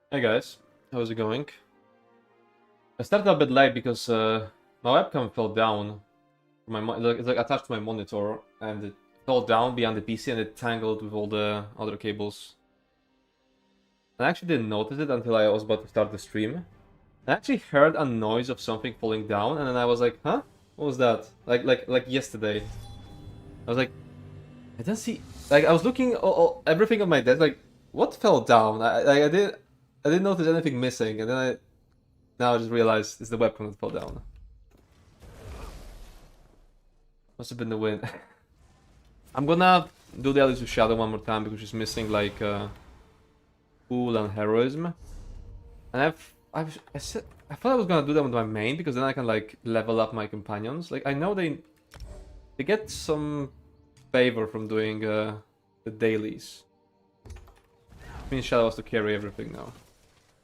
Hey guys, how's it going? I started a bit late because my webcam fell down. It's like attached to my monitor, and it fell down behind the PC, and it tangled with all the other cables. I actually didn't notice it until I was about to start the stream. I actually heard a noise of something falling down, and then I was like, "Huh? What was that?" Like yesterday. I was like, I didn't see. Like I was looking everything on my desk, like what fell down? I didn't notice anything missing, and then now I just realized it's the webcam that fell down. Must have been the wind. I'm gonna do the dailies with Shadow one more time because she's missing like cool and heroism. And I thought I was gonna do them with my main because then I can like level up my companions. Like I know they get some favor from doing the dailies. It means Shadow has to carry everything now.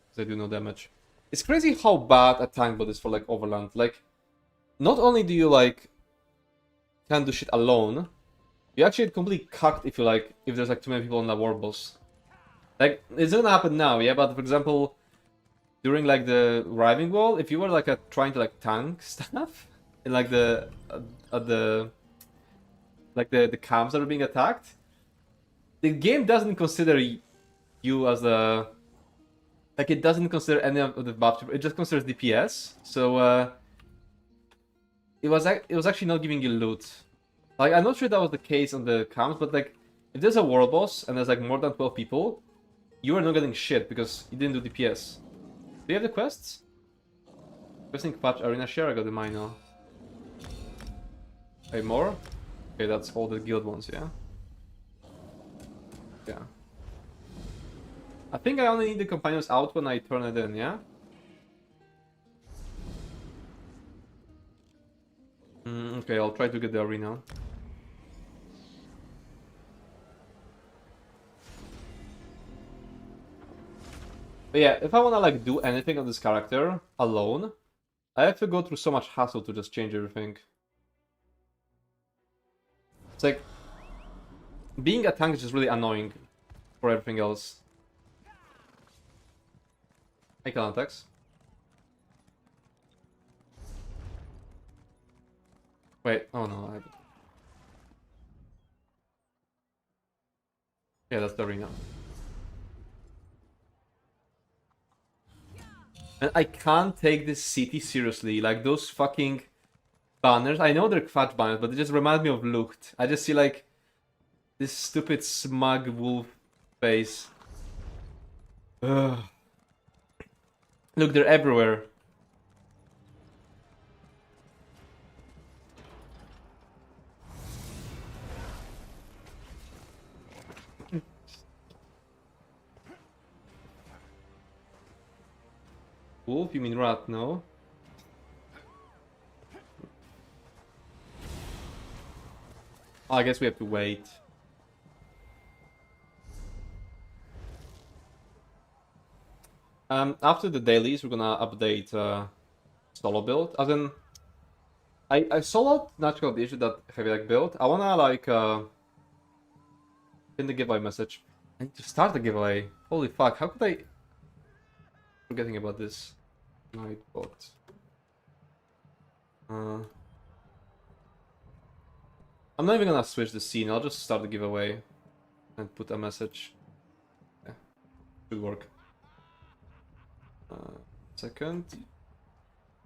Because they do no damage. It's crazy how bad a tank bot is for like Overland. Like, not only do you like can't do shit alone, you actually get completely cucked if you like if there's like too many people on the war boss. Like it's not gonna happen now, yeah. But for example, during like the riving wall, if you were like trying to like tank stuff in like the like the camps that are being attacked, the game doesn't consider you as a like it doesn't consider any of the buffs. It just considers DPS. So it was actually not giving you loot. Like I'm not sure that was the case on the camps, but like if there's a world boss and there's like more than 12 people, you are not getting shit because you didn't do DPS. Do you have the quests? Questing patch arena share. I got the mine now. Hey, more? Okay, that's all the guild ones, yeah? Yeah. I think I only need the companions out when I turn it in, yeah? Okay, I'll try to get the arena. But yeah, if I wanna like do anything on this character alone, I have to go through so much hassle to just change everything. It's like being a tank is just really annoying for everything else. I can attacks. Wait, oh no, yeah, that's the arena. And I can't take this city seriously. Like those fucking banners. I know they're fat banners, but they just remind me of Looked. I just see like this stupid smug wolf face. Ugh. Look, they're everywhere. Wolf? You mean rat? No. Oh, I guess we have to wait. After the dailies, we're gonna update solo build. As in, I soloed natural issue that heavy like build. I wanna like in the giveaway message. I need to start the giveaway. Holy fuck! How could I forgetting about this? Nightbot. I'm not even gonna switch the scene. I'll just start the giveaway and put a message. Yeah, should work. Second.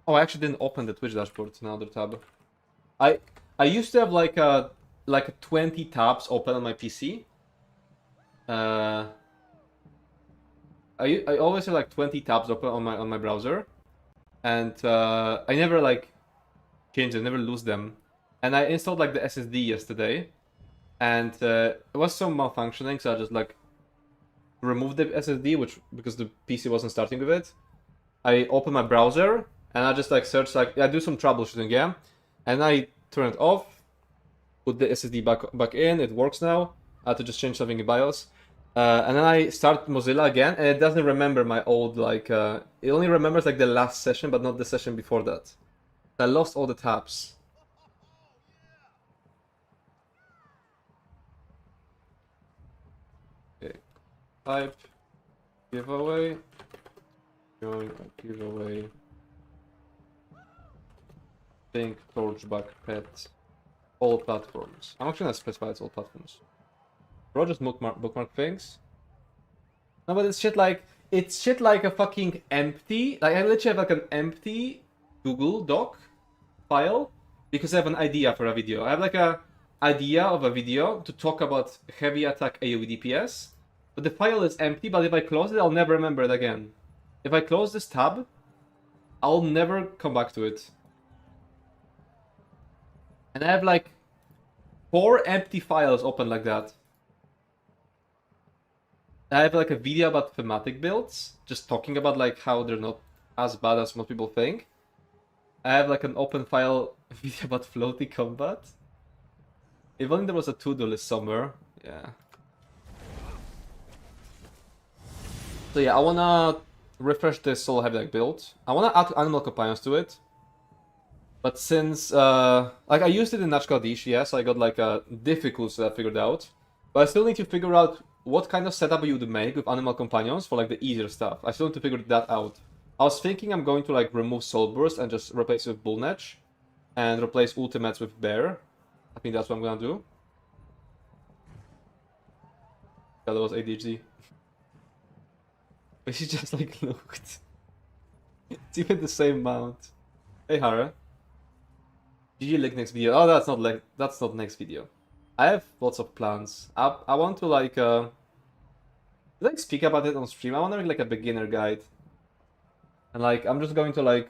Oh, I actually didn't open the Twitch dashboard. Another tab. I used to have like 20 tabs open on my PC. I always have like 20 tabs open on my browser, and I never like change them, never lose them. And I installed like the SSD yesterday, and it was so malfunctioning, so I just like removed the SSD, which because the PC wasn't starting with it. I open my browser and I just like search like I do some troubleshooting, yeah, and I turn it off, put the SSD back in. It works now. I had to just change something in BIOS. And then I start Mozilla again, and it doesn't remember my old like. It only remembers like the last session, but not the session before that. I lost all the tabs. Okay. Type giveaway Join a giveaway. Think Torchback Pet. All platforms. I'm actually gonna specify it's all platforms. Bro, just bookmark things. No, but it's shit like a fucking empty. Like I literally have like an empty Google Doc file because I have an idea for a video. I have like a idea of a video to talk about heavy attack AoE DPS, but the file is empty. But if I close it, I'll never remember it again. If I close this tab, I'll never come back to it. And I have like 4 empty files open like that. I have like a video about thematic builds, just talking about like how they're not as bad as most people think. I have like an open file video about floaty combat. If only there was a to-do list somewhere. Yeah. So yeah, I wanna refresh this solo heavy deck build. I wanna add animal companions to it. But since like I used it in Nachka Dish, yes, I got like a difficult setup figured out. But I still need to figure out what kind of setup you would make with animal companions for like the easier stuff. I still need to figure that out. I was thinking I'm going to like remove Soul Burst and just replace it with Bullnetch. And replace ultimates with Bear. I think that's what I'm gonna do. Yeah, that was ADHD. But she just like looked. It's even the same mount. Hey Hara. GG link next video. Oh, that's not next video. I have lots of plans. I want to like speak about it on stream. I want to make like a beginner guide. And like I'm just going to like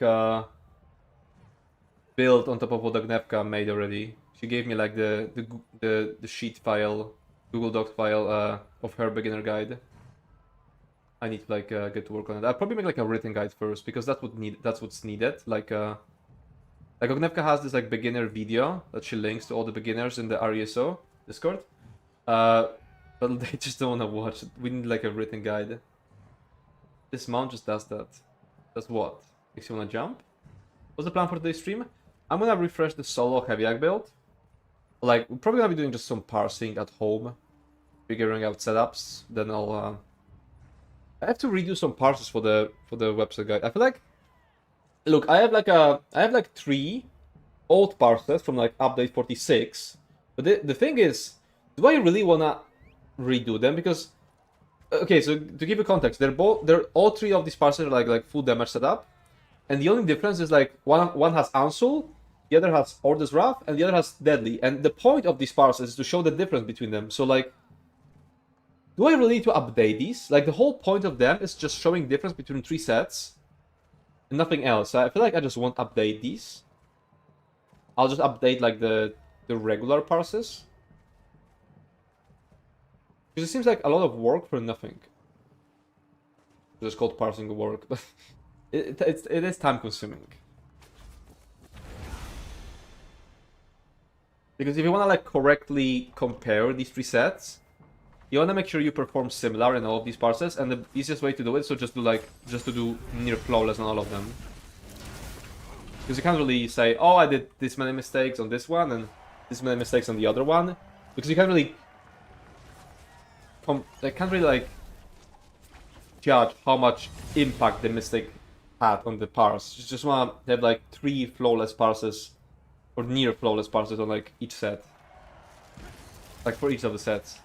build on top of what Agnevka made already. She gave me like the sheet file, Google Doc file of her beginner guide. I need to like get to work on it. I'll probably make like a written guide first because that's what's needed. Like Agnevka has this like beginner video that she links to all the beginners in the RESO Discord. But they just don't want to watch it. We need like a written guide. This mount just does that. Does what? Makes you want to jump? What's the plan for today's stream? I'm gonna refresh the solo heavy ag build. Like, we're probably gonna be doing just some parsing at home. Figuring out setups. Then I'll I have to redo some parsers for the website guide. I feel like, look, I have like 3 old parsers from like update 46. But the thing is, do I really wanna redo them? Because okay, so to give you context, they're all 3 of these parsers are like full damage setup, and the only difference is like one has Ansul, the other has Order's Wrath, and the other has Deadly. And the point of these parsers is to show the difference between them. So like, do I really need to update these? Like the whole point of them is just showing difference between 3 sets and nothing else. I feel like I just won't update these. I'll just update like the regular parsers. Because it seems like a lot of work for nothing. It's called parsing work, but it is time consuming. Because if you want to like correctly compare these 3 sets, you want to make sure you perform similar in all of these parsers, and the easiest way to do it is to do near flawless on all of them. Because you can't really say, oh, I did this many mistakes on this one and this many mistakes on the other one, because you can't really like judge how much impact the mistake had on the parse. You just want to have like 3 flawless parses or near flawless parses on like each set, like for each of the sets.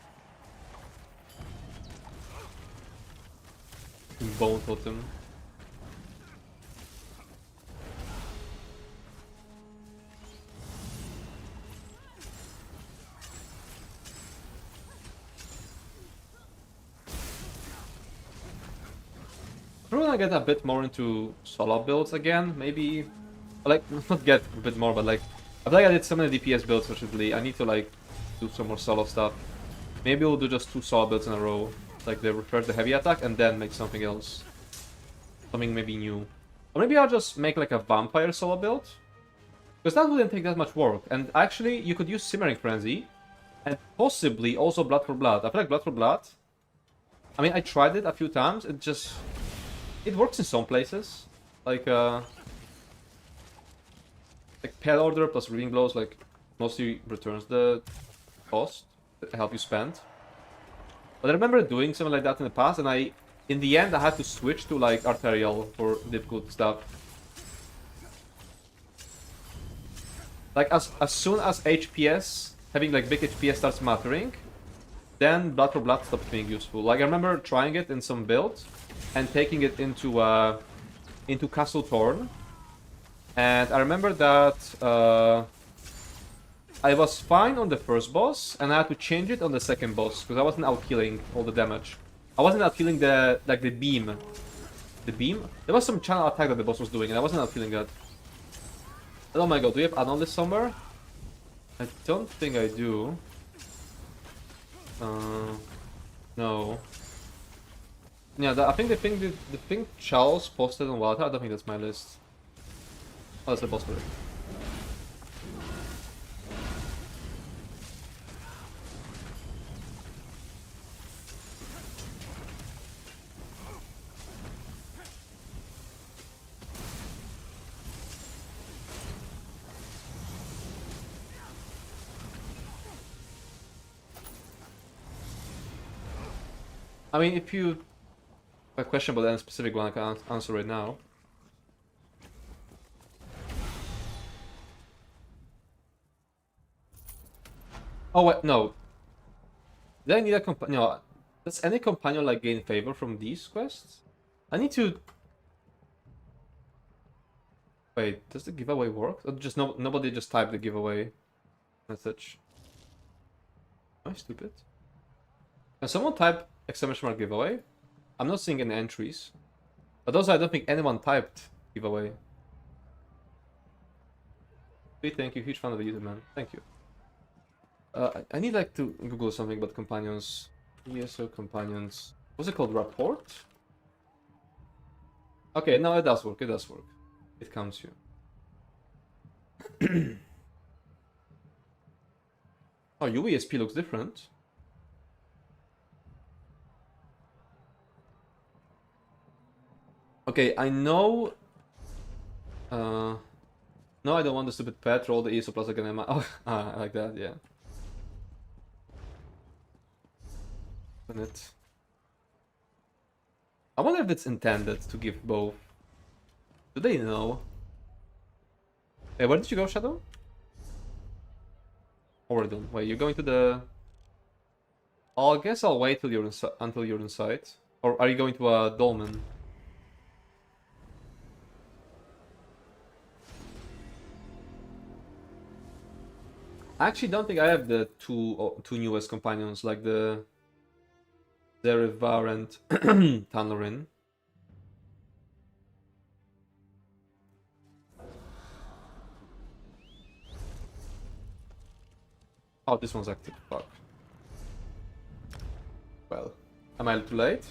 Bone Totem. I'm gonna get a bit more into solo builds again, maybe. Like, not get a bit more, but like, I feel like I did so many DPS builds recently. I need to like do some more solo stuff. Maybe we'll do just 2 solo builds in a row. Like, they refresh the heavy attack and then make something else. Something maybe new. Or maybe I'll just make like a vampire solo build. Because that wouldn't take that much work. And actually, you could use Simmering Frenzy. And possibly also Blood for Blood. I feel like Blood for Blood, I mean, I tried it a few times. It works in some places. Like Pale Order plus Reading Blows, like, mostly returns the cost to help you spend. But I remember doing something like that in the past, and I in the end I had to switch to like arterial for difficult stuff. Like as soon as HPS, having like big HPS starts mattering, then Blood for Blood stops being useful. Like I remember trying it in some build and taking it into Castle Thorn, and I remember that I was fine on the first boss, and I had to change it on the second boss because I wasn't out-killing all the damage. I wasn't out-killing the beam. The beam? There was some channel attack that the boss was doing, and I wasn't out-killing that. Oh my god, do we have add-on list somewhere? I don't think I do. No. Yeah, I think the thing Charles posted on Walter, I don't think that's my list. Oh, that's the boss for it. I mean, if you have a question about any specific one, I can answer right now. Oh wait, no. Did I need a companion? No. Does any companion like gain favor from these quests? I need to. Wait, does the giveaway work? Or just nobody just typed the giveaway message? Am I stupid? Can someone type exclamation mark giveaway? I'm not seeing any entries. But also I don't think anyone typed giveaway. Thank you, huge fan of the YouTube, man. Thank you. I need like to Google something about companions. ESO companions. What's it called? Rapport? Okay, no, it does work. It does work. It counts you. Oh, UESP looks different. Okay, I know. No, I don't want the stupid pet. Roll the ESO plus again. Oh, I like that. Yeah. It. I wonder if it's intended to give both. Do they know? Hey, where did you go, Shadow? Overdone. Wait, you're going to the... Oh, I guess I'll wait till you're until you're inside. Or are you going to a dolmen? I actually don't think I have the two newest companions, like the Zerivar and Tanorin. Oh, this one's active. Fuck. Well, am I too late?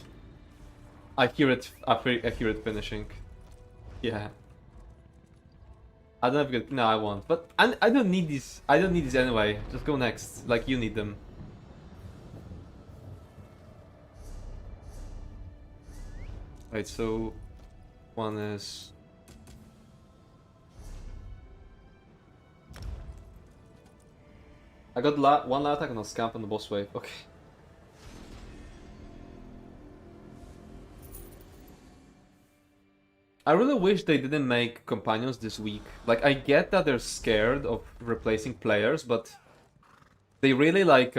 I hear it. I hear it finishing. Yeah. I don't have good. No, I won't. But I don't need these. I don't need these anyway. Just go next. Like you need them. Right. So one is. I got one light attack and I'll scamp on the boss wave. Okay. I really wish they didn't make companions this weak. Like, I get that they're scared of replacing players, but they really, like,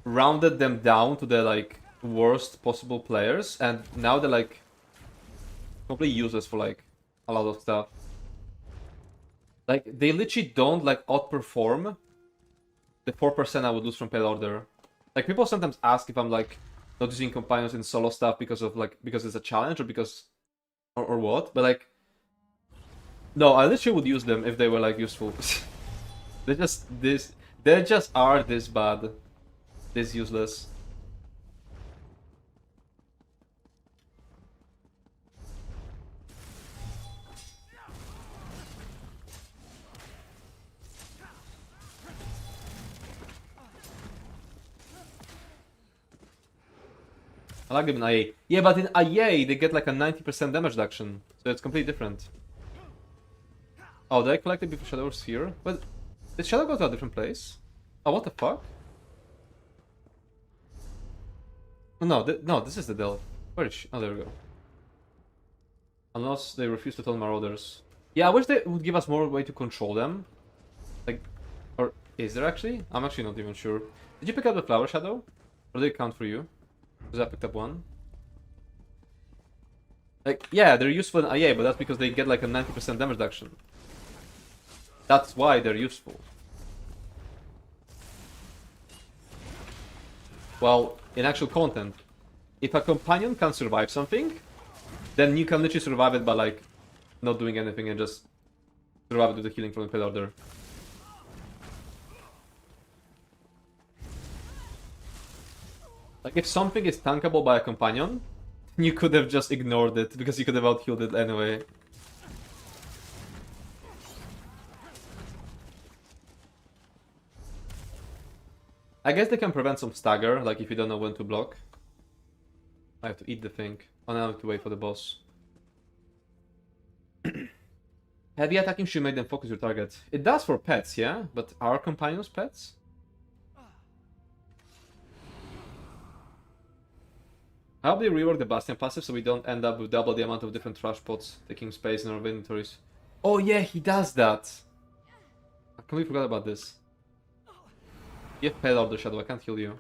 rounded them down to the, like, worst possible players, and now they're, like, completely useless for, like, a lot of stuff. Like, they literally don't, like, outperform the 4% I would lose from Pale Order. Like, people sometimes ask if I'm, like, not using companions in solo stuff because of, like, because it's a challenge or because... Or what, but like... No, I literally would use them if they were like useful. They just are this bad. This useless. I like them in IA. Yeah, but in IA they get like a 90% damage reduction, so it's completely different. Oh, did I collect it before Shadow was here? But did Shadow go to a different place? Oh, what the fuck? No, no, this is the Delve. Where is she? Oh, there we go. Unless they refuse to tell Marauders. Yeah, I wish they would give us more way to control them. Like, or is there actually? I'm actually not even sure. Did you pick up the Flower Shadow? Or did it count for you? Because I picked up one. Like, yeah, they're useful in IA, but that's because they get like a 90% damage reduction. That's why they're useful. Well, in actual content, if a companion can survive something, then you can literally survive it by like not doing anything and just survive it with the healing from the Pale Order. Like if something is tankable by a companion, you could have just ignored it because you could have out-healed it anyway. I guess they can prevent some stagger, like if you don't know when to block. I have to eat the thing. Oh, now I have to wait for the boss. Heavy attacking should make them focus your target. It does for pets, yeah? But are companions pets? I hope they rework the Bastion passive so we don't end up with double the amount of different trash pots taking space in our inventories. Oh yeah, he does that! I completely forgot about this. You have Pale Order Shadow, I can't heal you.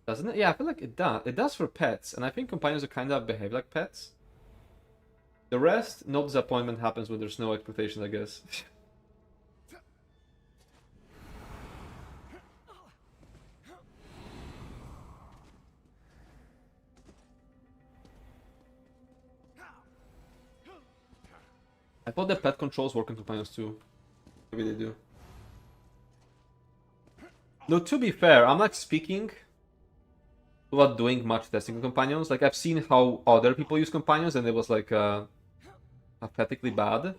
Doesn't it? Yeah, I feel like it does. It does for pets, and I think companions are kind of behave like pets. The rest, no disappointment happens when there's no expectations, I guess. I thought the pet controls work in companions too. Maybe they do. No, to be fair, I'm not speaking about doing much testing on companions. Like, I've seen how other people use companions and it was like pathetically bad.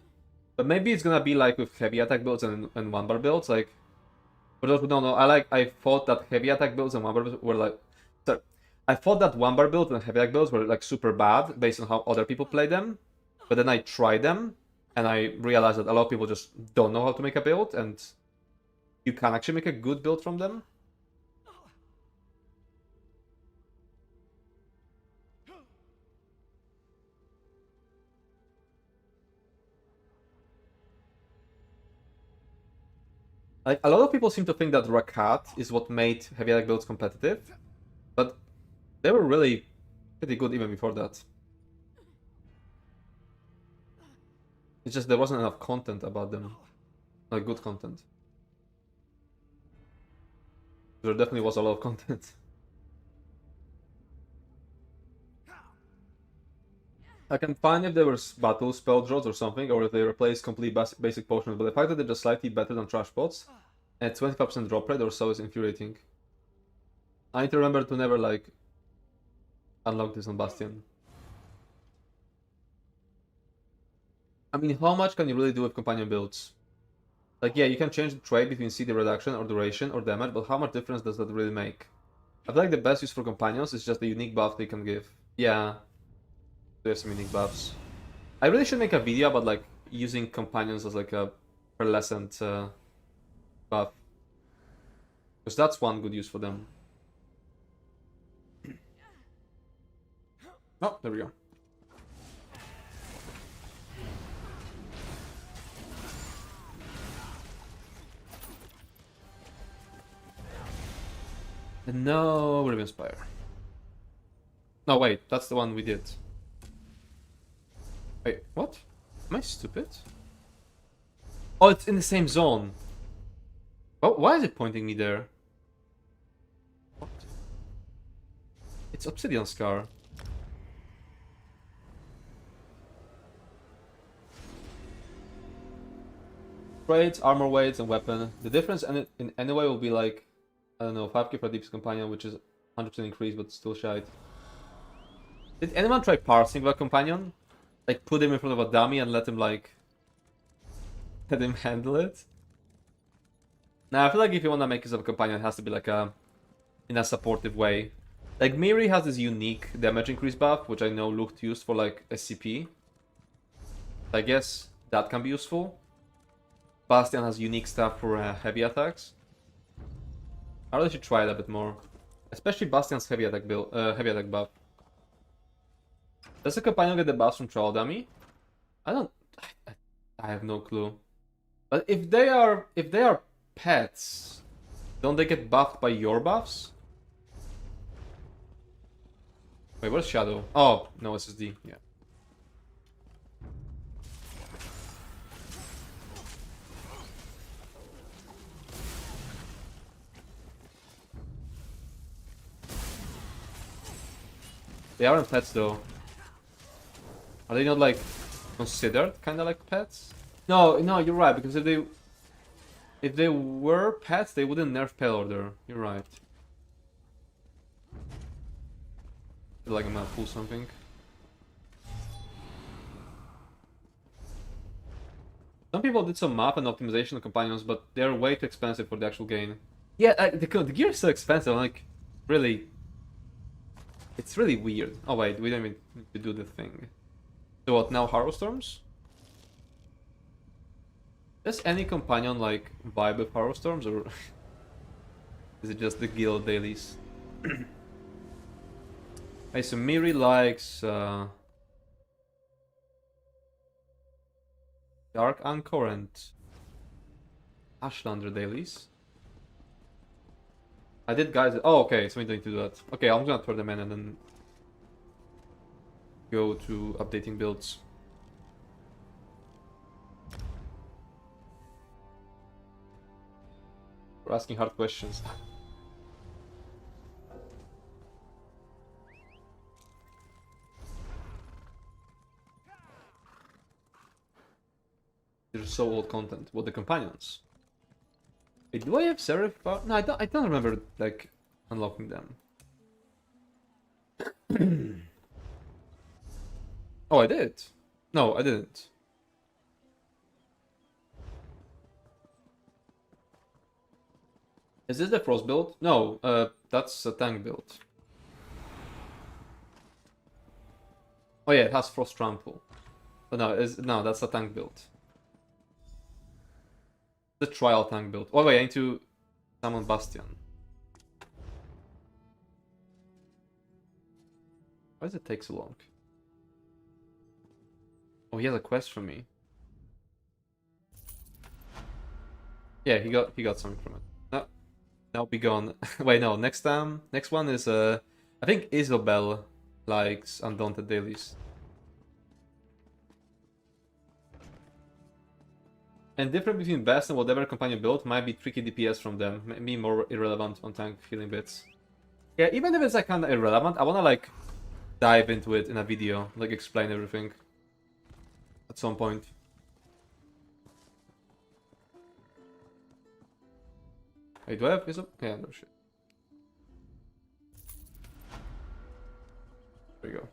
But maybe it's gonna be like with heavy attack builds and one bar builds. Like, for those who don't know, I thought that heavy attack builds and one bar builds were like. Sorry, I thought that one bar builds and heavy attack builds were like super bad based on how other people play them. But then I tried them and I realized that a lot of people just don't know how to make a build and you can actually make a good build from them. Like, a lot of people seem to think that Rakat is what made heavy attack builds competitive, but they were really pretty good even before that. It's just there wasn't enough content about them, like good content. There definitely was a lot of content. I can find if there was battle spell draws or something, or if they replaced complete basic potions, but the fact that they're just slightly better than trash pots at 25% drop rate or so is infuriating. I need to remember to never like unlock this on Bastion. I mean, how much can you really do with companion builds? Like, yeah, you can change the trait between CD reduction or duration or damage, but how much difference does that really make? I feel like the best use for companions is just the unique buff they can give. Yeah, there's some unique buffs. I really should make a video about like using companions as like a pearlescent buff. Because that's one good use for them. Oh, there we go. No, Riven Spire. No, wait, that's the one we did. Wait, what? Am I stupid? Oh, it's in the same zone. Oh, why is it pointing me there? What? It's Obsidian Scar. Trades, armor weights, and weapon. The difference in any way will be like, I don't know, 5k for Deep's Companion, which is 100% increase, but still shite. Did anyone try parsing the companion? Like, put him in front of a dummy and let him, like... let him handle it? Now, I feel like if you want to make use of a companion, it has to be, like, in a supportive way. Like, Miri has this unique damage increase buff, which I know looked used for, like, SCP. I guess that can be useful. Bastion has unique stuff for heavy attacks. I really should try it a bit more. Especially Bastion's heavy attack heavy attack buff. Does the companion get the buffs from Troll Dummy? I don't. I have no clue. But if they are pets, don't they get buffed by your buffs? Wait, where's Shadow? Oh, no SSD. Yeah. They aren't pets though. Are they not like considered kind of like pets? No, no, you're right, because if they were pets, they wouldn't nerf Pale Order. You're right. I feel like I'm gonna pull something. Some people did some map and optimization of companions, but they're way too expensive for the actual gain. Yeah, the gear is so expensive, like, really. It's really weird. Oh wait, we don't even need to do the thing. So what, now Harrow Storms? Does any companion like vibe with Harrow Storms, or is it just the guild dailies? Hey, so Miri likes Dark Anchor and Ashlander dailies. I did guys. Oh, okay, so we don't need to do that. Okay, I'm gonna turn them in and then go to updating builds. We're asking hard questions. They're so old content. What, the companions? Wait, do I have Seraph? No, I don't remember like unlocking them. Oh, I did. No, I didn't. Is this the Frost build? No, that's a tank build. Oh yeah, it has Frost Trample. But no, that's a tank build. The trial tank build. Oh wait, I need to summon Bastion. Why does it take so long? Oh, he has a quest for me. Yeah, he got something from it. No, now be gone. Wait, no. Next one is I think Isobel likes Undaunted dailies. And difference between best and whatever companion build might be tricky DPS from them, maybe more irrelevant on tank healing bits. Yeah, even if it's like kinda irrelevant, I wanna like dive into it in a video, like explain everything at some point. Hey, do I have Isabel? Yeah, no shit. There we go.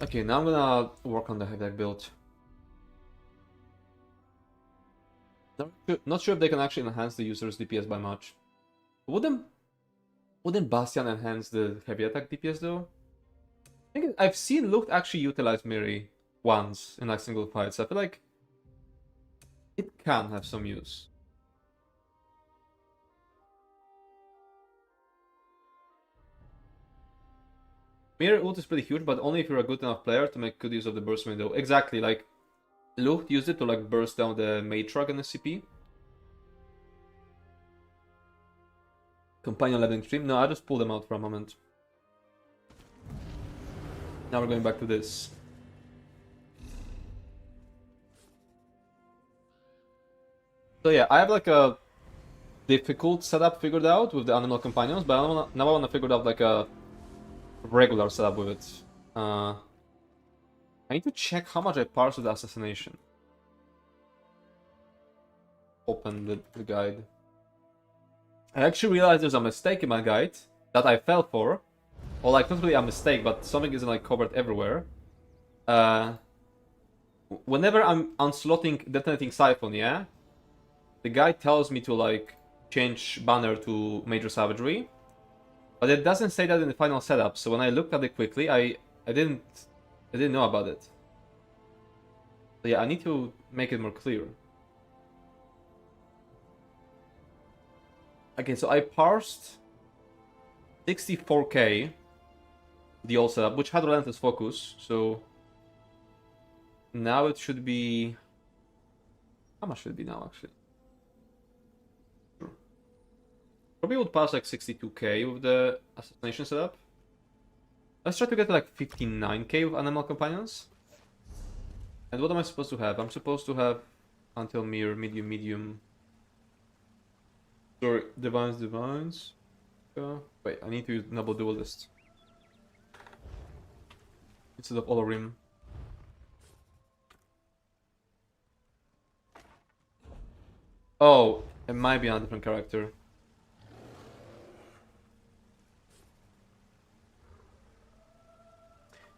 Okay, now I'm gonna work on the heavy deck build. Not sure if they can actually enhance the user's DPS by much. Wouldn't Bastion enhance the heavy attack DPS though? I think I've seen Lucht actually utilize Miri once in like single fights. I feel like it can have some use. Mirror ult is pretty huge, but only if you're a good enough player to make good use of the burst window. Exactly, like Lucht used it to like burst down the Matriarch and SCP. Companion leveling stream? No, I just pulled them out for a moment. Now we're going back to this. So yeah, I have like a difficult setup figured out with the animal companions, but now I wanna figure out like a regular setup with it. I need to check how much I parsed with the assassination. Open the guide. I actually realized there's a mistake in my guide that I fell for. Or like not really a mistake, but something isn't like covered everywhere. Whenever I'm unslotting detonating siphon, yeah, the guide tells me to like change banner to major savagery. But But it doesn't say that in the final setup, so when I looked at it quickly, I didn't know about it. So yeah, I need to make it more clear. Okay, so I parsed 64k, the old setup, which had relentless focus, so now it should be... How much should it be now, actually? Sure. Probably would pass like 62k with the assassination setup. Let's try to get like 59k with animal companions. And what am I supposed to have? I'm supposed to have until mirror, medium, medium. Sorry, divines. Wait, I need to use noble duelist instead of Olorim. Oh, it might be on a different character.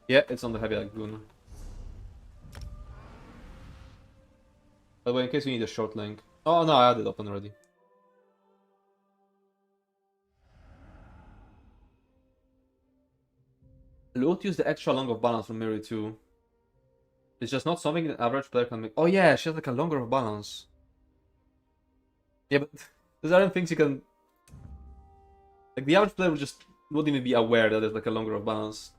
Yeah, it's on the heavy lagoon. By the way, in case you need a short link. Oh no, I had it open already. Loot use the extra long of balance from Miri too. It's just not something an average player can make. Oh yeah, she has like a longer of balance. Yeah, but those aren't things you can... Like the average player would just wouldn't even be aware that there's like a longer of balance.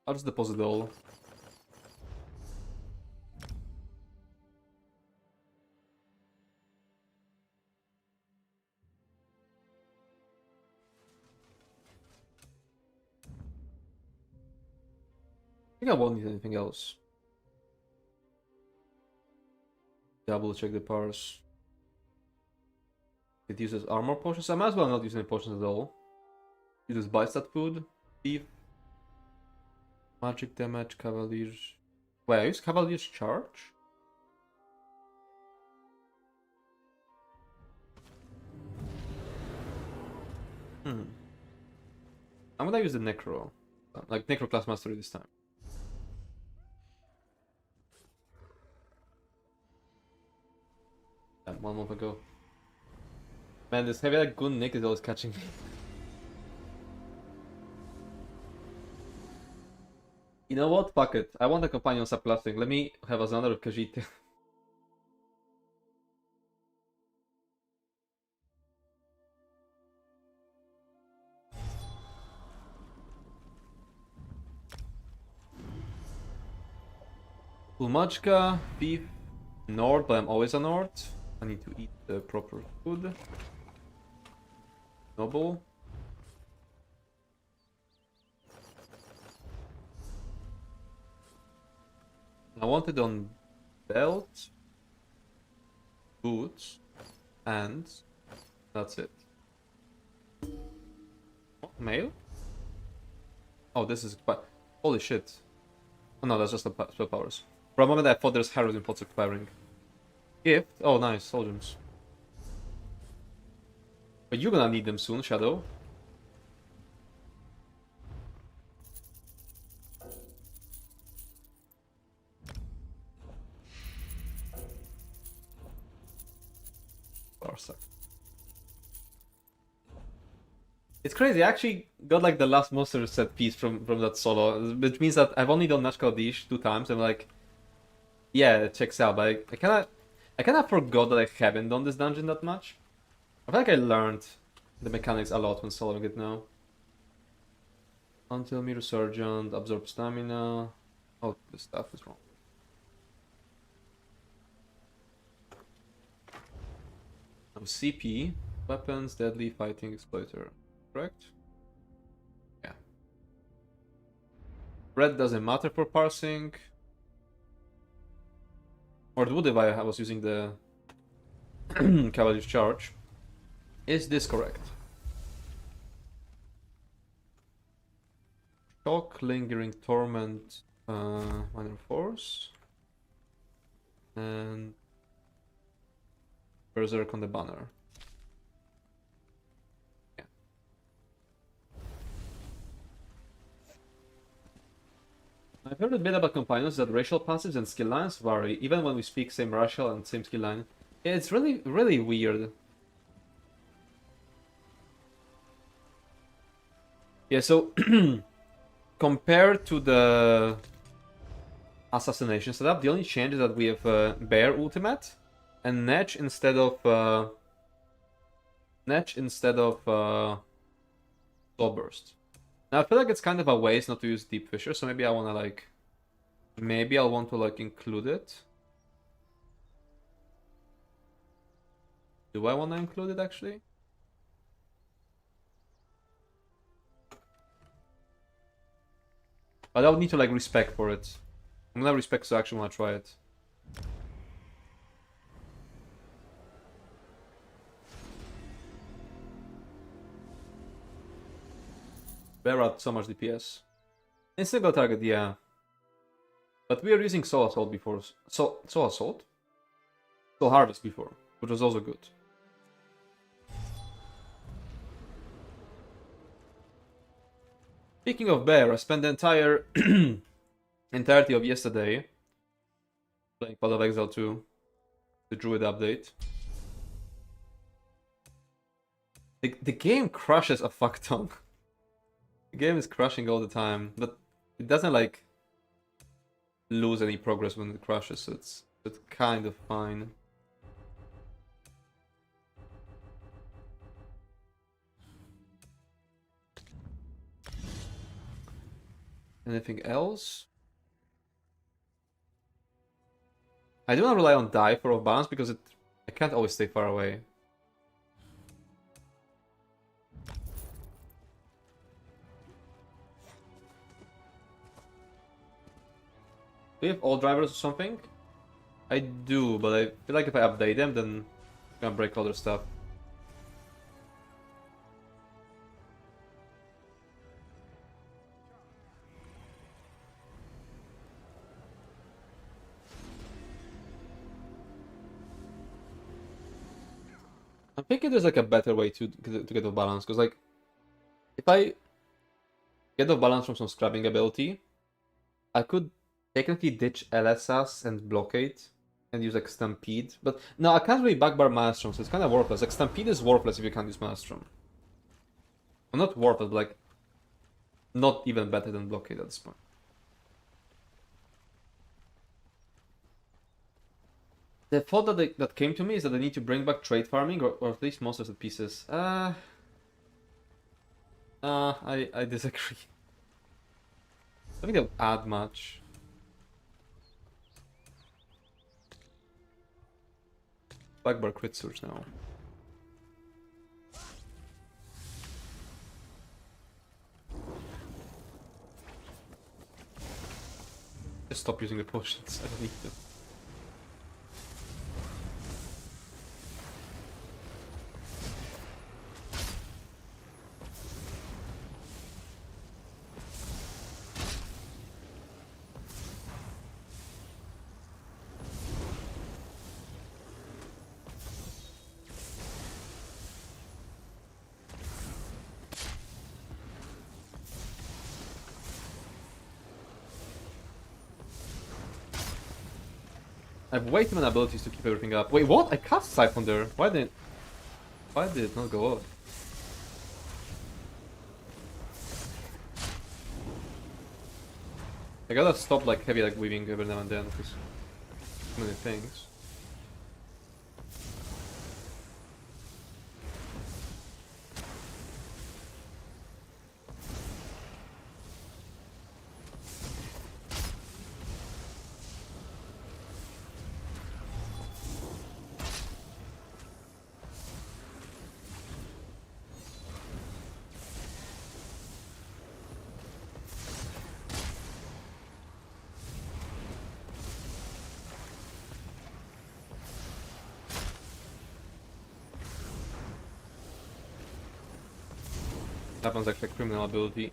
I'll just deposit all. I think I won't need anything else. Double check the parse. It uses armor potions. I might as well not use any potions at all. Uses bicep food, beef, magic damage, cavaliers. Wait, I use cavalier's charge? I'm gonna use the necro. Like necro class mastery this time. Damn, 1 month ago. Man, this heavy like goon Nick is always catching me. You know what? Fuck it. I want a companion subclassing. Let me have another Khajiit. Pulmachka, beef, Nord, but I'm always a Nord. I need to eat the proper food. Noble. I want it on belt, boots, and that's it. Oh, mail? Oh, this is quite... Holy shit. Oh no, that's just the spell powers. For a moment I thought there's heroes in pots expiring. Gift? Oh nice, soldiers. But you're gonna need them soon, Shadow. Parsing. It's crazy, I actually got like the last monster set piece from that solo, which means that I've only done Nashkal Dish 2 times, and like, yeah, it checks out, but I kinda forgot that I haven't done this dungeon that much. I feel like I learned the mechanics a lot when soloing it now. Until Mirror Sergeant, absorb stamina. Oh, this stuff is wrong. CP, weapons, deadly, fighting, exploiter. Correct? Yeah. Red doesn't matter for parsing. Or it would if I was using the Cavalier's Charge. Is this correct? Shock, Lingering Torment, Minor Force, and Berserk on the banner. Yeah. I've heard a bit about companions that racial passives and skill lines vary, even when we speak same racial and same skill line. Yeah, it's really, really weird. Yeah, so compared to the assassination setup, the only change is that we have Bear ultimate and Netch instead of Soul Burst. Now I feel like it's kind of a waste not to use Deep Fissure, so maybe I wanna like I'll want to like include it. Do I wanna include it actually? But I would need to like respec for it. I'm gonna respec so I actually wanna try it. Bear out so much DPS. In single target, yeah. But we are using Soul Assault before. Soul Assault? Soul Harvest before, which was also good. Speaking of Bear, I spent the entire entirety of yesterday playing Path of Exile 2, the Druid update. The game crushes a fuck ton. The game is crushing all the time, but it doesn't like lose any progress when it crashes, so it's kind of fine. Anything else? I do not rely on die for off balance because I can't always stay far away. Do you have all drivers or something? I do, but I feel like if I update them, then I'm gonna break all their stuff. I'm thinking there's like a better way to get off balance, because like if I get off balance from some scrubbing ability, I could technically ditch LSS and blockade and use like Stampede, but no, I can't really backbar Maelstrom, so it's kind of worthless. Like Stampede is worthless if you can't use Maelstrom. Well, not worthless, but like not even better than blockade at this point. The thought that came to me is that I need to bring back trade farming or at least most of the pieces. I disagree. I think they'll add much. Blackbar crit surge now. Just stop using the potions. I don't need to. I have way too many abilities to keep everything up. Wait, what? I cast Siphon there. Why did it not go up? I gotta stop like heavy like weaving every now and then because too many things. That one's actually a criminal ability.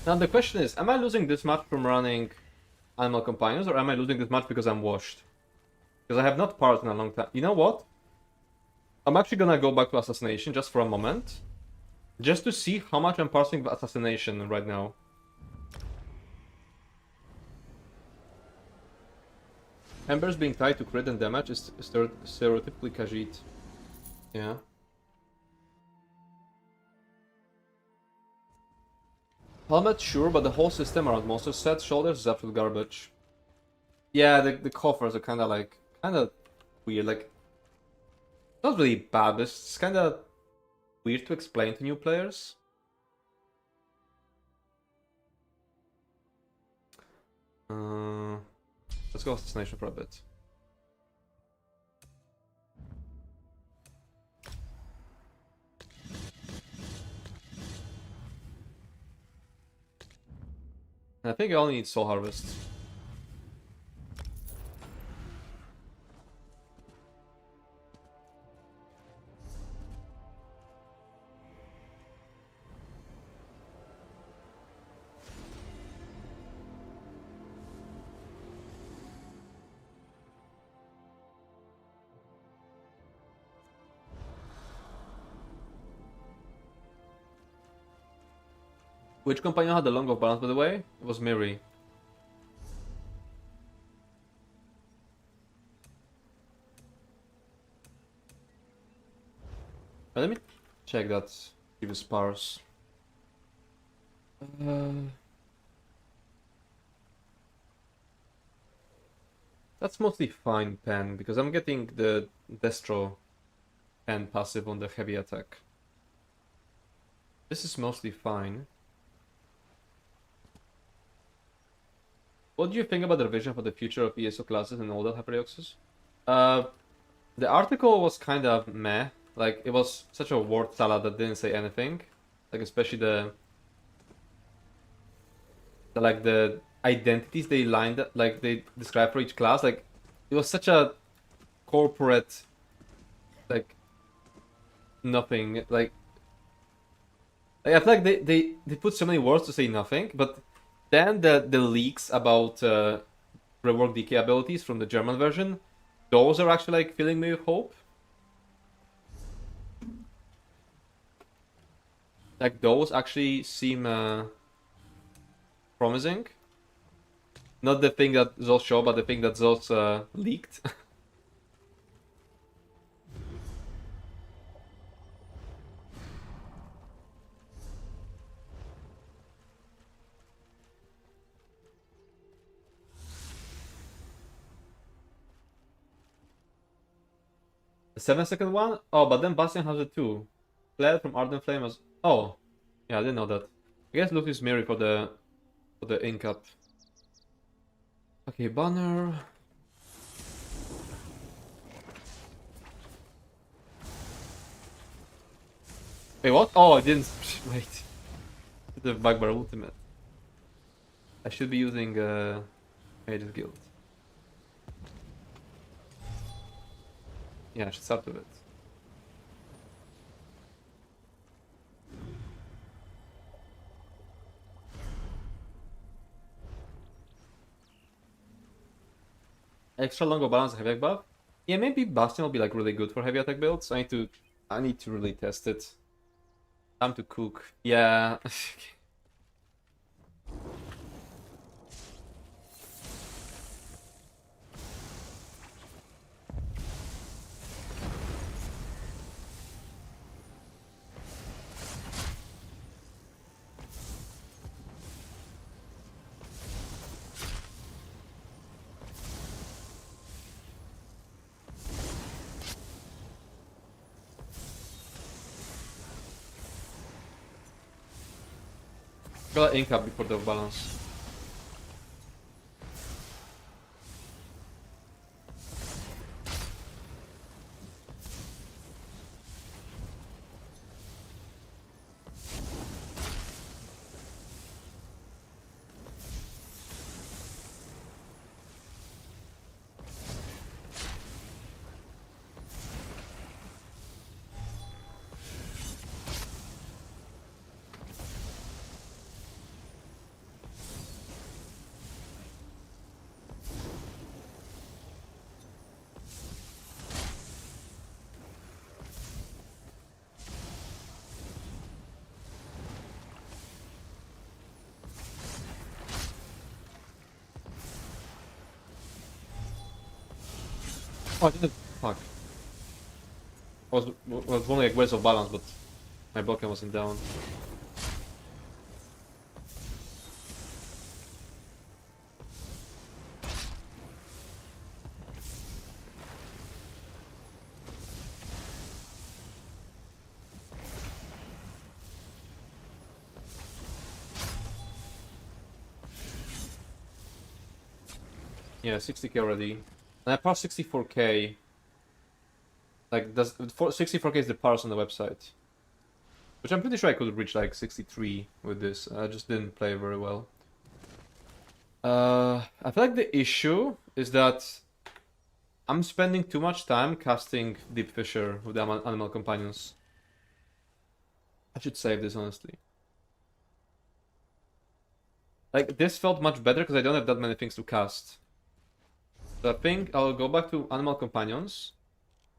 Now the question is, am I losing this much from running animal companions, or am I losing this much because I'm washed? Because I have not parsed in a long time. You know what? I'm actually gonna go back to assassination just for a moment. Just to see how much I'm parsing the assassination right now. Embers being tied to crit and damage is stereotypically Khajiit. Yeah. Helmet, sure, but the whole system around monster sets, shoulders is absolute garbage. Yeah, the coffers are kinda weird, like not really bad, but it's kinda weird to explain to new players. Let's go assassination for a bit. And I think I only need Soul Harvest. Which companion had the long of balance, by the way? It was Miri. Let me check that previous parse. That's mostly fine pen, because I'm getting the Destro pen passive on the heavy attack. This is mostly fine. What do you think about the revision for the future of ESO classes and all that Hyperioxus? The article was kind of meh. Like, it was such a word salad that didn't say anything. Like, especially the identities they they describe for each class. Like, it was such a corporate, like, nothing. Like I feel like they put so many words to say nothing, but then the leaks about rework DK abilities from the German version, those are actually like filling me with hope. Like those actually seem promising. Not the thing that Zos showed, but the thing that Zos leaked. The 7-second one? Oh, but then Bastion has it too. Fled from Ardent Flame as... Oh. Yeah, I didn't know that. I guess Luke is Miri for the ink up. Okay, banner. Wait, what? Oh, I didn't... Wait. The Bugbear ultimate. I should be using Mage's Guild. Yeah, I should start with it. Extra long balance heavy attack buff. Yeah, maybe Bastion will be like really good for heavy attack builds. I need to really test it. Time to cook. Yeah. Gotta ink up before the balance. Oh, I didn't. Fuck. Was only like ways of balance, but my blocker wasn't down. Yeah, 60k already. And I passed 64k. Like, 64k is the parse on the website. Which I'm pretty sure I could reach like 63 with this. I just didn't play very well. I feel like the issue is that I'm spending too much time casting Deep Fissure with the animal companions. I should save this, honestly. Like, this felt much better because I don't have that many things to cast. So I think I'll go back to animal companions.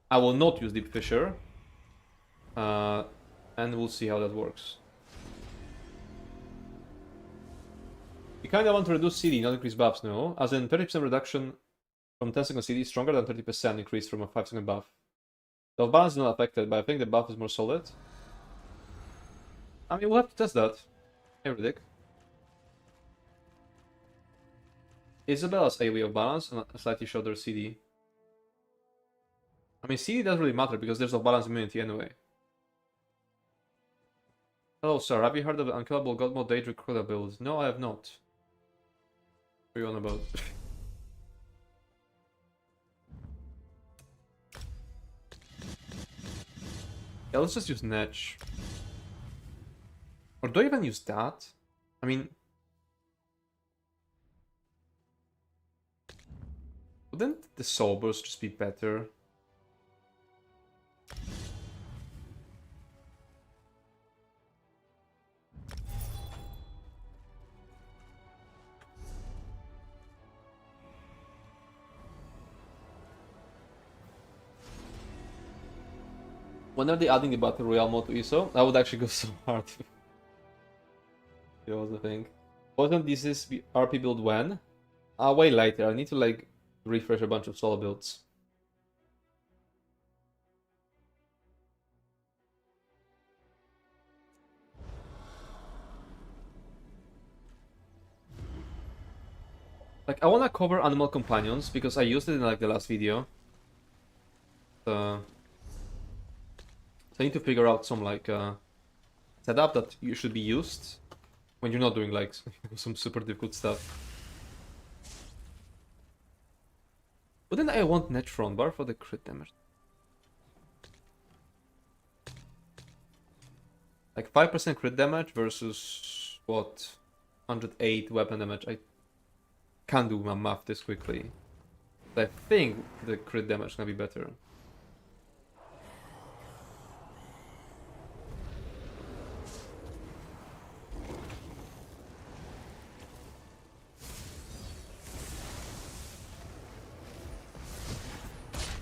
I will not use Deep Fissure. And we'll see how that works. You kinda want to reduce CD, not increase buffs, no? As in 30% reduction from 10-second CD is stronger than 30% increase from a 5-second buff. The balance is not affected, but I think the buff is more solid. I mean, we'll have to test that. Hey, Riddick. Isabella's AoE of balance and a slightly shorter CD. I mean, CD doesn't really matter because there's a balance immunity anyway. Hello, sir. Have you heard of the unkillable God Mode Daedric Recruiter build? No, I have not. What are you on about? Yeah, let's just use Netch. Or do I even use that? I mean... Wouldn't the Soul Burst just be better? When are they adding the Battle Royale mode to ISO? I would actually go so hard. That was the thing. Wasn't this RP build when? Way later. I need to like refresh a bunch of solo builds. Like, I wanna cover Animal Companions because I used it in like the last video. So I need to figure out some like setup that you should be used when you're not doing like some super difficult stuff. Wouldn't I want net front bar for the crit damage? Like 5% crit damage versus what? 108 weapon damage. I can't do my math this quickly. I think the crit damage is gonna be better.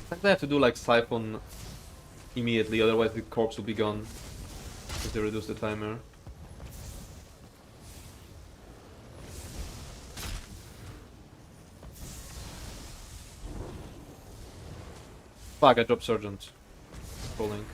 I think they have to do like Siphon immediately, otherwise the corpse will be gone if they reduce the timer. Fuck, I dropped Sergeant. Rolling.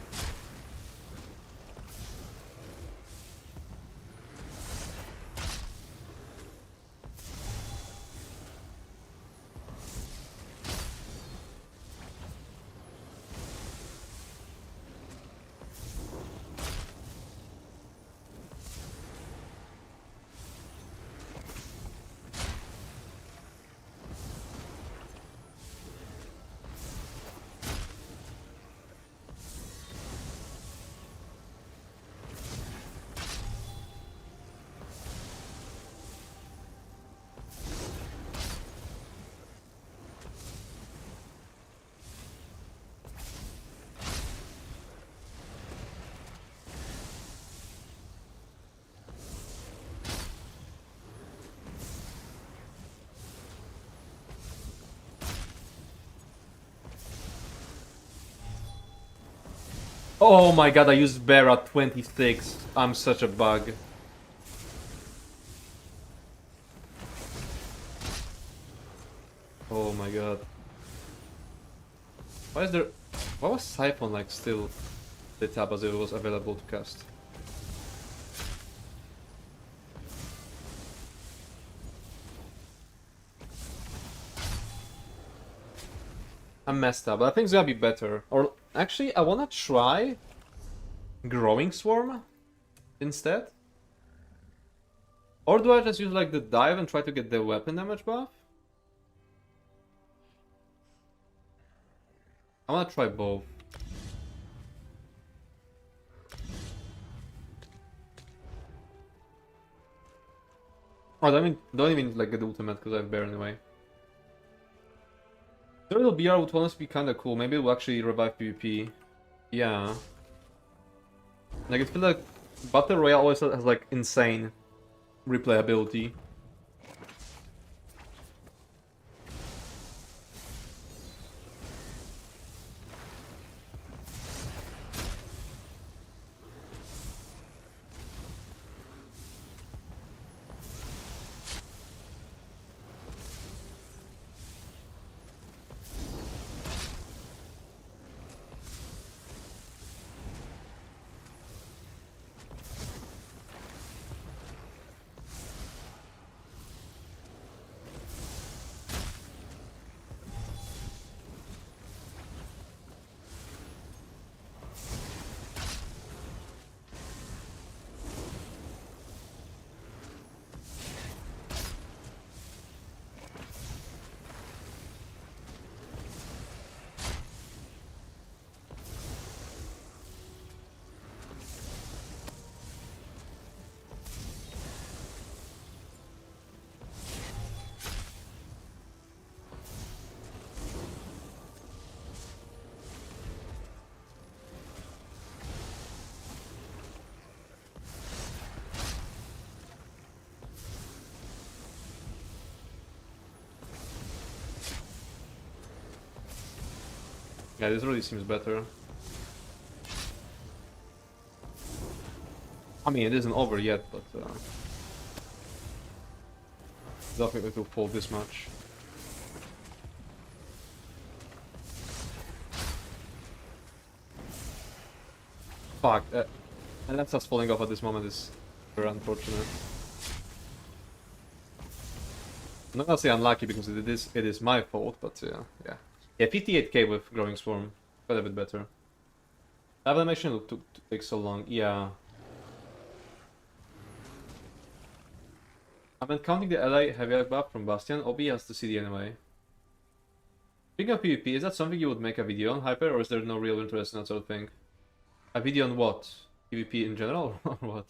Oh my god, I used Bear at 26. I'm such a bug. Oh my god. Why is there... Why was Siphon like still lit up as if it was available to cast? I messed up, but I think it's gonna be better. Or actually, I wanna try Growing Swarm instead. Or do I just use like the dive and try to get the weapon damage buff? I wanna try both. Oh, don't even like get the ultimate because I have bear anyway. Turtle BR would honestly be kinda cool. Maybe it will actually revive PvP. Yeah. Like, I feel like Battle Royale always has like insane replayability. Yeah, this really seems better. I mean, it isn't over yet, but definitely it will fall this much. Fuck, and that's us falling off at this moment is very unfortunate. I'm not gonna say unlucky because it is my fault, but yeah. Yeah, 58k with Growing Swarm, quite a bit better. That animation took to take so long, yeah. I've been counting the ally heavy buff from Bastion. OB has the CD anyway. Speaking of PvP, is that something you would make a video on, Hyper, or is there no real interest in that sort of thing? A video on what? PvP in general, or what?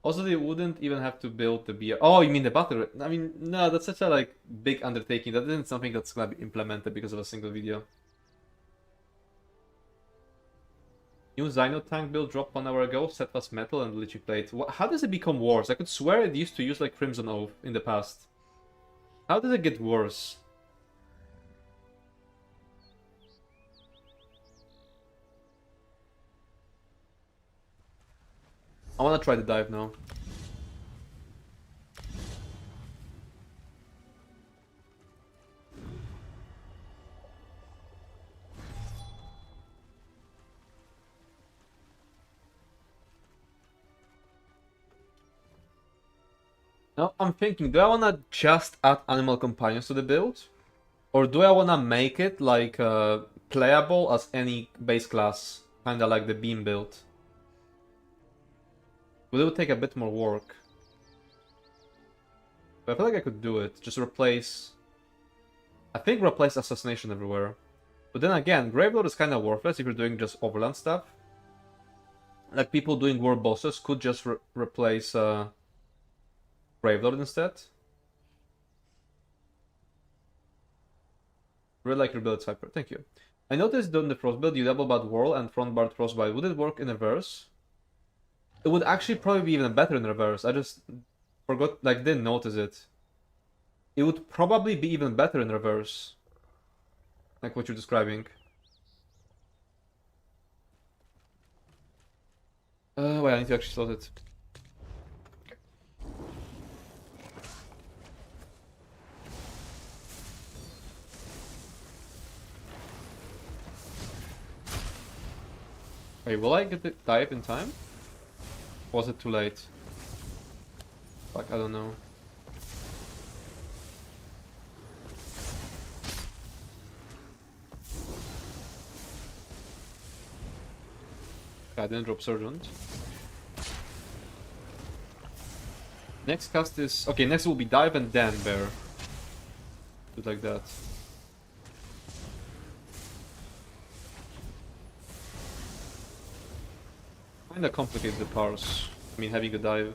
Also, they wouldn't even have to build the BR. Oh, you mean the battle? I mean, no, that's such a like big undertaking. That isn't something that's gonna be implemented because of a single video. New Xyno tank build dropped 1 hour ago. Set was metal and Lich plate. How does it become worse? I could swear it used to use like Crimson Oath in the past. How does it get worse? I wanna try the dive now. Now I'm thinking, do I wanna just add animal companions to the build? Or do I wanna make it like playable as any base class? Kinda like the beam build. But it would take a bit more work. But I feel like I could do it. Just replace... I think replace Assassination everywhere. But then again, Gravelord is kinda worthless if you're doing just overland stuff. Like people doing war bosses could just replace Gravelord instead. Really like your build, Cypher. Thank you. I noticed on the Frost build you double bad Whirl and front bar Frostbite. Would it work in reverse? It would actually probably be even better in reverse. I just forgot, like, didn't notice it. It would probably be even better in reverse. Like what you're describing. Wait, I need to actually slot it. Wait, will I get the dive in time? Or was it too late? Fuck, I don't know. I didn't drop Sergeant. Next cast is... Okay, next will be dive and then bear. Do it like that. Kinda complicated the parse. I mean, having a dive.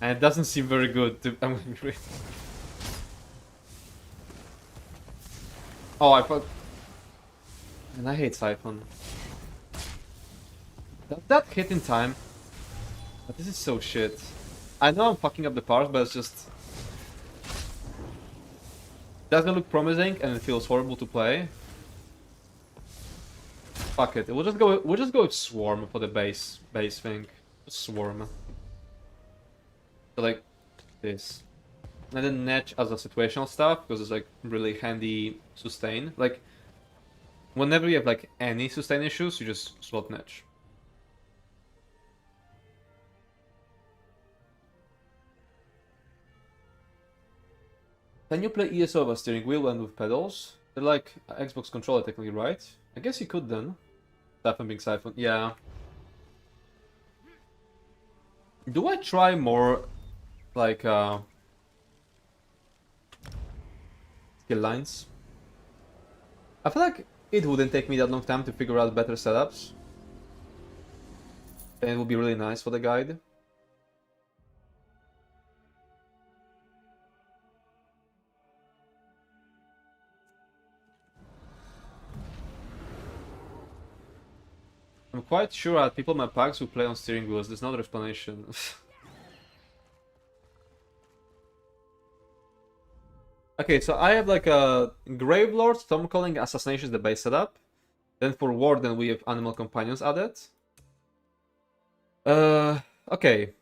And it doesn't seem very good. I'm gonna be real. Oh, I thought... And I hate Siphon. That hit in time. But this is so shit. I know I'm fucking up the parse, but it's just... Doesn't look promising and it feels horrible to play. Fuck it. We'll just go with Swarm for the base thing. Swarm. So like this. And then Netch as a situational stuff, because it's like really handy sustain. Like whenever you have like any sustain issues, you just slot Netch. Can you play ESO with a steering wheel and with pedals? They're like Xbox controller technically, right? I guess you could then. Siphon being Siphon, yeah. Do I try more like skill lines? I feel like it wouldn't take me that long time to figure out better setups. And it would be really nice for the guide. I'm quite sure I had people in my packs who play on steering wheels. There's no other explanation. Okay, so I have like a Gravelord, Stormcalling, Assassination is the base setup. Then for Warden we have Animal Companions added. Okay.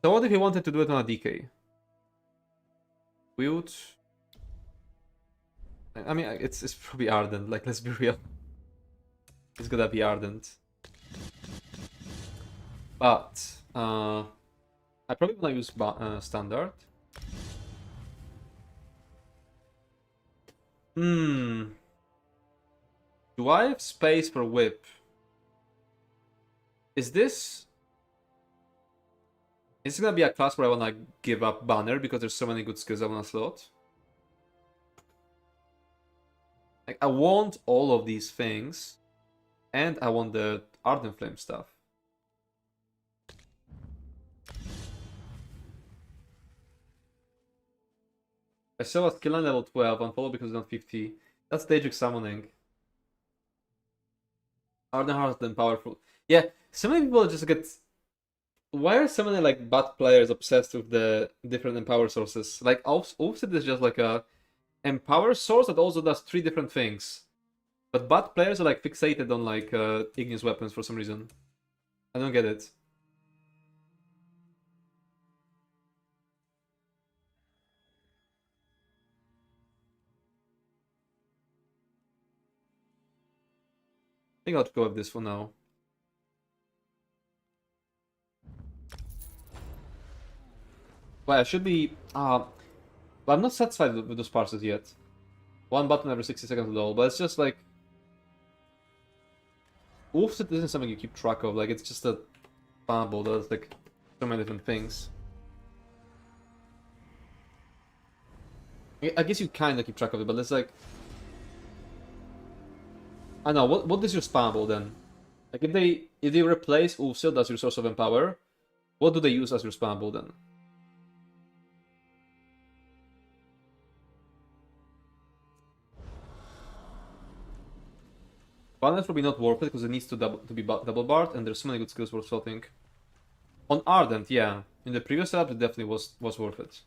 So what if you wanted to do it on a DK? Wield. I mean, it's probably Ardent, like let's be real. It's gonna be Ardent. But, I probably wanna use Standard. Do I have space for Whip? Is this gonna be a class where I wanna give up Banner because there's so many good skills I wanna slot? Like, I want all of these things, and I want the Ardent Flame stuff. I saw a skill line level 12, unfollow because it's not 50. That's Daedric Summoning. Ardent Heart then powerful. Yeah, so many people just get... Why are so many like bot players obsessed with the different empower sources? Like Offset is just like a empower source that also does 3 different things. But bot players are like fixated on like igneous weapons for some reason. I don't get it. I think I'll go with this for now. Well, I should be... but I'm not satisfied with those parses yet. 1 button every 60 seconds at all, but it's just like... Offset isn't something you keep track of, like it's just a bubble that does like so many different things. I guess you kinda keep track of it, but it's like... I know, what is your spammable then? Like if they replace Ulfsil as your source of empower, what do they use as your spammable then? Balance probably not worth it because it needs to be double barred, and there's so many good skills for slotting. On Ardent, yeah. In the previous setup, it definitely was worth it.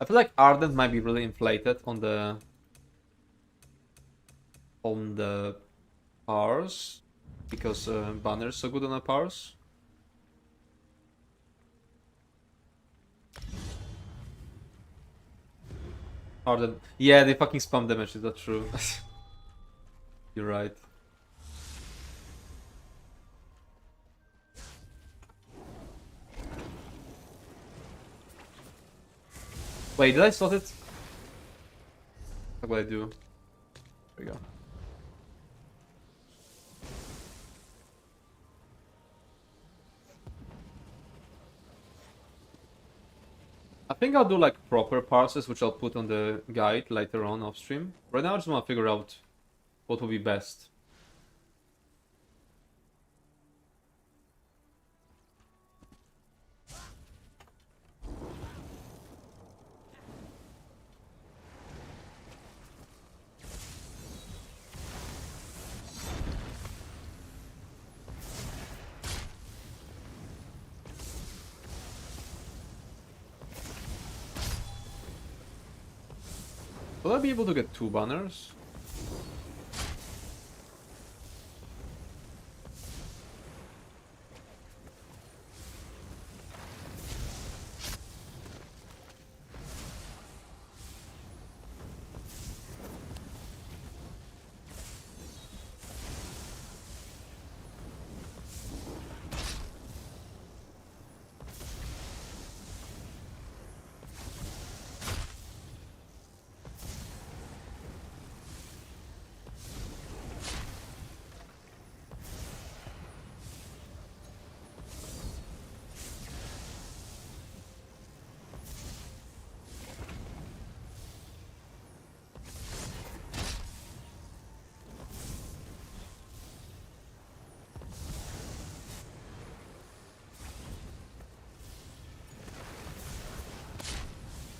I feel like Ardent might be really inflated on the powers because Banner is so good on the powers. Harder. Yeah, they fucking spam damage, is that true? You're right. Wait, did I slot it? What will I do? There we go. I think I'll do like proper parses, which I'll put on the guide later on off stream. Right now I just want to figure out what will be best. Will I be able to get 2 banners?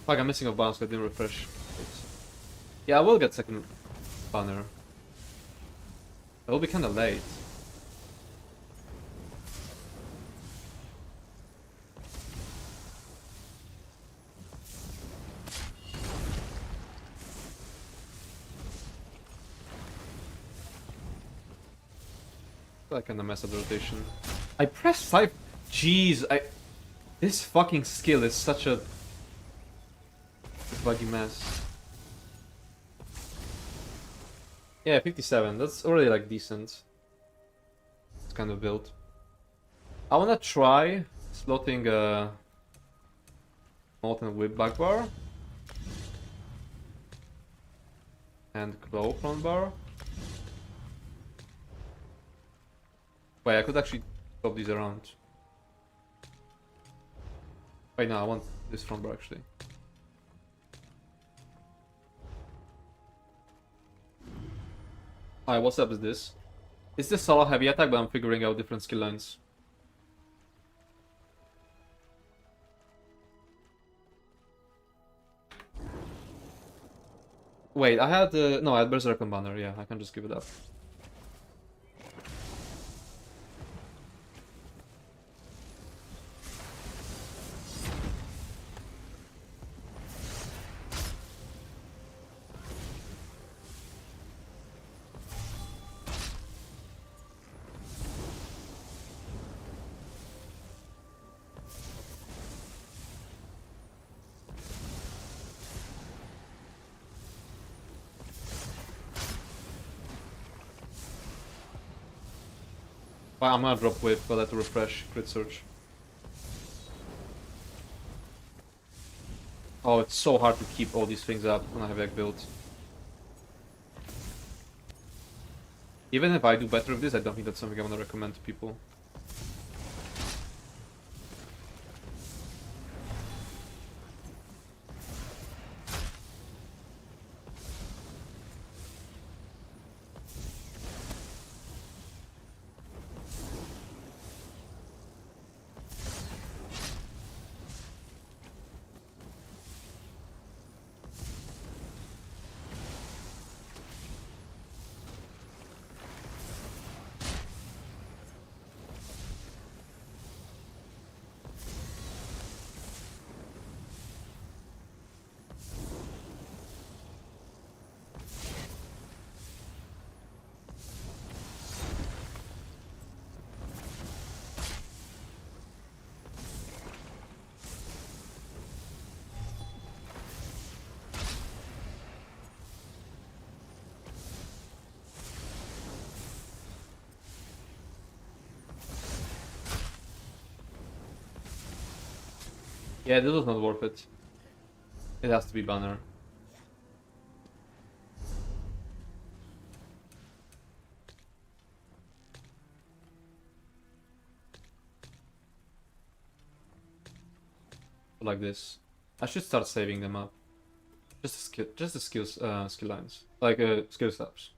Fuck, I'm missing a bounce, I didn't refresh. Yeah, I will get second banner. It will be kinda late. I kinda mess up the rotation. I pressed 5. Jeez, this fucking skill is such a buggy mess. Yeah, 57. That's already like decent. It's kind of built. I wanna try slotting a molten whip back bar and claw front bar. Wait, I could actually swap these around. Wait, no, I want this front bar actually. Alright, what's up is this? It's the solo heavy attack, but I'm figuring out different skill lines. Wait, I had no, I had Berserk on banner. Yeah, I can just give it up. Well, I'm gonna drop whip, but I have to refresh crit search. Oh, it's so hard to keep all these things up when I have egg build. Even if I do better with this, I don't think that's something I want to recommend to people. Yeah, this was not worth it. It has to be banner. Like this. I should start saving them up. Just the skills, skill lines, like skill steps.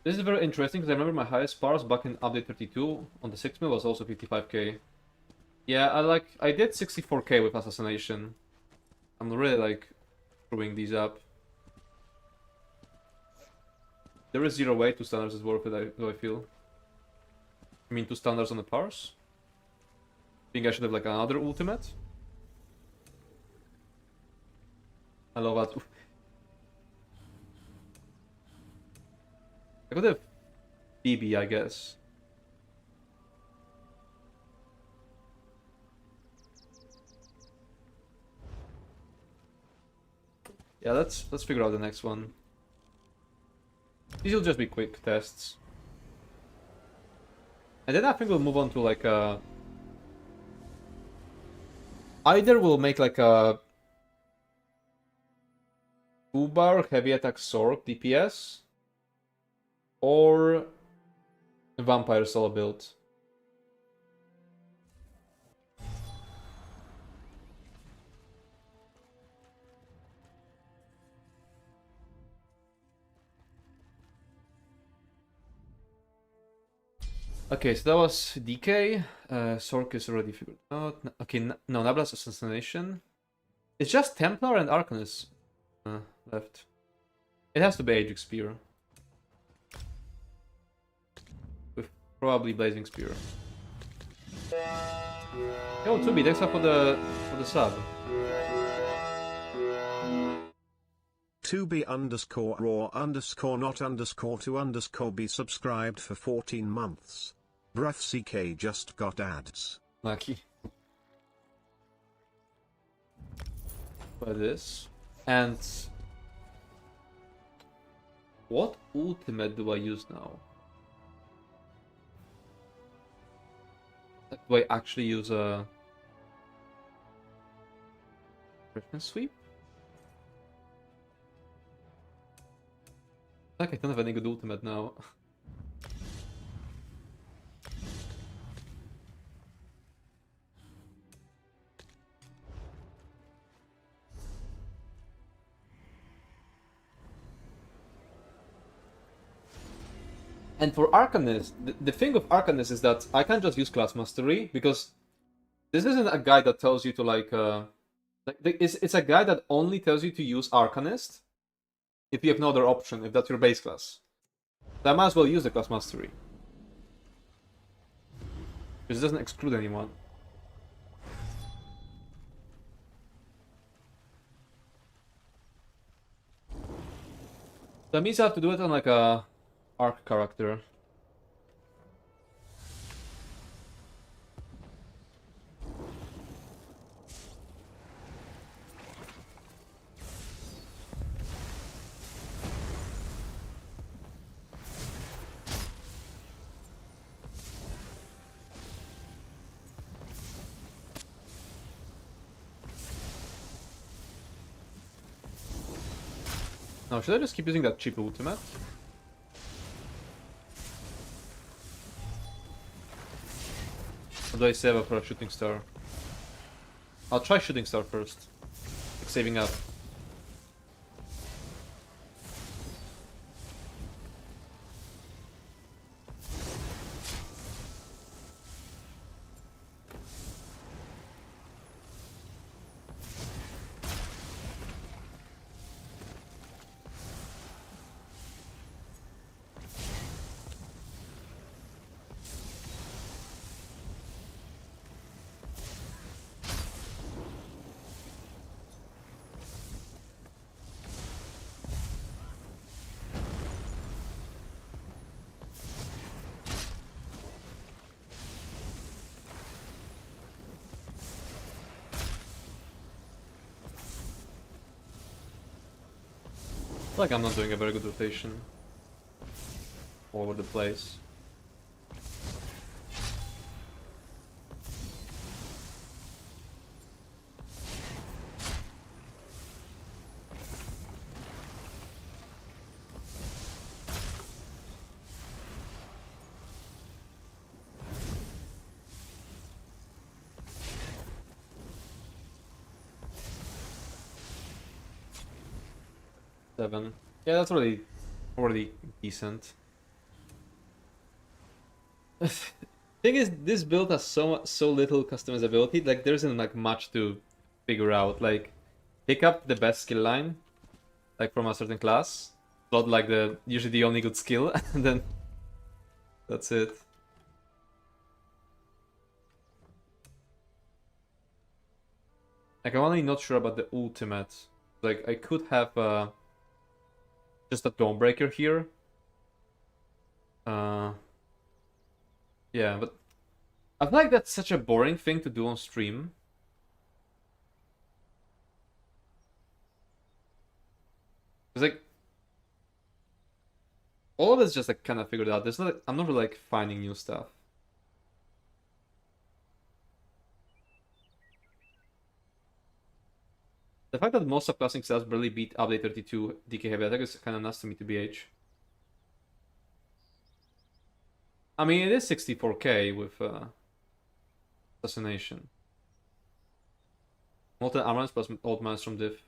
This is very interesting because I remember my highest bars back in update 32 on the 6 mil was also 55k. Yeah, I did 64k with assassination. I'm really like screwing these up. There is 0 way 2 standards is worth it, do I feel. I mean 2 standards on the Pars? Think I should have like another ultimate? I love that. I could have BB, I guess. Yeah, let's figure out the next one. These will just be quick tests. And then I think we'll move on to like either we'll make like a 2-bar heavy attack sword DPS or a vampire solo build. Okay, so that was DK. Sork is already figured out. Okay, no, Nabla's assassination. It's just Templar and Arcanist left. It has to be Ajax Spear. With probably Blazing Spear. Yo, Tubi, thanks up for the sub. 2b_raw_not_to_be subscribed for 14 months. Bruh CK just got ads. Lucky. By this. And what ultimate do I use now? Do I actually use a Christmas sweep? Like I don't have any good ultimate now. And for Arcanist, the thing with Arcanist is that I can't just use Class Mastery, because this isn't a guide that tells you to it's a guide that only tells you to use Arcanist if you have no other option, if that's your base class. So I might as well use the Class Mastery. Because it doesn't exclude anyone. That means I have to do it on like a arc character. Now, should I just keep using that cheap ultimate? Or do I save up for a shooting star? I'll try shooting star first. Like saving up. Like I'm not doing a very good rotation all over the place. 7. Yeah, that's already decent. Thing is, this build has so little customizability. Like, there isn't like much to figure out. Like, pick up the best skill line, like from a certain class. Not like usually the only good skill, and then that's it. Like, I'm only not sure about the ultimate. Like, I could have just a Dawnbreaker here. Yeah, but I feel like that's such a boring thing to do on stream. It's like all of it's just like kind of figured out. I'm not really like finding new stuff. The fact that most subclassing cells barely beat update 32 DK heavy attack is kind of nuts to me to BH. I mean, it is 64k with assassination. Molten armaments plus old mass from diff.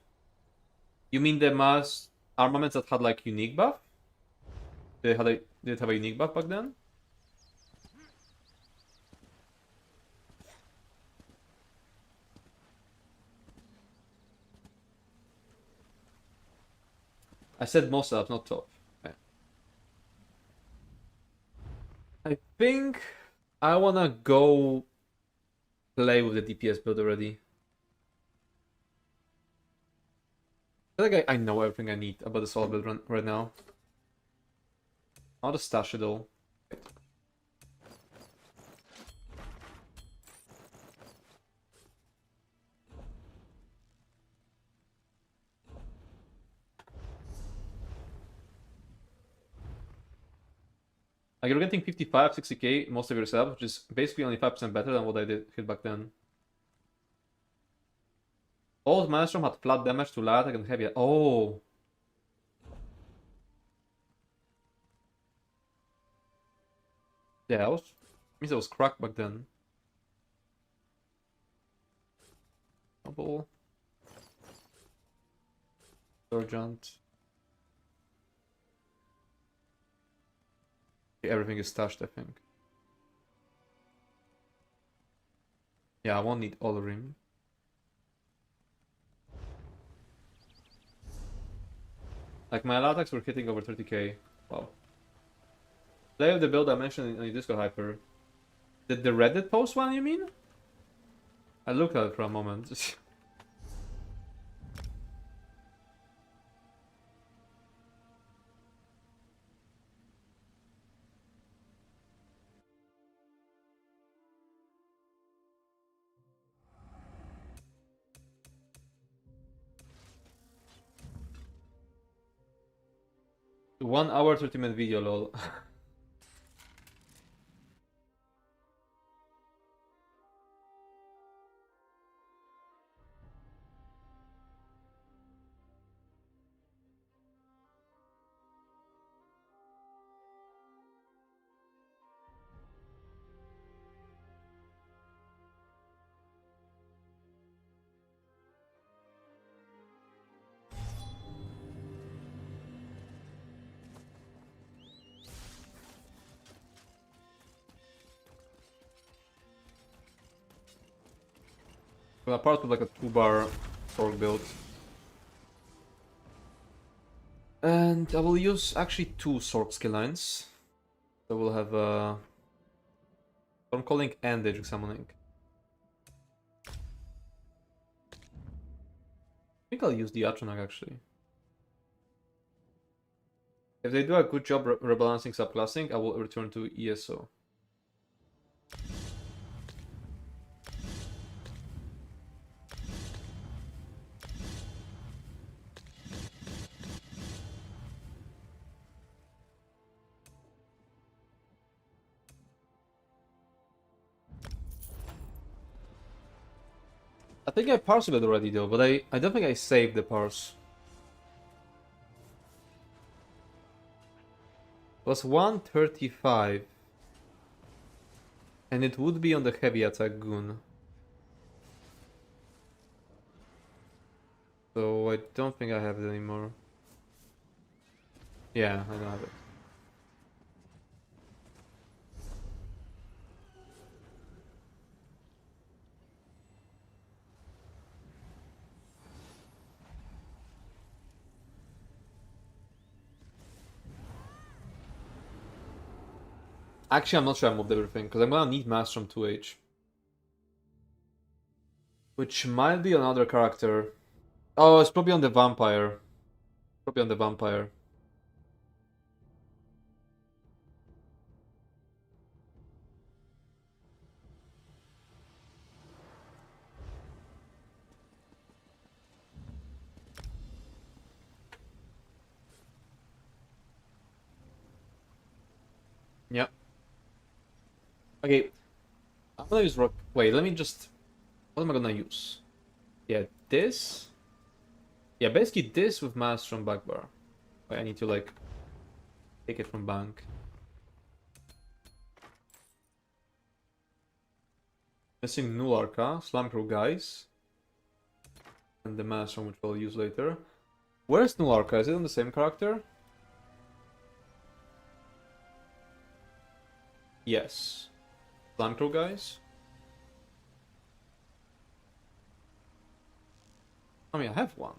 You mean the mass armaments that had like unique buff? Did it have a unique buff back then? I said most subs, not top. Okay. I think I wanna go play with the DPS build already. I feel like I know everything I need about the solo build right now. I'll just stash it all. Like, you're getting 55, 60k most of your subs, which is basically only 5% better than what I did hit back then. Old Maelstrom had flat damage to light attack and heavy. Oh! Yeah, means I was cracked back then. Double. Sergeant. Okay, everything is stashed, I think. Yeah, I won't need all of rim. Like, my attacks were hitting over 30k. Wow. Play of the build I mentioned in the Discord Hyper. The Reddit post one, you mean? I looked at it for a moment. One hour 30-minute video, lol. Well, apart with like a 2-bar sword build. And I will use actually 2 sword skill lines. So we'll have Storm Calling and Edge Examining. I think I'll use the Atronach actually. If they do a good job rebalancing subclassing, I will return to ESO. I think I parsed it already though, but I don't think I saved the parse. It was 135. And it would be on the heavy attack goon. So I don't think I have it anymore. Yeah, I don't have it. Actually, I'm not sure I moved everything, because I'm gonna need Master from 2H. Which might be another character. Oh, it's probably on the Vampire. Probably on the Vampire. Yep. Okay. I'm gonna use rock. Wait, let me just. What am I gonna use? Yeah, this. Yeah, basically this with Master from Backbar. Wait, I need to like take it from bank. Missing Nularka, Slime Crew guys. And the Master which we'll use later. Where's Nularka? Is it on the same character? Yes. Slime Crew guys. I mean, I have one.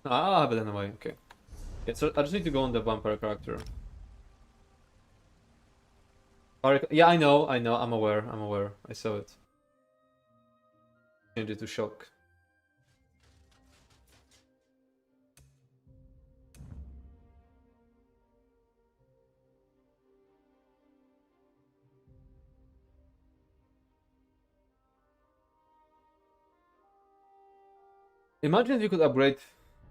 No, I'll have it anyway. Okay. Yeah, so I just need to go on the vampire character. Yeah, I know. I'm aware. I saw it. Change it to shock. Imagine if you could upgrade,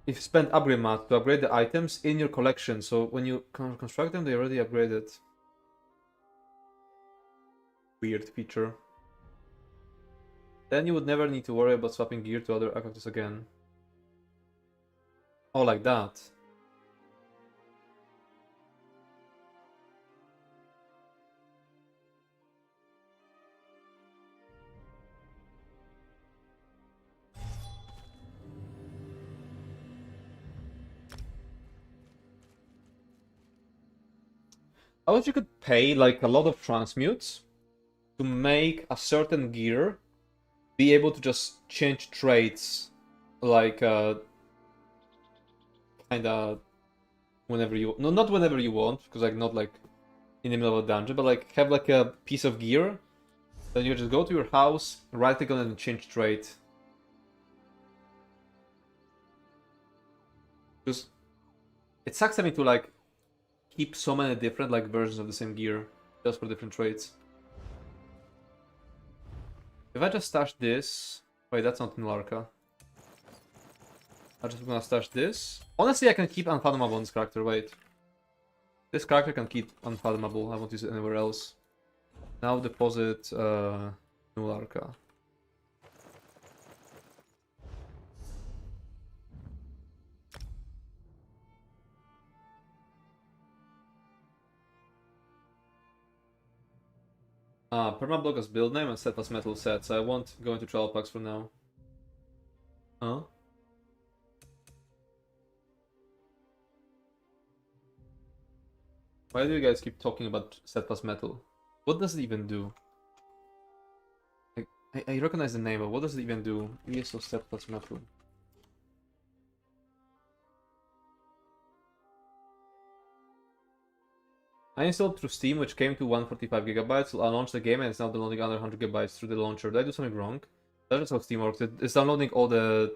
if you spend upgrade math to upgrade the items in your collection, so when you construct them, they already upgraded. Weird feature. Then you would never need to worry about swapping gear to other characters again. Oh, like that. I wish you could pay like a lot of transmutes to make a certain gear be able to just change traits like kinda whenever you not whenever you want, because like not like in the middle of a dungeon, but like have like a piece of gear. Then you just go to your house, right click on it and change trait. Because it sucks having to like keep so many different like versions of the same gear just for different traits. If I just stash this, wait, that's not Nularka. I'm just gonna stash this. Honestly, I can keep Unfathomable on this character. Wait, this character can keep Unfathomable. I won't use it anywhere else. Now deposit Nularka. Permablock as build name and set as metal set, so I won't go into trial packs for now. Huh? Why do you guys keep talking about set plus metal? What does it even do? I recognize the name, but what does it even do? ESO set plus metal. I installed through Steam, which came to 145 gigabytes. I launched the game and it's now downloading another 100 gigabytes through the launcher. Did I do something wrong? That's just how Steam works. It's downloading all the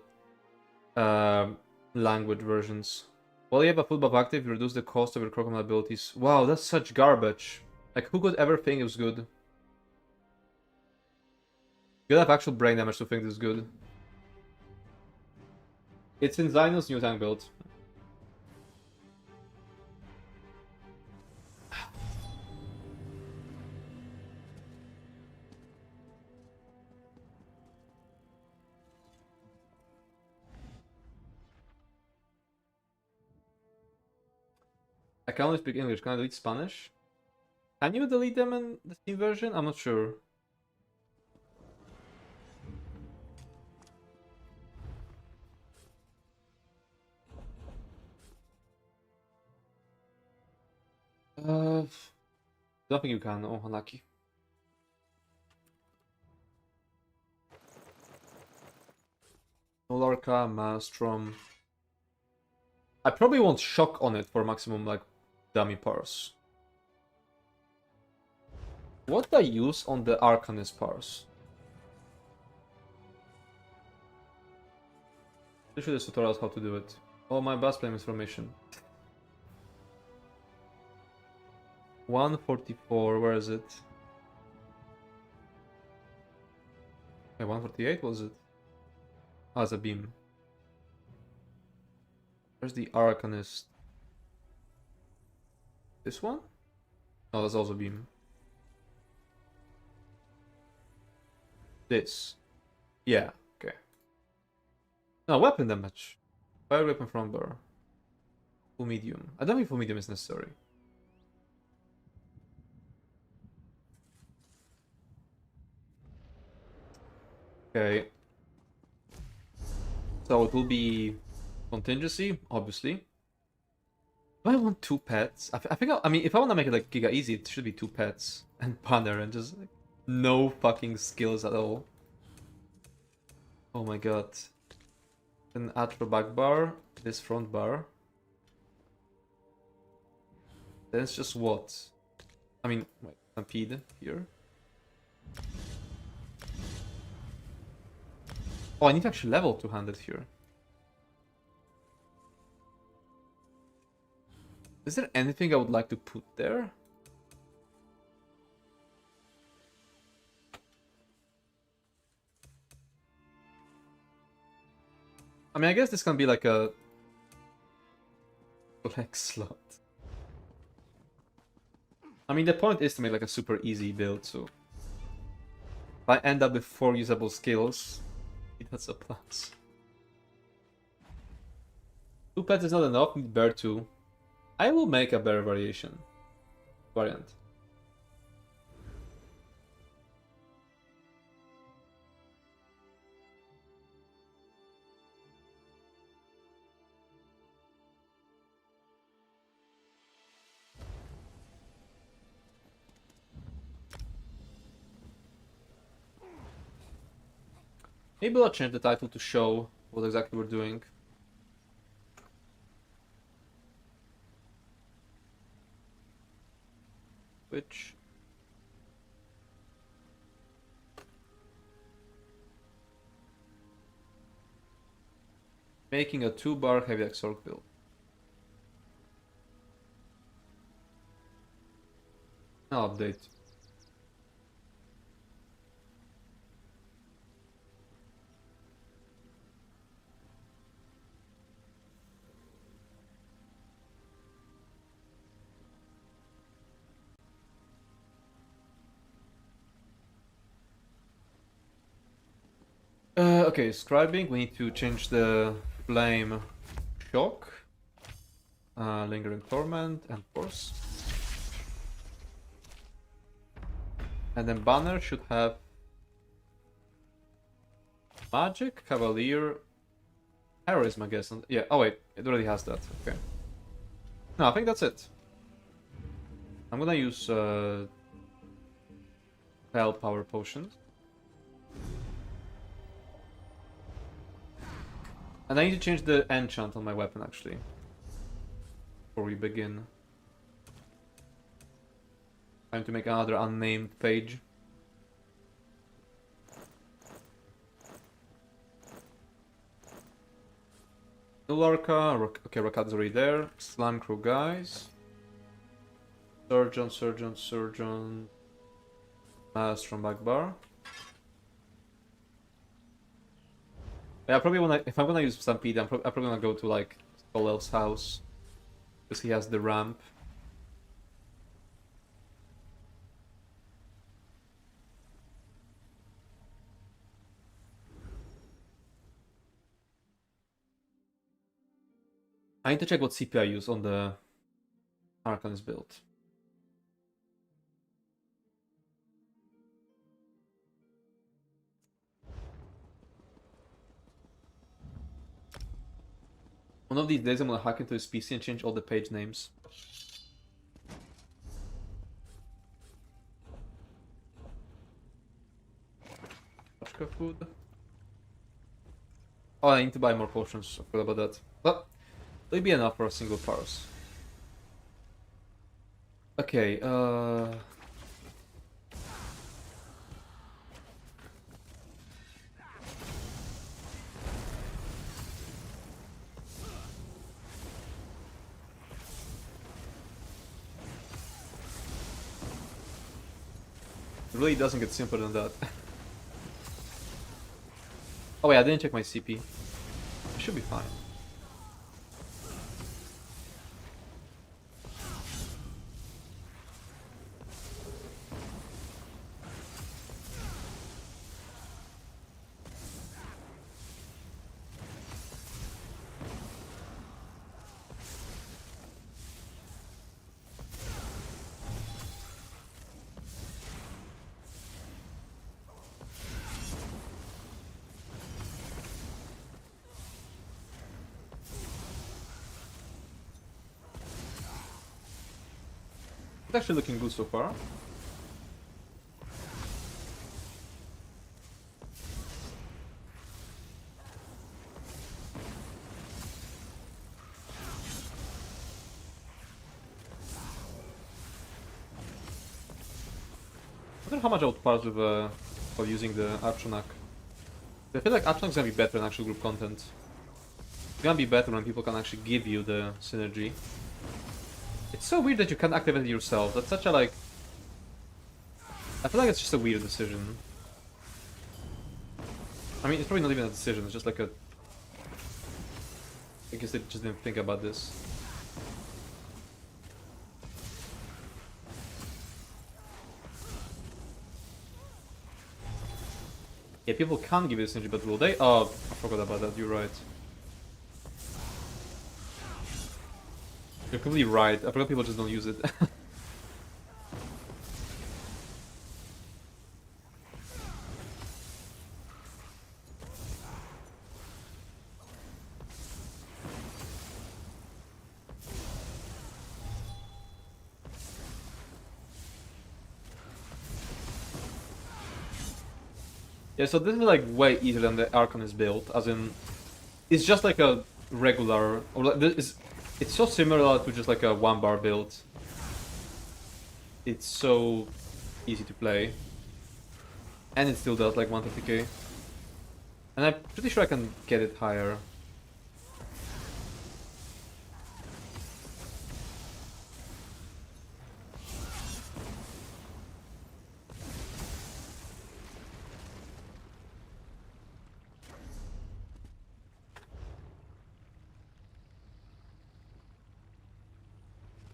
language versions. While you have a full buff active, you reduce the cost of your crocodile abilities. Wow, that's such garbage. Like, who could ever think it was good? You gotta have actual brain damage to think this is good. It's in Zyno's new tank build. I can only speak English. Can I delete Spanish? Can you delete them in the Steam version? I'm not sure. Don't think you can. Oh, unlucky. Lorca, Maelstrom. I probably want Shock on it for maximum, like, dummy parse. What do I use on the Arcanist parse? Pretty sure there's tutorials how to do it. Oh, my bus plane information. 144, where is it? Okay, 148 was it? Ah, it's a beam. Where's the Arcanist? This one? No, that's also beam. This. Yeah, okay. No, weapon damage. Fire weapon from bar. Full medium. I don't think full medium is necessary. Okay. So it will be contingency, obviously. Do I want 2 pets? I think I mean, if I want to make it like Giga easy, it should be 2 pets and banner and just like no fucking skills at all. Oh my god. Then Atro back bar, this front bar. Then it's just what? I mean, wait, Stampede here. Oh, I need to actually level 200 here. Is there anything I would like to put there? I mean, I guess this can be like a flex slot. I mean, the point is to make like a super easy build, so if I end up with 4 usable skills, that's a plus. 2 pets is not enough, need bear 2. I will make a bear variant. Maybe I'll change the title to show what exactly we're doing. Which... making a 2-bar heavy exorc build. I'll update. Okay, scribing, we need to change the flame shock, lingering torment, and force. And then banner should have magic, cavalier, heroism, I guess. And yeah, oh wait, it already has that. Okay. No, I think that's it. I'm gonna use hell power potions. And I need to change the enchant on my weapon, actually. Before we begin. Time to make another unnamed page. Lorca, okay, Rakat's already there. Slime Crew guys. Surgeon. Maelstrom back bar. Yeah, I probably wanna, if I'm gonna use Stampede, I'm probably gonna go to like Solel's house. Because he has the ramp. I need to check what CP I use on the Arcanist build. One of these days I'm gonna hack into his PC and change all the page names. food. Oh, I need to buy more potions. I forgot about that. But it'll be enough for a single parse. Okay, it really doesn't get simpler than that. Oh wait, I didn't check my CP. I should be fine. It's actually looking good so far. I wonder how much I would parse with while using the Archonak. I feel like Archonak's gonna be better in actual group content. It's gonna be better when people can actually give you the synergy. It's so weird that you can't activate it yourself. That's such a like... I feel like it's just a weird decision. I mean, it's probably not even a decision, it's just like a... I guess they just didn't think about this. Yeah, people can give you the synergy, but will they? Oh, I forgot about that, you're right. You're completely right, I forgot people just don't use it. Yeah, so this is like way easier than the Archon is built, as in... It's just like a regular... Or like, it's so similar to just like a 1-bar build. It's so easy to play. And it still does like 150k. And I'm pretty sure I can get it higher.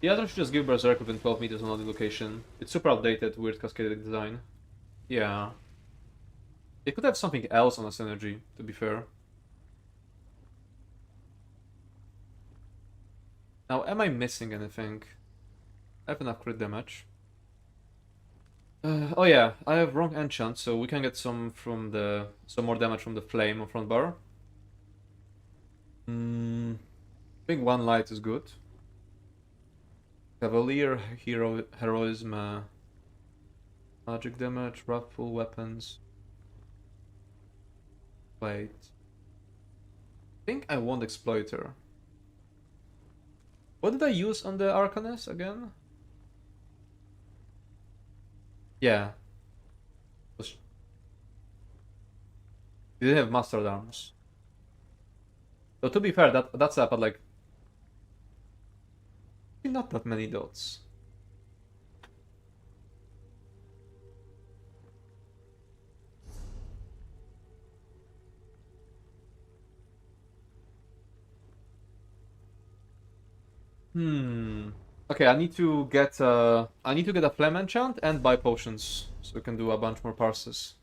The other should just give Berserk within 12 meters on all the location. It's super outdated, weird cascaded design. Yeah. They could have something else on a synergy, to be fair. Now, am I missing anything? I have enough crit damage. Oh yeah, I have wrong enchant, so we can get some more damage from the flame on front bar. I think 1 light is good. Cavalier, heroism, magic damage, ruffle, weapons. Wait. I think I want Exploiter. What did I use on the Arcanist again? Yeah. They didn't have Mastered Arms. So to be fair, that's up at like... not that many dots. Okay, I need to get a flame enchant and buy potions so we can do a bunch more parses.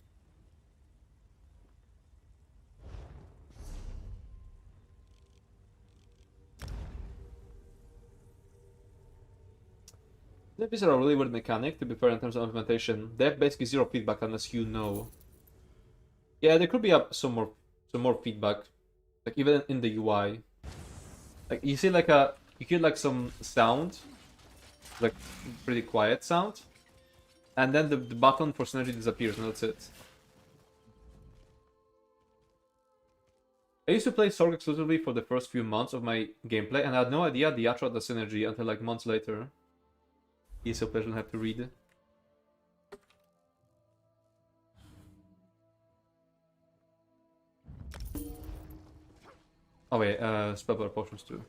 These are a really weird mechanic, to be fair, in terms of implementation. They have basically zero feedback unless you know. Yeah, there could be some more feedback, like even in the UI. Like you see, you hear like some sound, like pretty quiet sound, and then the button for synergy disappears, and that's it. I used to play Sorg exclusively for the first few months of my gameplay, and I had no idea the Atra the synergy until like months later. He's so pleasant to have to read. Oh wait, spellbound potions too.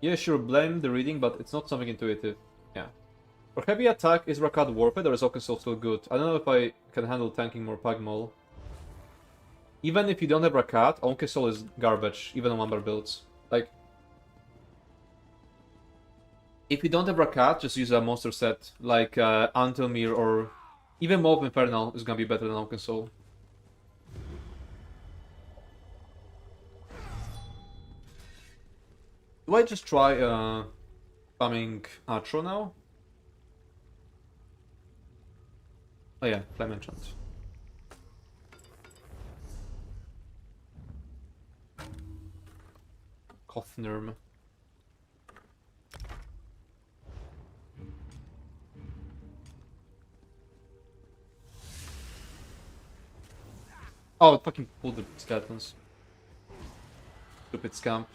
Yeah, sure, blame the reading, but it's not something intuitive. Yeah. For heavy attack, is Rakat worth it, or is Oakensoul still good? I don't know if I can handle tanking more Pugmol. Even if you don't have Rakat, Oakensoul is garbage, even on one bar builds. Like, if you don't have Rakat, just use a monster set, like Antelmir or even Mob Infernal is gonna be better than Oakensoul. Do I just try spamming Atro now? Oh yeah, Flame Enchant. Kofnerm. Oh, it fucking pulled the skeletons. Stupid scamp.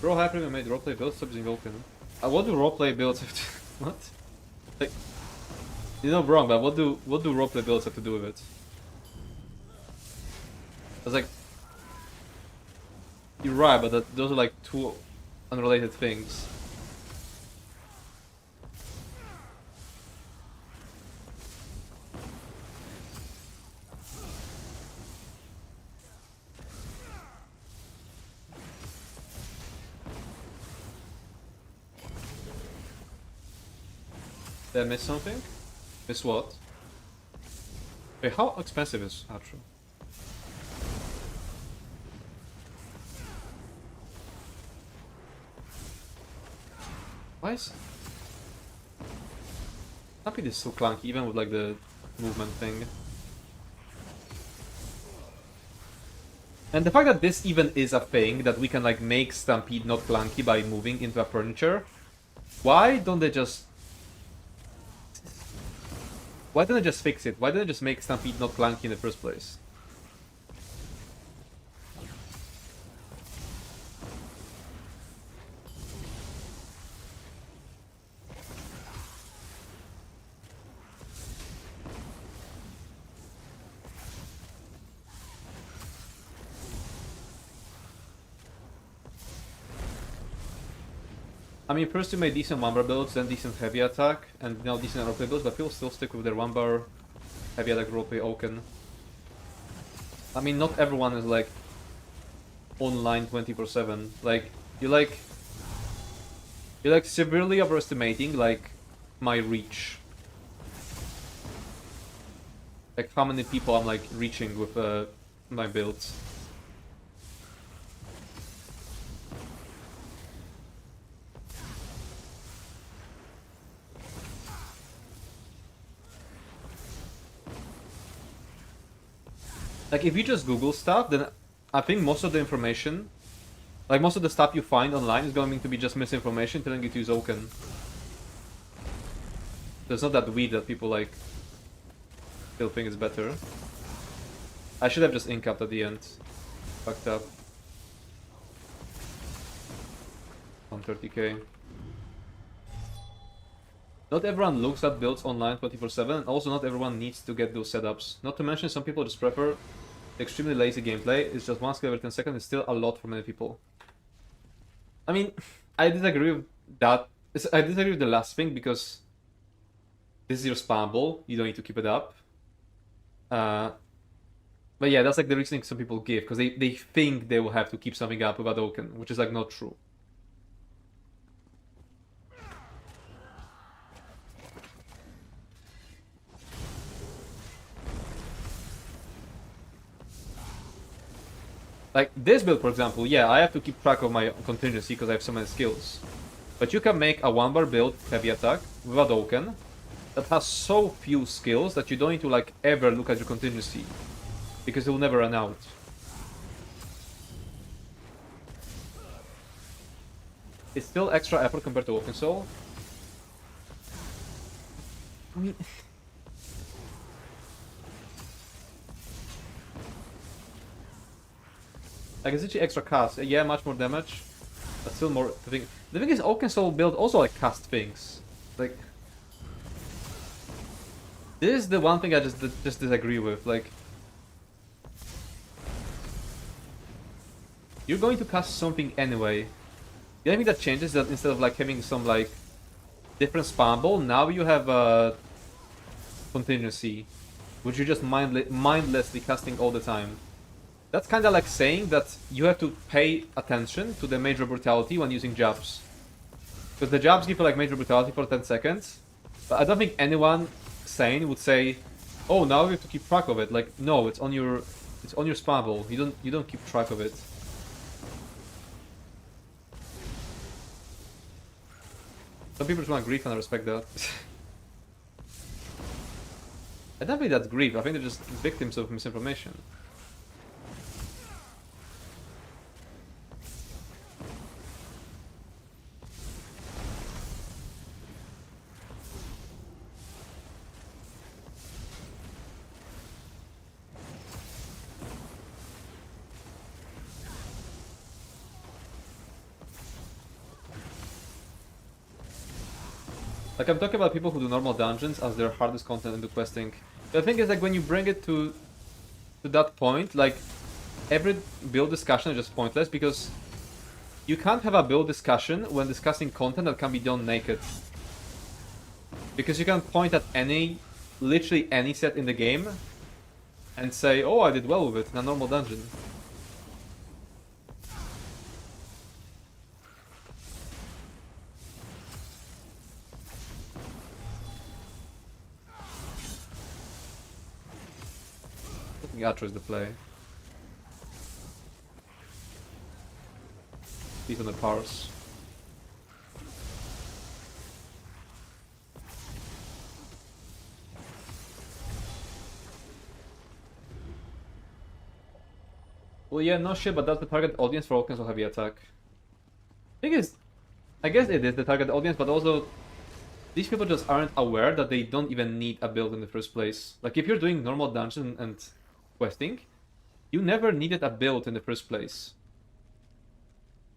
Bro, happy we made roleplay builds subs in Vulcan. What do roleplay builds have to... What? Like... You're not wrong, but what do roleplay builds have to do with it? I was like... You're right, but those are like two unrelated things. Did I miss something? Miss what? Wait, how expensive is Atro? Why is... Stampede is so clunky, even with like the movement thing. And the fact that this even is a thing, that we can like make Stampede not clunky by moving into a furniture, why don't they just... Why don't they just fix it? Why don't they just make Stampede not clunky in the first place? I mean, first you made decent 1-bar builds, then decent heavy attack, and now decent roleplay builds, but people still stick with their 1-bar heavy attack roleplay Oaken. I mean, not everyone is like online 24/7. Like, you're like severely overestimating like my reach. Like how many people I'm like reaching with my builds. Like, if you just Google stuff, then I think most of the information, like most of the stuff you find online is going to be just misinformation telling you to use Oaken. So it's not that weird that people like still think it's better. I should have just incapped at the end. Fucked up. 130k. Not everyone looks at builds online 24/7, and also not everyone needs to get those setups. Not to mention, some people just prefer extremely lazy gameplay. It's just one skill every 10 seconds. It's still a lot for many people. I mean, I disagree with that. I disagree with the last thing, because this is your spammable. You don't need to keep it up. But yeah, that's like the reasoning some people give, because they think they will have to keep something up without Oaken, which is like not true. Like this build, for example, yeah, I have to keep track of my contingency because I have so many skills. But you can make a 1-bar build, heavy attack, with a token that has so few skills that you don't need to like ever look at your contingency. Because it will never run out. It's still extra effort compared to Oaken Soul. I mean... like, it's actually extra cast. Yeah, much more damage. But still more... The thing is, Oaken Soul build also like cast things. Like... this is the one thing I just disagree with. Like... you're going to cast something anyway. The only thing that changes is that instead of like having some like different spawnable, now you have a contingency, which you're just mindlessly casting all the time. That's kind of like saying that you have to pay attention to the major brutality when using jabs. Because the jabs give you like major brutality for 10 seconds, but I don't think anyone sane would say, oh, now you have to keep track of it. Like, no, it's on your spawnable. You don't keep track of it. Some people just want grief, and I respect that. I don't think that's grief. I think they're just victims of misinformation. Like, I'm talking about people who do normal dungeons as their hardest content into questing. The thing is, like, when you bring it to that point, like, every build discussion is just pointless because you can't have a build discussion when discussing content that can be done naked. Because you can point at literally any set in the game and say, oh, I did well with it in a normal dungeon. Gatra is the play. He's on the parse. Well, yeah, no shit, but that's the target audience for Oaken Soul heavy attack. Thing is, I guess it is the target audience, but also these people just aren't aware that they don't even need a build in the first place. Like, if you're doing normal dungeon and questing, you never needed a build in the first place.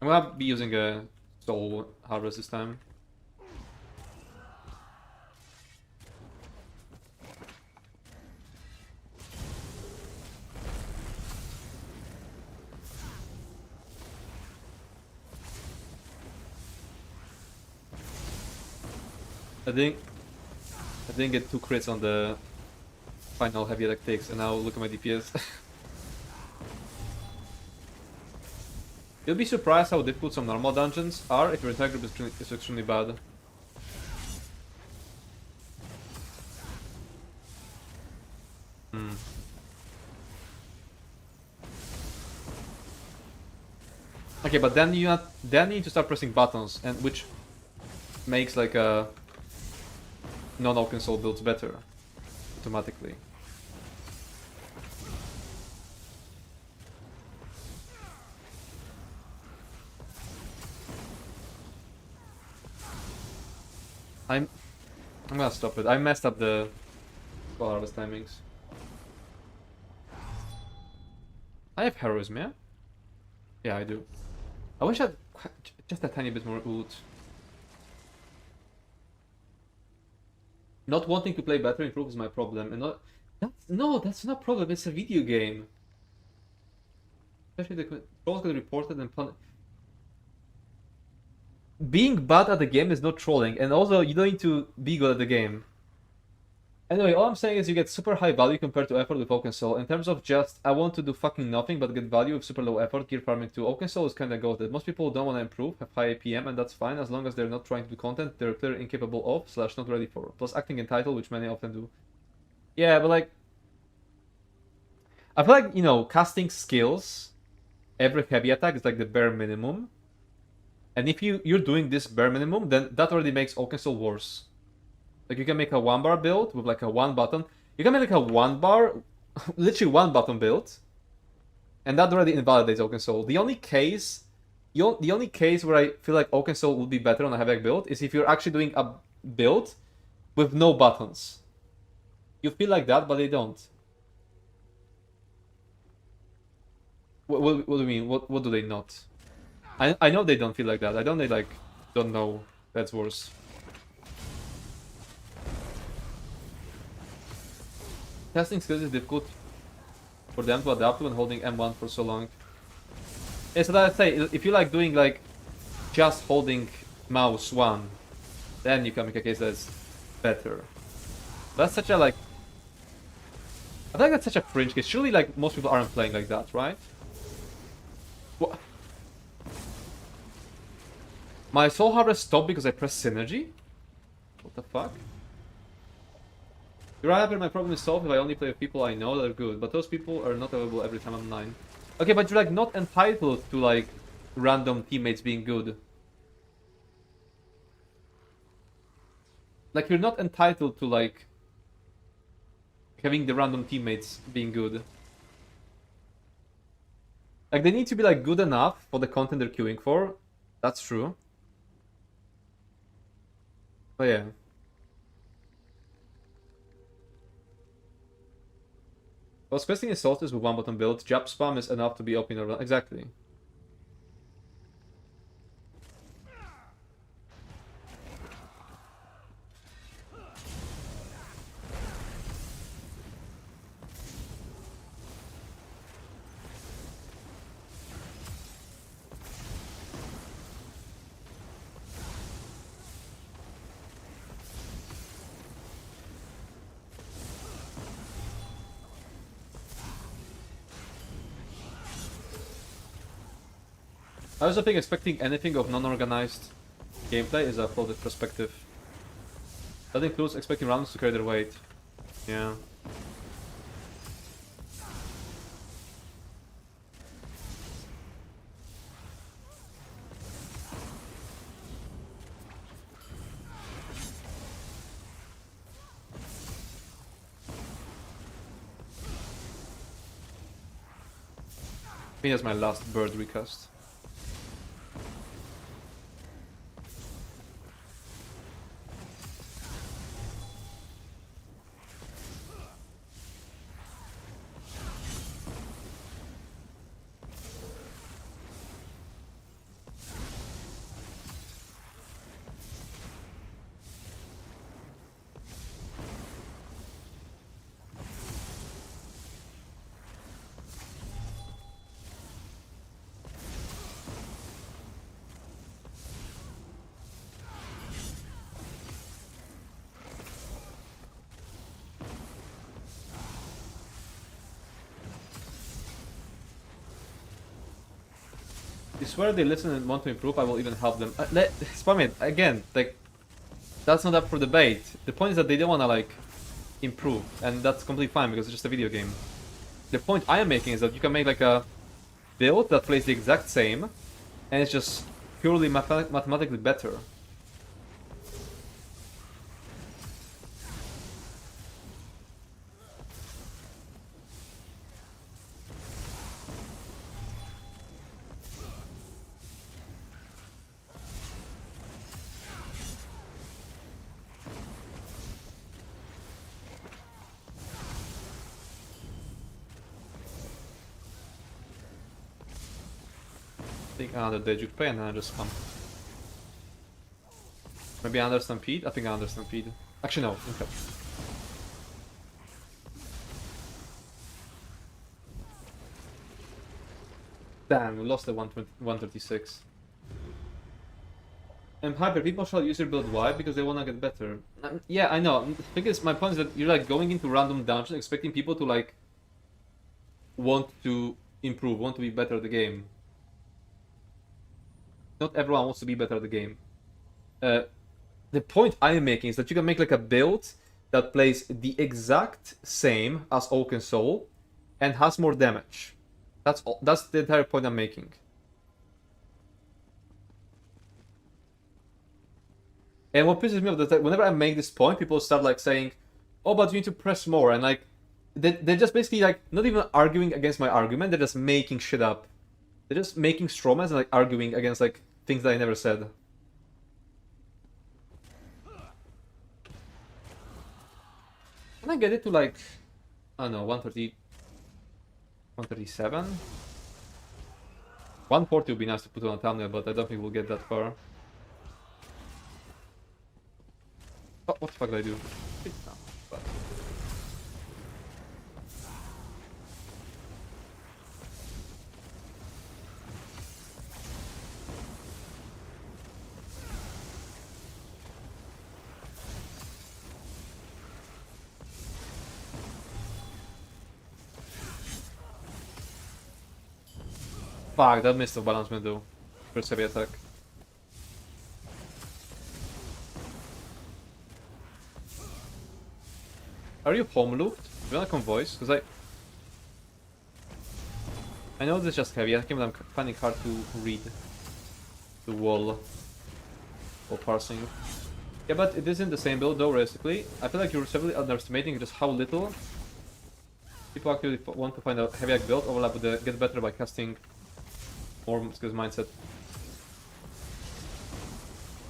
I'm gonna be using a soul harvest this time. I didn't get 2 crits on the final heavy attack takes, and now look at my DPS. You'll be surprised how difficult some normal dungeons are if your entire group is extremely bad. Okay, but then you need to start pressing buttons, and which makes like a non-Oaken Soul builds better automatically. I'm gonna stop it. I messed up the Skull Harvest timings. I have heroism, yeah? Yeah, I do. I wish I had just a tiny bit more oot. Not wanting to play better improves my problem, and that's not a problem. It's a video game. Especially the trolls get reported and punished. Being bad at the game is not trolling, and also you don't need to be good at the game. Anyway, all I'm saying is you get super high value compared to effort with Oaken Soul. In terms of just, I want to do fucking nothing but get value with super low effort gear farming too. Oaken Soul is kinda goated. Most people don't want to improve, have high APM, and that's fine as long as they're not trying to do content they're clearly incapable of / not ready for. Plus acting entitled, which many often do. Yeah, but like... I feel like, you know, casting skills every heavy attack is like the bare minimum. And if you're doing this bare minimum, then that already makes Oakensole worse. Like you can make a 1-bar build with like a 1 button. You can make like a 1-bar, literally 1 button build, and that already invalidates Oakensole. The only case where I feel like Oakensole would be better on a heavy build is if you're actually doing a build with no buttons. You feel like that, but they don't. What do you mean? What do they not? I know they don't feel like that. I know they like don't know that's worse. Testing skills is difficult for them to adapt to when holding M1 for so long. Yeah, so that I say, if you like doing like just holding mouse 1, then you can make a case that's better. That's such a like, I think that's such a fringe case. Surely like most people aren't playing like that, right? What? My soul harvest stopped because I pressed synergy? What the fuck? You're right, but my problem is solved if I only play with people I know that are good, but those people are not available every time I'm 9. Okay, but you're like not entitled to like random teammates being good. Like you're not entitled to like having the random teammates being good. Like they need to be like good enough for the content they're queuing for. That's true. But yeah. Well, questing assaulters with 1 button build, jab spam is enough to be OP in a run. Exactly. I also think expecting anything of non-organized gameplay is a flawed perspective. That includes expecting rounds to carry their weight. Yeah. I think that's my last bird recast. I swear they listen and want to improve, I will even help them. Spam it, again, like, that's not up for debate. The point is that they don't want to, like, improve, and that's completely fine because it's just a video game. The point I am making is that you can make, like, a build that plays the exact same, and it's just purely mathematically better. I think another Dejuk Pay and then I just spam. Maybe another Stampede? I think another Stampede. Actually, no, okay. Damn, we lost the 136. And Hyper, people shall use your build why? Because they wanna get better. Yeah, I know. The thing is, my point is that you're like going into random dungeons expecting people to like want to improve, want to be better at the game. Not everyone wants to be better at the game. The point I am making is that you can make like a build that plays the exact same as Oakensole and has more damage. That's all. That's the entire point I'm making. And what pisses me off is that whenever I make this point, people start like saying, "Oh, but you need to press more," and like they're just basically like not even arguing against my argument. They're just making shit up. They're just making strawmans and like arguing against like things that I never said. Can I get it to like, I don't know, 130, 137? 140 would be nice to put on a thumbnail, but I don't think we'll get that far. Oh, what the fuck did I do? Shit, no, but... Fuck, that missed the balance window. First heavy attack. Are you home looped? Do you wanna convoys? Because I know this is just heavy attack, but I'm finding hard to read the wall or parsing. Yeah, but it isn't the same build though, realistically. I feel like you're severely underestimating just how little people actually want to find a heavy attack build overlap with the get better by casting more skills mindset.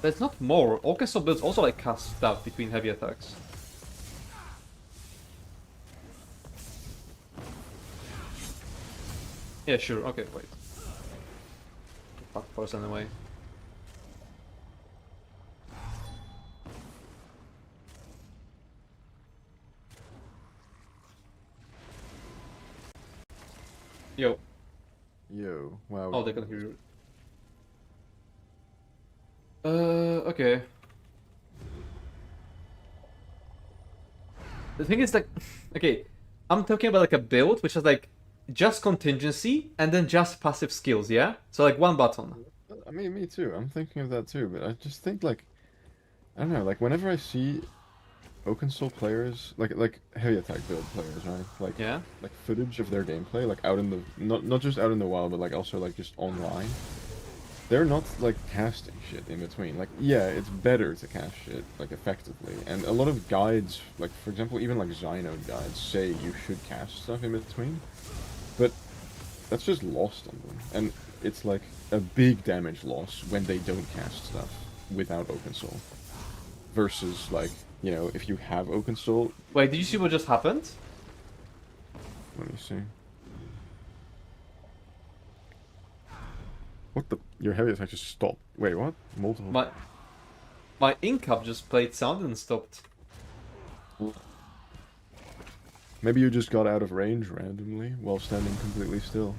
But it's not more. Orchestral builds also like cast stuff between heavy attacks. Yeah, sure. Okay, wait. Fuck, force anyway. Yo. Yo, wow. Oh, they can hear you. Okay. The thing is like, okay, I'm talking about like a build which is like just contingency and then just passive skills, yeah? So like one button. I mean, me too. I'm thinking of that too, but I just think like, I don't know, like whenever I see open soul players, like heavy attack build players, right? Like Yeah? like footage of their gameplay, like out in the not just out in the wild, but like also like just online. They're not like casting shit in between. Like, yeah, it's better to cast shit like effectively, and a lot of guides, like for example, even like Xynode guides say you should cast stuff in between, but that's just lost on them, and it's like a big damage loss when they don't cast stuff without open soul, versus like, you know, if you have open soul. Wait, did you see what just happened? Let me see. What the? Your heavy attack just stopped. Wait, what? Multiple. My ink cup just played sound and stopped. Maybe you just got out of range randomly while standing completely still.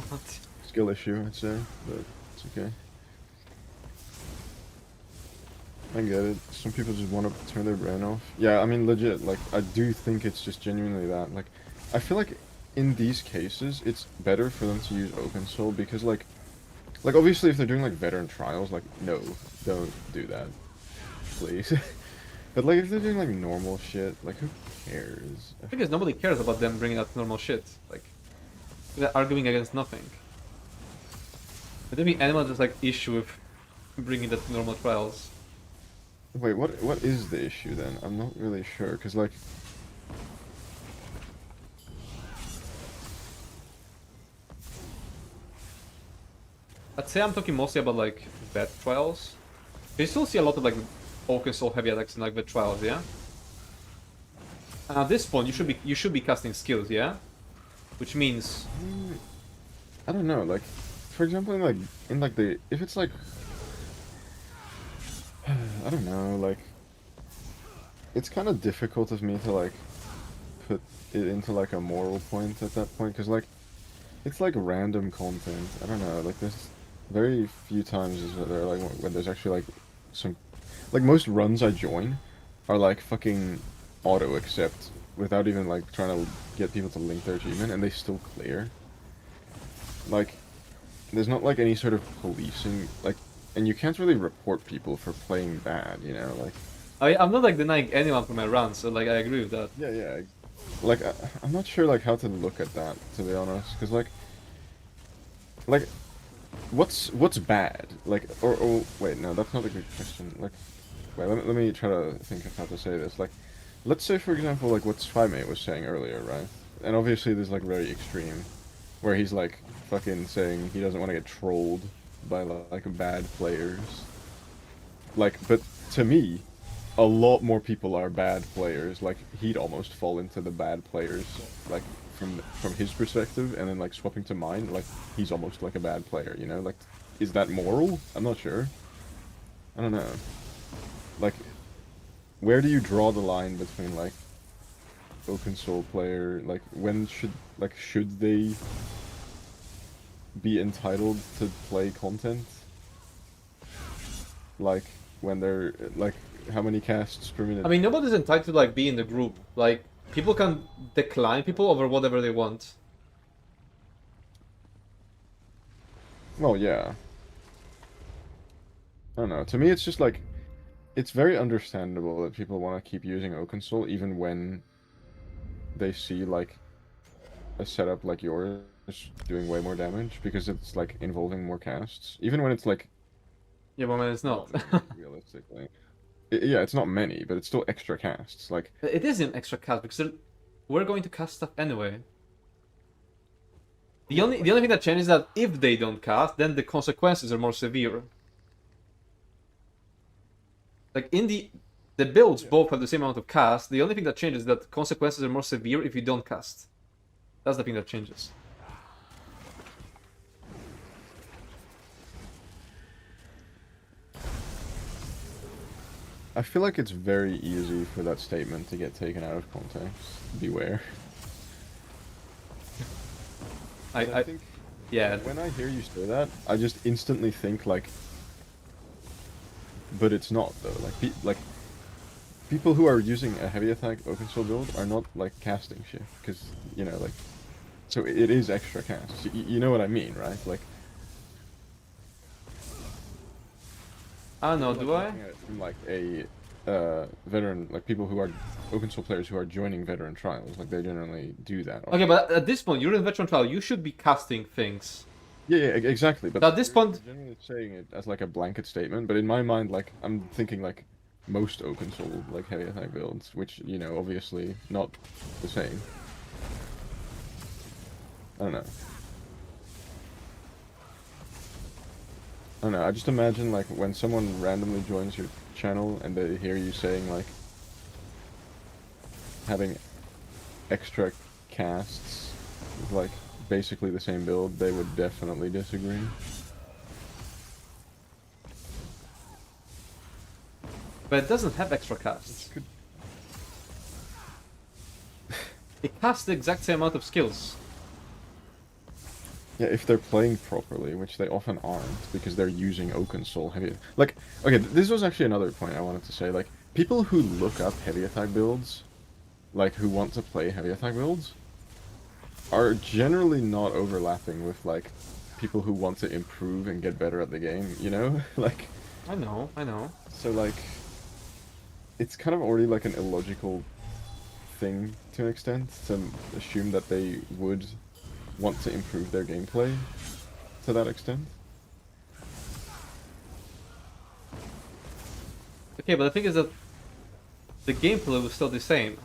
What? Skill issue, I'd say, but it's okay. I get it. Some people just want to turn their brain off. Yeah, I mean, legit, like, I do think it's just genuinely that. Like, I feel like in these cases, it's better for them to use open soul because, like, obviously if they're doing, like, veteran trials, like, no, don't do that. Please. But, like, if they're doing, like, normal shit, like, who cares? Because nobody cares about them bringing up normal shit. Like, they're arguing against nothing. I don't think anyone just, like, issue with bringing that to normal trials. Wait, what is the issue then? I'm not really sure, because, like... I'd say I'm talking mostly about, like, vet trials. You still see a lot of, like, open soul heavy attacks in, like, vet trials, yeah? And at this point, you should be casting skills, yeah? Which means... I don't know, like, for example, in the... If it's, like... I don't know, like... It's kind of difficult of me to, like, put it into, like, a moral point at that point, because, like, it's, like, random content. I don't know, like, there's very few times there, like, when there's actually, like, some... Like, most runs I join are, like, fucking auto-accept without even, like, trying to get people to link their achievement, and they still clear. Like, there's not, like, any sort of policing, like... And you can't really report people for playing bad, you know, like... I'm not, like, denying anyone for my runs, so, like, I agree with that. Yeah, like I'm not sure like how to look at that, to be honest, because like what's bad? Like or wait, no, that's not a good question. Like wait, let me try to think of how to say this. Like let's say for example like what Spymate was saying earlier, right? And obviously this is like very extreme, where he's like fucking saying he doesn't want to get trolled by like bad players. Like, but to me, a lot more people are bad players. Like, he'd almost fall into the bad players, like from his perspective, and then like swapping to mine, like he's almost like a bad player, you know? Like, is that moral? I'm not sure. I don't know. Like, where do you draw the line between like open soul player? Like, when should they be entitled to play content? Like, when they're like how many casts per minute? I mean, nobody's entitled to like be in the group. Like, people can decline people over whatever they want. Well, yeah. I don't know. To me, it's just like it's very understandable that people want to keep using OpenSoul even when they see like a setup like yours doing way more damage because it's like involving more casts. Even when it's like Yeah, but man, it's not. realistically. Yeah, it's not many, but it's still extra casts. Like It is an extra cast because we're going to cast stuff anyway. The only thing that changes is that if they don't cast, then the consequences are more severe. Like in the builds both have the same amount of cast. The only thing that changes is that consequences are more severe if you don't cast. That's the thing that changes. I feel like it's very easy for that statement to get taken out of context. Beware. I think yeah. when I hear you say that, I just instantly think like, but it's not though. Like people who are using a heavy attack open soul build are not like casting shit because you know like, so it is extra cast. You know what I mean, right? Like. I don't know. Do I? Looking at it from like a veteran, like people who are open soul players who are joining veteran trials, like they generally do that. Okay, but at this point, you're in veteran trial. You should be casting things. Yeah, exactly. But At this point, you're generally saying it as like a blanket statement. But in my mind, like I'm thinking like most open soul like heavy attack builds, which you know obviously not the same. I don't know. I don't know. I just imagine like when someone randomly joins your channel and they hear you saying like having extra casts with like basically the same build, they would definitely disagree. but it doesn't have extra casts. It casts the exact same amount of skills. Yeah, if they're playing properly, which they often aren't, because they're using Oaken Soul heavy. Like, okay, this was actually another point I wanted to say. Like, people who look up heavy attack builds, like, who want to play heavy attack builds, are generally not overlapping with, like, people who want to improve and get better at the game, you know? Like... I know. So, like, it's kind of already, like, an illogical thing, to an extent, to assume that they would want to improve their gameplay to that extent. Okay, but the thing is that the gameplay was still the same.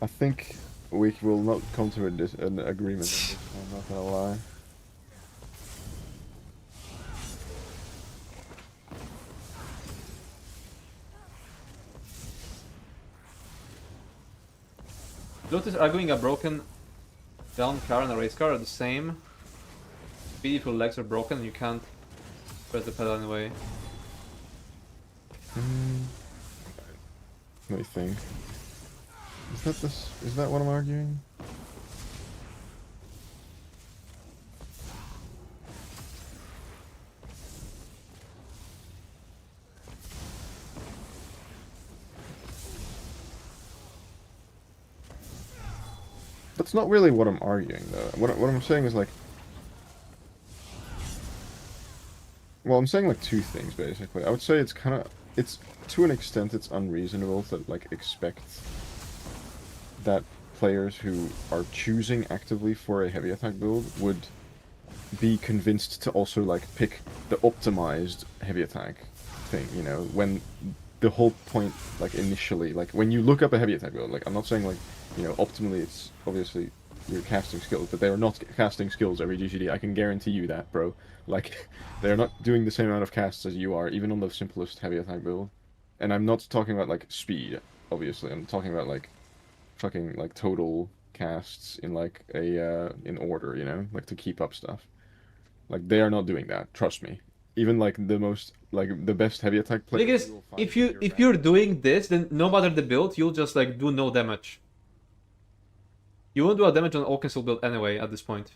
I think we will not come to an agreement on this, I'm not gonna lie. Notice arguing a broken down car and a race car are the same. Speed if your legs are broken and you can't press the pedal anyway. Let me think. Is that what I'm arguing? That's not really what I'm arguing, though. What I'm saying is, like... Well, I'm saying, like, two things, basically. I would say it's kind of... it's to an extent it's unreasonable to like expect that players who are choosing actively for a heavy attack build would be convinced to also like pick the optimized heavy attack thing, you know, when the whole point, like initially, like when you look up a heavy attack build, like I'm not saying like, you know, optimally it's obviously your casting skills, but they are not casting skills every GCD. I can guarantee you that, bro. Like, they're not doing the same amount of casts as you are, even on the simplest heavy attack build. And I'm not talking about like speed, obviously. I'm talking about like fucking like total casts in like a in order, you know, like to keep up stuff. Like they are not doing that. Trust me. Even like the most like the best heavy attack The thing players. is, if you're doing this, then no matter the build, you'll just like do no damage. You won't do a damage on all cancel build anyway at this point.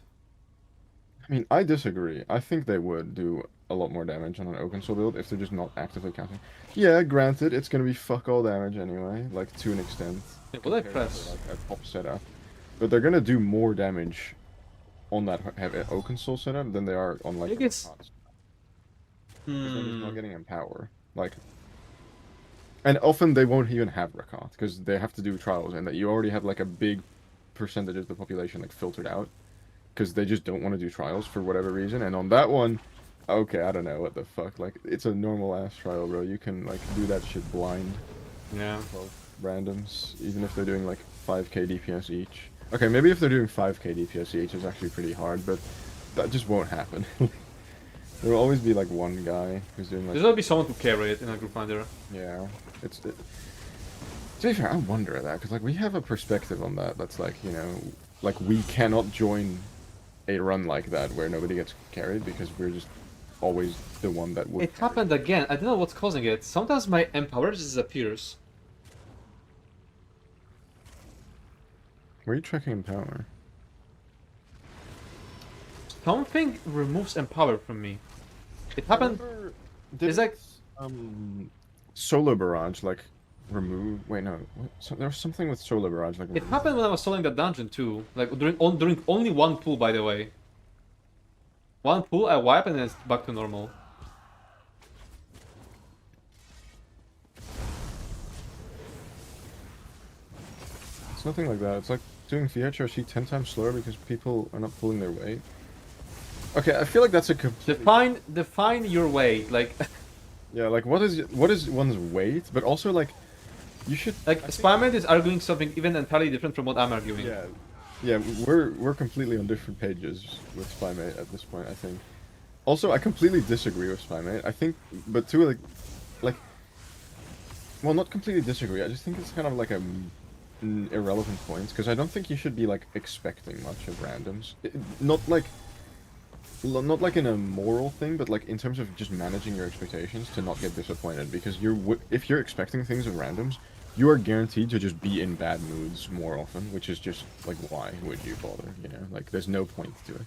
I mean, I disagree. I think they would do a lot more damage on an Oakensoul build if they're just not actively counting. Yeah, granted, it's gonna be fuck all damage anyway, like to an extent. Yeah, will I compared press? to, like a top setup, but they're gonna do more damage on that Oakensoul setup than they are on like. I guess. Because they're just not getting empower. Like, and often they won't even have Rakat because they have to do trials, and that you already have like a big percentage of the population like filtered out because they just don't want to do trials for whatever reason. And on that one, okay, I don't know what the fuck. Like, it's a normal ass trial, bro. You can like do that shit blind. Yeah. Well, randoms, even if they're doing like 5k DPS each. Okay, maybe if they're doing 5k DPS each, it's actually pretty hard, but that just won't happen. There will always be like one guy who's doing like. There's gonna be someone to carry it in a group finder. Yeah, to be fair, I wonder that because like we have a perspective on that. That's like, you know, like we cannot join a run like that where nobody gets carried because we're just always the one that would. It happened again. I don't know what's causing it. Sometimes my empower just disappears. Where are you checking empower? Something removes empower from me. It happened. It's like Solar barrage like remove. Wait, no. There was something with solar barrage like. It happened when I was soloing the dungeon too. Like during only one pull, by the way. One pull, I wipe and then it's back to normal. It's nothing like that. It's like doing VHRC 10 times slower because people are not pulling their weight. Okay, I feel like that's a complete... Define your weight, like... Yeah, like what is one's weight, but also like you should like Spiderman is arguing something even entirely different from what I'm arguing. Yeah, yeah, we're completely on different pages with Spymate at this point, I think. Also, I completely disagree with Spymate. I think, but to like, well, not completely disagree. I just think it's kind of like an irrelevant point because I don't think you should be like expecting much of randoms. Not like in a moral thing, but like in terms of just managing your expectations to not get disappointed. Because if you're expecting things of randoms, you are guaranteed to just be in bad moods more often, which is just like, why would you bother? You know, like there's no point to it.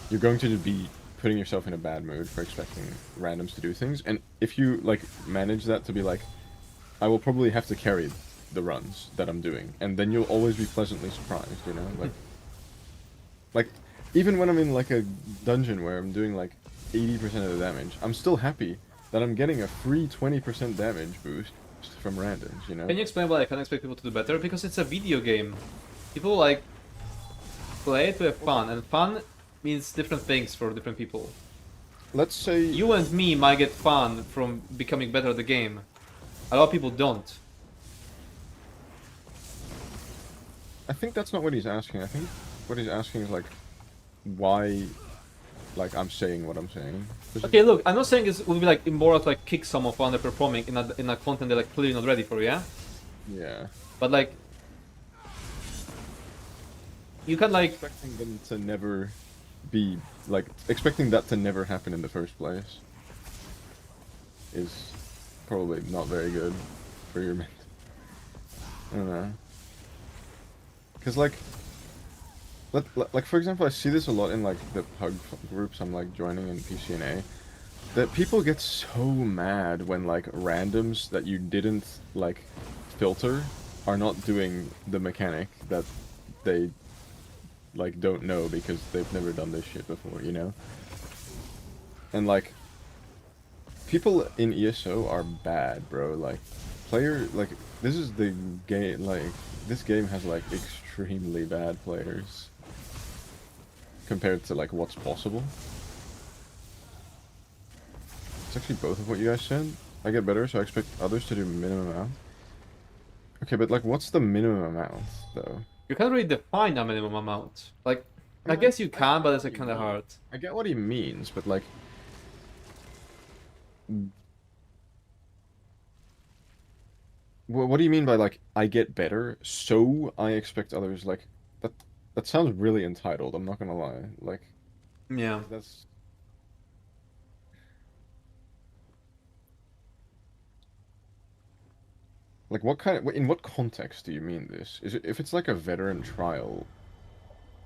You're going to be putting yourself in a bad mood for expecting randoms to do things, and if you like manage that to be like, I will probably have to carry the runs that I'm doing, and then you'll always be pleasantly surprised. You know, like. Even when I'm in like a dungeon where I'm doing like 80% of the damage, I'm still happy that I'm getting a free 20% damage boost from randoms, you know? Can you explain why I can't expect people to do better? Because it's a video game. People like play to have fun, and fun means different things for different people. Let's say... You and me might get fun from becoming better at the game. A lot of people don't. I think that's not what he's asking. I think what he's asking is like, why, like, I'm saying what I'm saying. Okay, look, I'm not saying it would be like immoral to like kick someone for underperforming in a content they're like clearly not ready for, yeah? Yeah. But like, you can like expecting them to never be like expecting that to never happen in the first place is probably not very good for your mental. I don't know. Cause like for example, I see this a lot in like the pug groups I'm like joining in PCNA, that people get so mad when like randoms that you didn't like filter are not doing the mechanic that they like don't know because they've never done this shit before, you know? And like people in ESO are bad, bro. Like, this is the game, like, this game has, like, extremely bad players. Compared to, like, what's possible. It's actually both of what you guys said. I get better, so I expect others to do minimum amount. Okay, but, like, what's the minimum amount, though? You can't really define a minimum amount. Like, I I mean, guess you I can, get but it's what he kind of hard. means. I get what he means, but, like... What do you mean by, like, I get better, so I expect others, like... That sounds really entitled, I'm not gonna lie. Like, Yeah. that's... Like, in what context do you mean this? Is it, if it's like a veteran trial,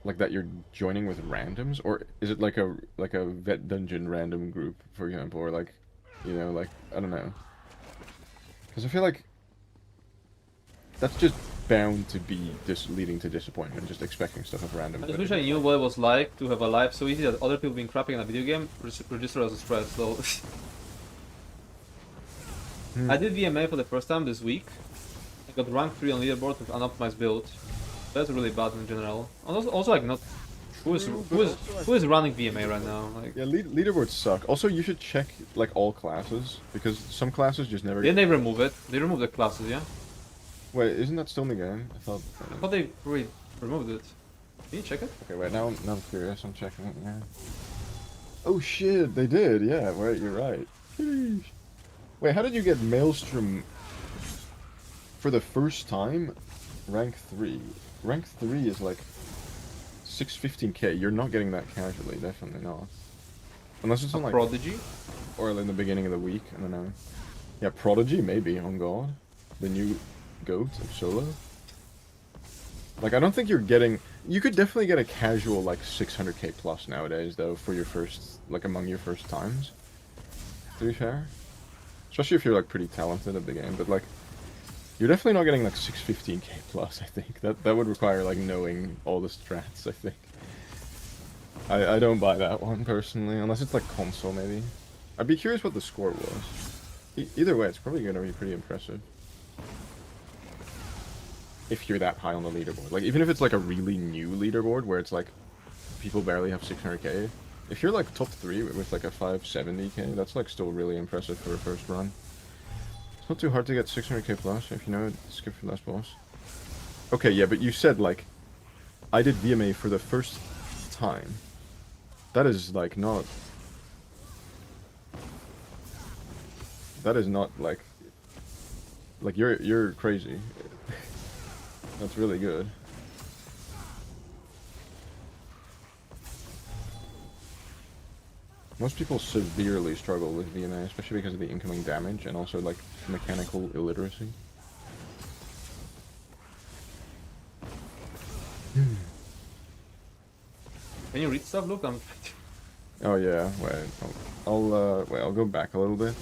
like that you're joining with randoms, or is it like a vet dungeon random group, for example, or like, you know, like, I don't know. Because I feel like that's just bound to be leading to disappointment, just expecting stuff of random. I just wish I knew what it was like to have a life so easy that other people being crapping in a video game register as a stress. So I did VMA for the first time this week. I got rank 3 on leaderboard with unoptimized build. That's really bad in general. Also like not who is running VMA right now? Like, Yeah, leaderboards suck. Also, you should check like all classes because some classes just never. didn't they remove it? They removed the classes, yeah. Wait, isn't that still in the game? I thought. I thought they removed it. Can you check it? Okay, wait. Now I'm curious. I'm checking it. Yeah. Oh shit, they did. Yeah, right. You're right. Sheesh. Wait, how did you get Maelstrom for the first time? Rank 3. Rank 3 is like 615k. You're not getting that casually. Definitely not. Unless it's on like Prodigy? or in the beginning of the week. I don't know. Yeah, Prodigy maybe. On God, the new goat of solo. Like I don't think you're getting. You could definitely get a casual like 600k plus nowadays though for your first like among your first times. To be fair, especially if you're like pretty talented at the game, but like. You're definitely not getting like 615k plus, I think. That would require like knowing all the strats, I think. I don't buy that one personally, unless it's like console maybe. I'd be curious what the score was. Either way, it's probably gonna be pretty impressive. If you're that high on the leaderboard. Like even if it's like a really new leaderboard where it's like people barely have 600k. If you're like top 3 with like a 570k, that's like still really impressive for a first run. Not too hard to get 600k plus if you know it. Skip for last boss. Okay, yeah, but you said like I did VMA for the first time. That is like not. That is not like you're crazy. That's really good. Most people severely struggle with VMA, especially because of the incoming damage and also like mechanical illiteracy. Can you read stuff, Luke? Oh yeah, wait. I'll go back a little bit.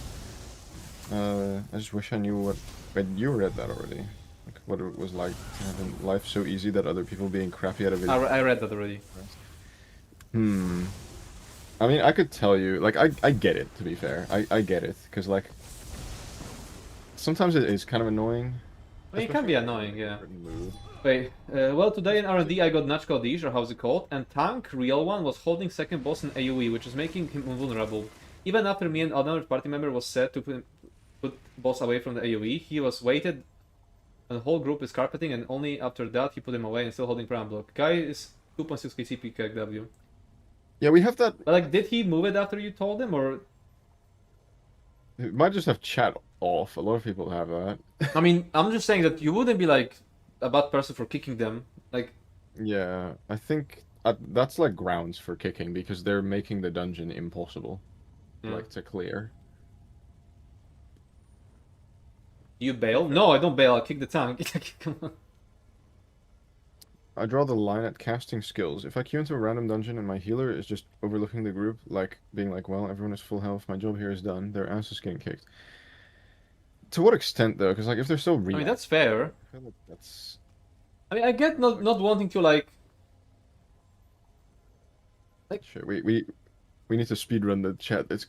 I just wish I knew what. Wait, you read that already? Like what it was like having life so easy that other people being crappy at a video. I read that already. I mean, I could tell you, like, I get it, to be fair. I get it, because, like, sometimes it is kind of annoying. I mean, it can be annoying, yeah. Wait, well, today in R&D I got Nachko Dish, or how's it called, and Tank, real one, was holding second boss in AoE, which is making him invulnerable. Even after me and another party member was set to put boss away from the AoE, he was waited, and the whole group is carpeting, and only after that he put him away and still holding prime block. Guy is 2.6 KCP KW. Yeah, we have that. But like, did he move it after you told him, or? It might just have chat off. A lot of people have that. I mean, I'm just saying that you wouldn't be like a bad person for kicking them. Like, yeah, I think that's like grounds for kicking because they're making the dungeon impossible, like to clear. You bail? No, I don't bail. I kick the tank. Come on. I draw the line at casting skills. If I queue into a random dungeon and my healer is just overlooking the group, like being like, well, everyone is full health, my job here is done, their ass is getting kicked. To what extent, though? Because like, if they're still I mean, that's fair. I feel like that's. I mean, I get not wanting to like. Sure, we We need to speedrun the chat. It's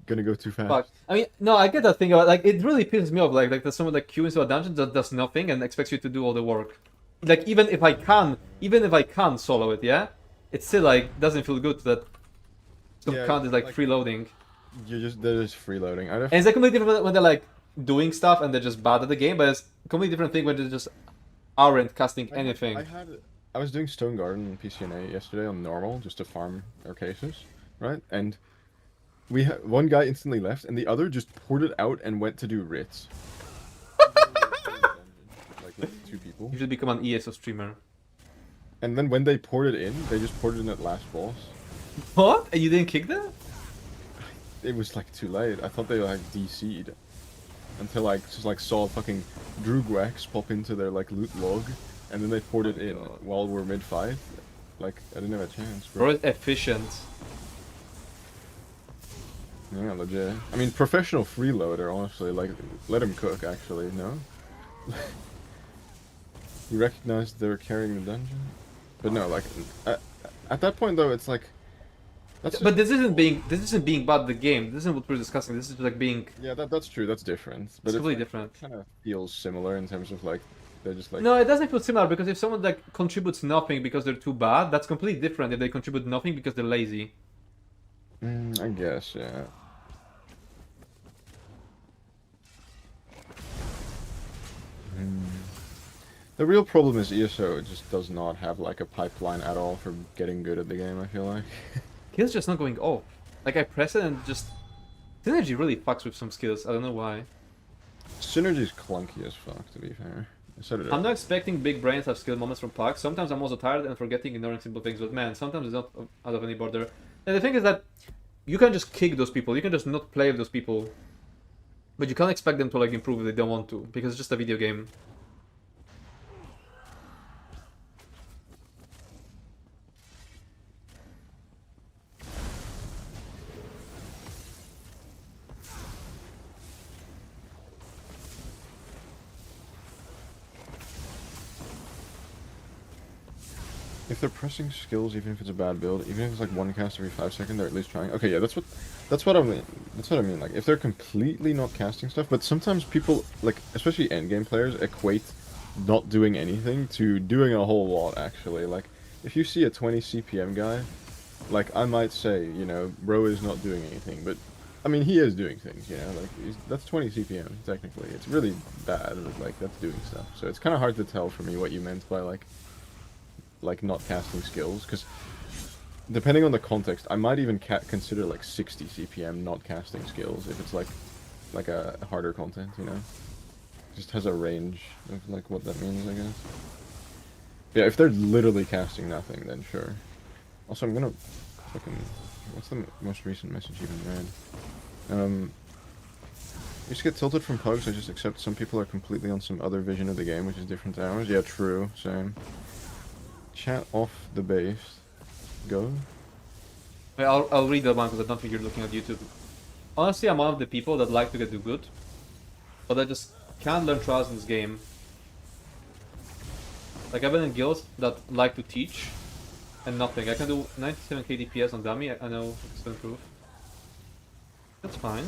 gonna go too fast. Fuck. I mean, no, I get that thing about like it really pisses me off. Like there's someone like queue into a dungeon that does nothing and expects you to do all the work. Like even if I can solo it, yeah, it still like doesn't feel good that some Yeah, cunt is like like- freeloading. They're just freeloading. I don't. And it's like completely different when they're like doing stuff and they're just bad at the game, but it's a completely different thing when they just aren't casting anything. I was doing Stone Garden and PCNA yesterday on normal just to farm our cases, right? And we had one guy instantly left, and the other just ported out and went to do writs. Like with 2 people. You should become an ESO streamer. And then when they ported in, they just ported in at last boss. What? And you didn't kick them? It was like too late. I thought they like DC'd. Until I just like saw fucking Drugwax pop into their like loot log, and then they ported in God. while we're mid-fight. Like, I didn't have a chance, Bro, bro. it's efficient. Yeah, legit. I mean, professional freeloader, honestly. Like, let him cook, actually, no? You recognized they were carrying the dungeon? But no, like, at that point, though, it's like... That's But this isn't being bad at the game. This isn't what we're discussing. This is like being Yeah, that's true, that's different. But completely like, different. kind of feels similar in terms of, like, they're just like... No, it doesn't feel similar because if someone like contributes nothing because they're too bad, that's completely different if they contribute nothing because they're lazy. I guess, yeah. The real problem is ESO just does not have like a pipeline at all for getting good at the game, I feel like. Skills just not going off. Like I press it and just synergy really fucks with some skills. I don't know why. Synergy's clunky as fuck, to be fair. I said it I'm not earlier. expecting big brains to have skill moments from pucks. Sometimes I'm also tired and forgetting, ignoring simple things, but man, sometimes it's not out of any border. And the thing is that you can just kick those people, you can just not play with those people. But you can't expect them to like improve if they don't want to, because it's just a video game. If they're pressing skills, even if it's a bad build, even if it's like one cast every 5 seconds, they're at least trying. Okay, yeah, that's what I mean. That's what I mean. Like, if they're completely not casting stuff, but sometimes people, like, especially endgame players, equate not doing anything to doing a whole lot, actually. Like, if you see a 20 CPM guy, like, I might say, you know, bro is not doing anything, but, I mean, he is doing things, you know, like, that's 20 CPM, technically. It's really bad, but, like, that's doing stuff. So it's kind of hard to tell for me what you meant by, like not casting skills, because depending on the context, I might even consider like 60 CPM not casting skills if it's like a harder content, you know? Just has a range of like what that means, I guess. Yeah, if they're literally casting nothing, then sure. Also, I'm gonna fucking... What's the most recent message even read? I used to get tilted from pugs, I just accept some people are completely on some other vision of the game, which is different to ours. Yeah, true, same. Chat off the base. Go. Wait, I'll read that one because I don't think you're looking at YouTube. Honestly, I'm one of the people that like to get do good, but I just can't learn trials in this game. Like I've been in guilds that like to teach, and nothing. I can do 97k DPS on dummy. I know it's to improve. That's fine.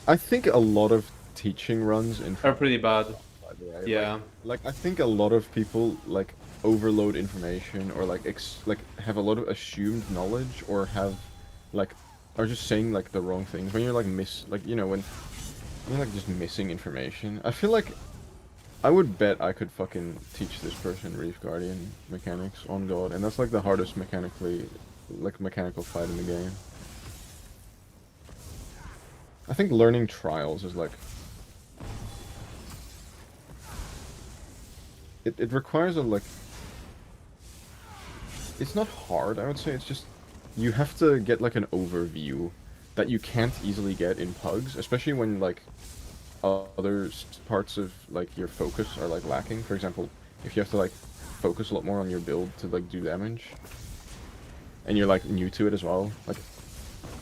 I think a lot of teaching runs in Are pretty bad. by the way. Yeah. Like I think a lot of people like overload information or like have a lot of assumed knowledge or have like are just saying like the wrong things when you're like you know when you're like just missing information. I feel like I would bet I could fucking teach this person Reef Guardian mechanics on God, and that's like the hardest mechanical fight in the game. I think learning trials is like it requires a like it's not hard, I would say, it's just you have to get like an overview that you can't easily get in pugs, especially when like other parts of like your focus are like lacking. For example, if you have to like focus a lot more on your build to like do damage and you're like new to it as well, like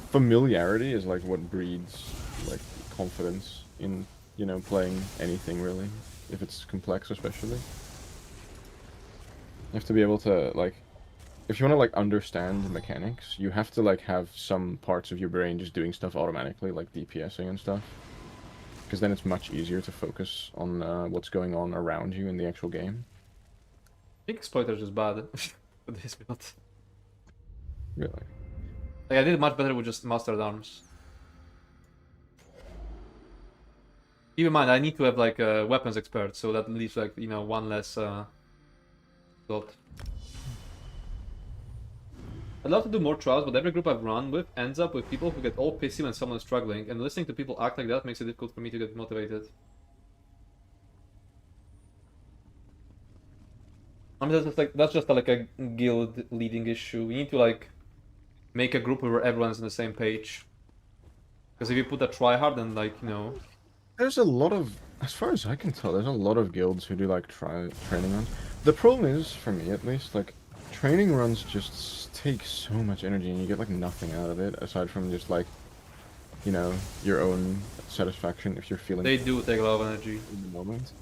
familiarity is like what breeds like confidence in, you know, playing anything really, if it's complex especially. You have to be able to like if you want to like understand the mechanics, you have to like have some parts of your brain just doing stuff automatically, like DPSing and stuff. Because then it's much easier to focus on what's going on around you in the actual game. I think Exploiter is just bad for this build. Really. Like, I did much better with just Mastered Arms. Keep in mind, I need to have like a weapons expert, so that leaves like, you know, one less slot. I'd love to do more trials, but every group I've run with ends up with people who get all pissy when someone is struggling, and listening to people act like that makes it difficult for me to get motivated. I mean, that's just like a guild leading issue. We need to like make a group where everyone's on the same page. Because if you put a tryhard, then like, you know, There's a lot of, as far as I can tell, there's a lot of guilds who do like training runs. The problem is, for me at least, like training runs just take so much energy and you get like nothing out of it aside from just like, you know, your own satisfaction if you're feeling they do take a lot of energy. in the moment.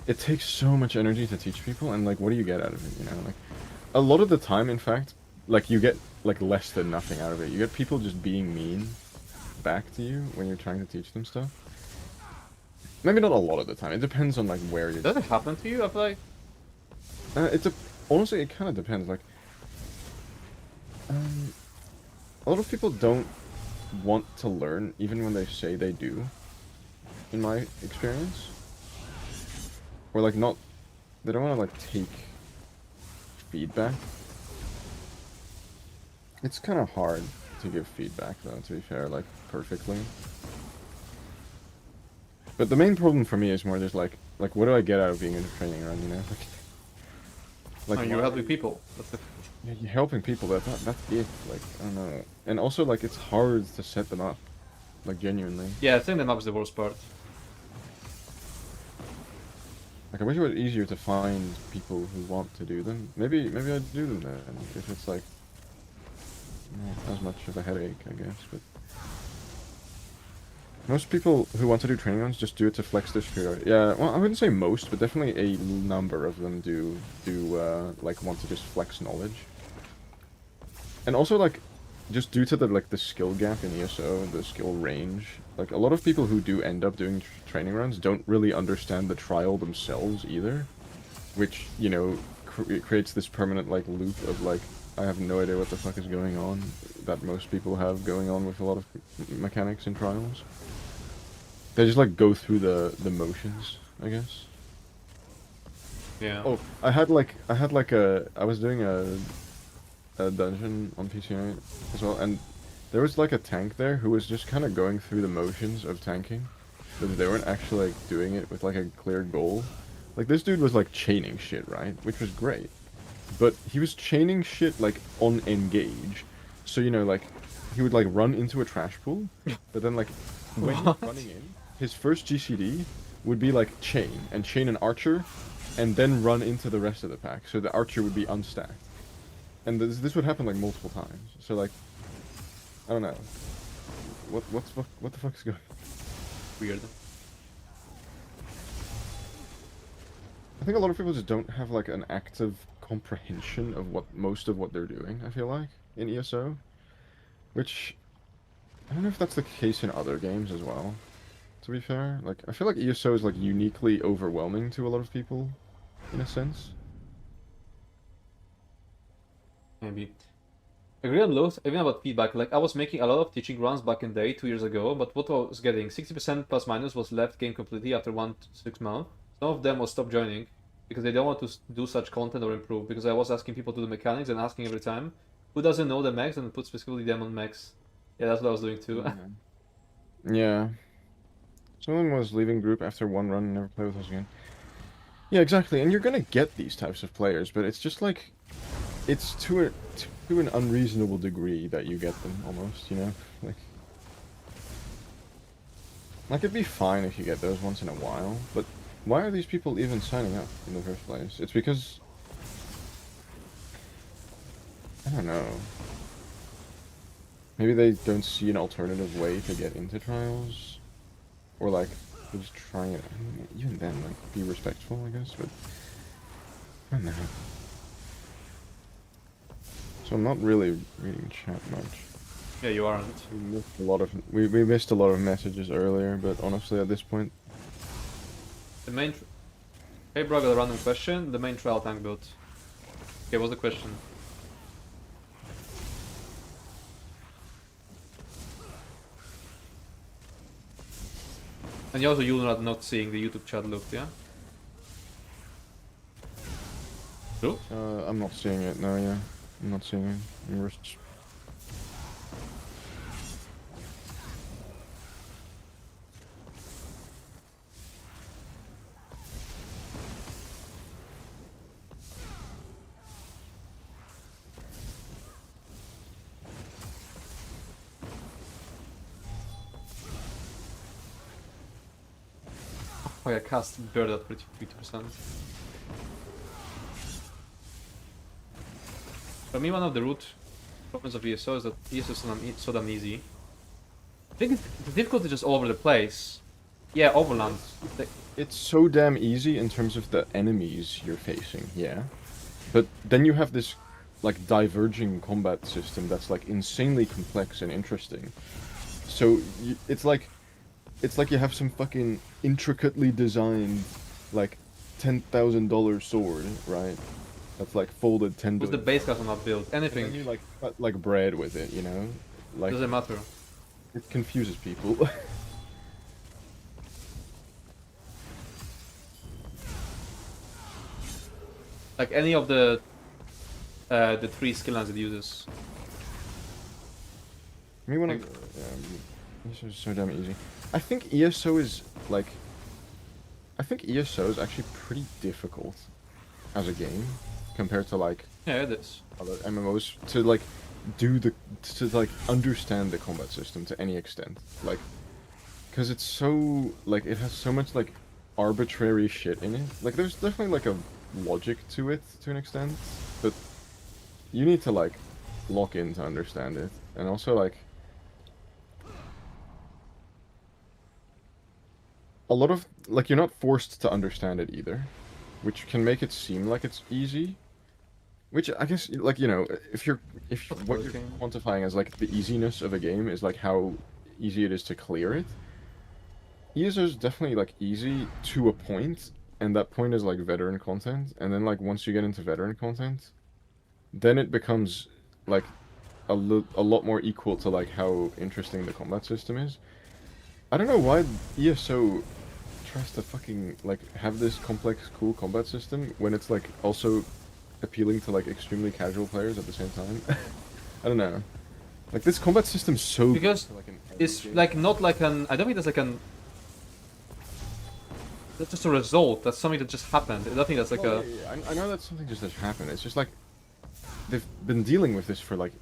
It takes so much energy to teach people, and like, what do you get out of it? You know, like a lot of the time, in fact, like you get like less than nothing out of it. You get people just being mean back to you when you're trying to teach them stuff. Maybe not a lot of the time. It depends on like where you're. Does it happen to you? I feel like Honestly, it kind of depends. Like, a lot of people don't want to learn, even when they say they do. In my experience, or like not, they don't want to like take feedback. It's kind of hard to give feedback, though. To be fair, like perfectly. But the main problem for me is more just like what do I get out of being in a training run? You know, like you're helping people. That's the... Yeah, you're helping people. That's it. Like, I don't know. And also, like, it's hard to set them up. Like, genuinely. Yeah, setting them up is the worst part. Like, I wish it was easier to find people who want to do them. Maybe I'd do them then, if it's, like, not as much of a headache, I guess, but... Most people who want to do training runs just do it to flex their superiority. Yeah, well, I wouldn't say most, but definitely a number of them do like, want to just flex knowledge. And also, like, just due to the skill gap in ESO, the skill range, like, a lot of people who do end up doing training runs don't really understand the trial themselves either. Which, you know, creates this permanent, like, loop of, like, I have no idea what the fuck is going on, that most people have going on with a lot of mechanics in trials. They just, like, go through the motions, I guess. Yeah. Oh, I was doing a dungeon on PC Night as well, and there was like a tank there who was just kind of going through the motions of tanking, but they weren't actually like doing it with like a clear goal. Like this dude was like chaining shit, right? Which was great. But he was chaining shit like on engage. So, you know, like he would like run into a trash pool, but then like when he's running in, his first GCD would be like chain an archer and then run into the rest of the pack. So the archer would be unstacked. And this would happen like multiple times. So like, I don't know. What the fuck is going on? Weird. I think a lot of people just don't have like an active comprehension of most of what they're doing, I feel like, in ESO. Which, I don't know if that's the case in other games as well, to be fair. Like, I feel like ESO is like uniquely overwhelming to a lot of people, in a sense. Maybe. Agree on lows, even about feedback. Like, I was making a lot of teaching runs back in the day, 2 years ago, but what I was getting, 60% plus minus was left game completely after 1 to 6 months. Some of them will stop joining because they don't want to do such content or improve, because I was asking people to do mechanics and asking every time who doesn't know the mechs and put specifically them on mechs. Yeah, that's what I was doing too. Yeah. Someone was leaving group after one run and never play with us again. Yeah, exactly. And you're gonna get these types of players, but it's just like, it's to an unreasonable degree that you get them, almost, you know? Like it'd be fine if you get those once in a while, but why are these people even signing up in the first place? It's because... I don't know. Maybe they don't see an alternative way to get into trials? Or like, they're just trying it. I mean, even then, like, be respectful, I guess, but... I don't know. So I'm not really reading chat much. Yeah, you aren't. We missed a lot of messages earlier, but honestly, at this point, The main. Hey, bro, I got a random question. The main trial tank build. Okay, what's the question? And you also you're not seeing the YouTube chat look, yeah? True? I'm not seeing it now. Yeah, I'm not seeing it. Oh yeah, cast bird at 50%. For me, one of the root problems of ESO is that ESO is so damn easy. I think the difficulty is just all over the place. Yeah, Overland. It's so damn easy in terms of the enemies you're facing, yeah. But then you have this, like, diverging combat system that's, like, insanely complex and interesting. So, it's like you have some fucking intricately designed, like, $10,000 sword, right? That's, like, folded 10 What's the base class on that build? And Anything. then you, like, cut, like, bread with it, you know? Like, Doesn't matter. it confuses people. Like any of the 3 skill lines it uses. Me when ESO is so damn easy. I think ESO is like, I think ESO is actually pretty difficult as a game compared to like Yeah, it is. other MMOs to like to like understand the combat system to any extent. Like, because it's so like it has so much like arbitrary shit in it. Like, there's definitely like a logic to it to an extent, but you need to like lock in to understand it, and also like a lot of like you're not forced to understand it either, which can make it seem like it's easy. Which I guess like, you know, if what you're quantifying as like the easiness of a game is like how easy it is to clear it. ESO is definitely like easy to a point, and that point is like veteran content, and then like once you get into veteran content, then it becomes like a lot more equal to like how interesting the combat system is. I don't know why ESO tries to fucking like have this complex, cool combat system when it's like also appealing to like extremely casual players at the same time. I don't know. Like, this combat system's so Because good to, like, an it's game. like not like an. I don't think that's like an. That's just a result. That's something that just happened. I don't think that's like Well, a. yeah, I know that something just has happened. It's just like they've been dealing with this for like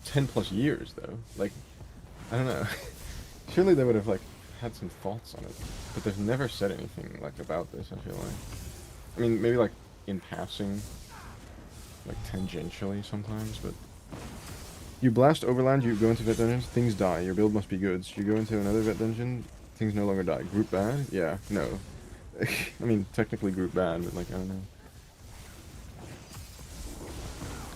10 plus years though. Like, I don't know. Surely they would have like had some thoughts on it, but they've never said anything like about this. I feel like. I mean, maybe like in passing, like tangentially sometimes, but you blast Overland, you go into vet dungeons, things die. Your build must be good. So you go into another vet dungeon, things no longer die. Group bad? Yeah, no. I mean, technically group bad, but like, I don't know.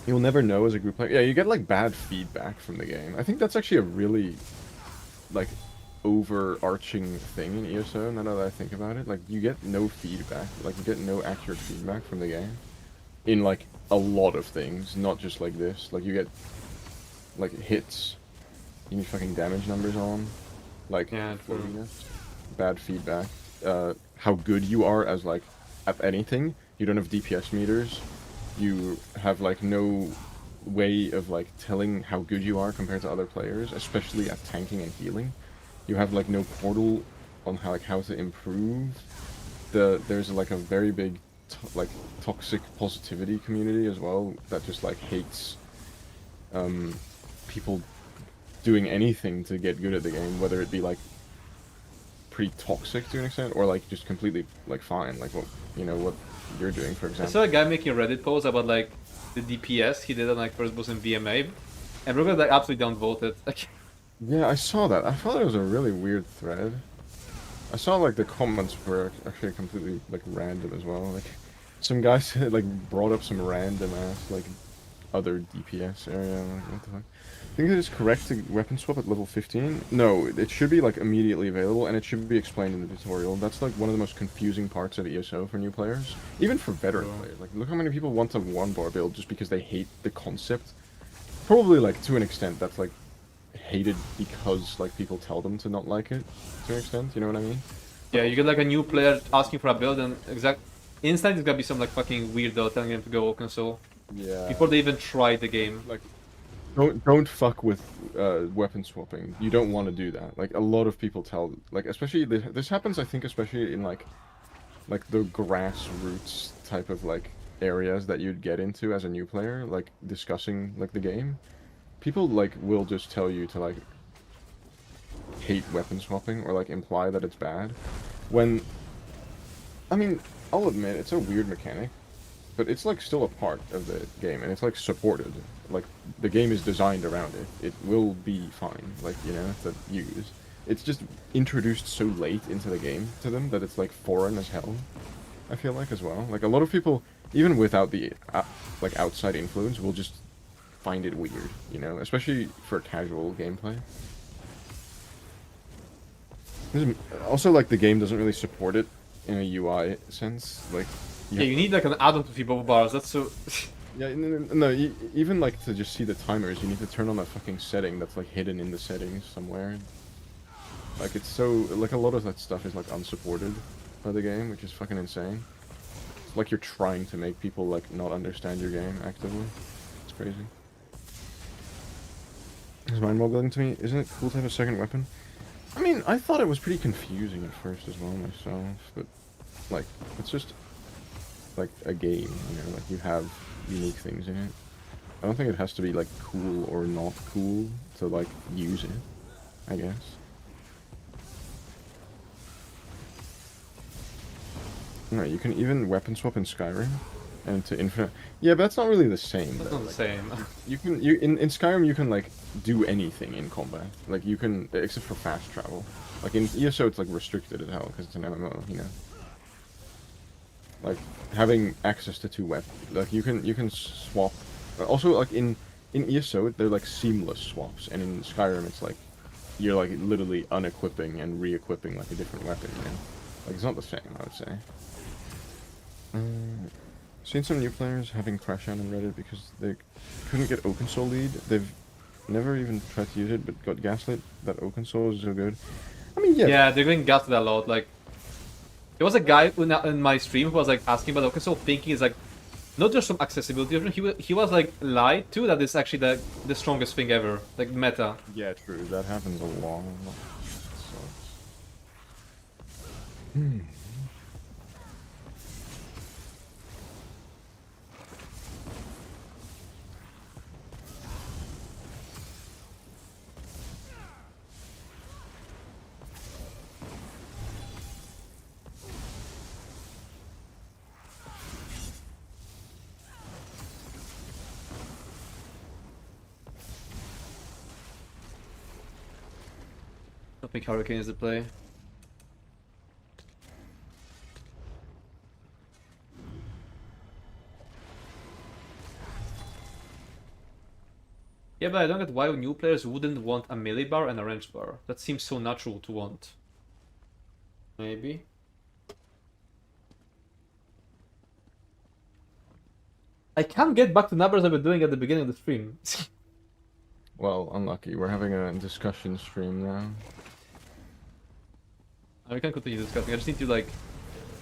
You'll never know as a group player. Yeah, you get like bad feedback from the game. I think that's actually a really like overarching thing in ESO, now that I think about it. Like, you get no feedback. Like, you get no accurate feedback from the game. In like a lot of things, not just like this. Like, you get like hits. You need fucking damage numbers on. Like, Yeah, true. bad feedback. How good you are as like at anything. You don't have DPS meters. You have like no way of like telling how good you are compared to other players, especially at tanking and healing. You have like no portal on how to improve. There's like a very big like toxic positivity community as well that just like hates people doing anything to get good at the game, whether it be like pretty toxic to an extent or like just completely like fine, like what what you're doing, for I example. saw a guy making a Reddit post about like the DPS he did on like first boss in VMA, and we're gonna like absolutely downvoted. Like, Yeah, I saw that. I thought it was a really weird thread. I saw like the comments were actually completely like random as well. Like, some guy said like brought up some random ass like other DPS area. Like, what the fuck? I think it is correct to weapon swap at level 15. No, it should be like immediately available, and it should be explained in the tutorial. That's like one of the most confusing parts of ESO for new players, even for veteran players. Like, look how many people want a one bar build just because they hate the concept. Probably like to an extent that's like hated because like people tell them to not like it to an extent. You know what I mean? Yeah, you get like a new player asking for a build, and instant it's gonna be some like fucking weirdo telling them to go console Yeah. before they even try the game. Like, don't fuck with weapon swapping. You don't want to do that. Like a lot of people tell, like especially this happens. I think especially in like the grassroots type of like areas that you'd get into as a new player, like discussing like the game. People like will just tell you to like hate weapon swapping or like imply that it's bad. When, I mean, I'll admit it's a weird mechanic, but it's like still a part of the game and it's like supported. Like the game is designed around it. It will be fine, like, you know, to use. It's just introduced so late into the game to them that it's like foreign as hell, I feel like, as well. Like a lot of people, even without the like outside influence, will just find it weird, you know, especially for casual gameplay. Also, like, the game doesn't really support it in a UI sense. Like, Yeah, you need like an add-on to people bars. That's so. yeah, no, even like to just see the timers, you need to turn on a fucking setting that's like hidden in the settings somewhere. Like, it's so, like, a lot of that stuff is like unsupported by the game, which is fucking insane. It's like you're trying to make people like not understand your game actively. It's crazy. Is mine modeling to me? Isn't it cool to have a second weapon? I mean, I thought it was pretty confusing at first as well myself, but like, it's just like a game, you know, like you have unique things in it. I don't think it has to be like cool or not cool to like use it, I guess. No, you can even weapon swap in Skyrim and to Infinite. Yeah, but that's not really the same. That's though. not the Like, same. in Skyrim you can like do anything in combat. Like you can, except for fast travel. Like in ESO it's like restricted as hell because it's an MMO, you know. Like having access to two weapons, like you can swap. Also, like in ESO they're like seamless swaps, and in Skyrim it's like you're like literally unequipping and re-equipping like a different weapon, you know. Like it's not the same, I would say. Seen some new players having crash out on Reddit because they couldn't get OpenSoul lead. They've never even tried to use it, but got gaslit that OpenSoul is so good. I mean, yeah. Yeah, they're getting gaslit a lot. Like, there was a guy in my stream who was like asking about OpenSoul, thinking it's like not just some accessibility option. He was like lied to that it's actually the strongest thing ever, like meta. Yeah, true. That happens a lot. I think Hurricane is the play. Yeah, but I don't get why new players wouldn't want a melee bar and a range bar. That seems so natural to want. Maybe. I can't get back to numbers I was doing at the beginning of the stream. Well, unlucky. We're having a discussion stream now. We can continue discussing. I just need to like...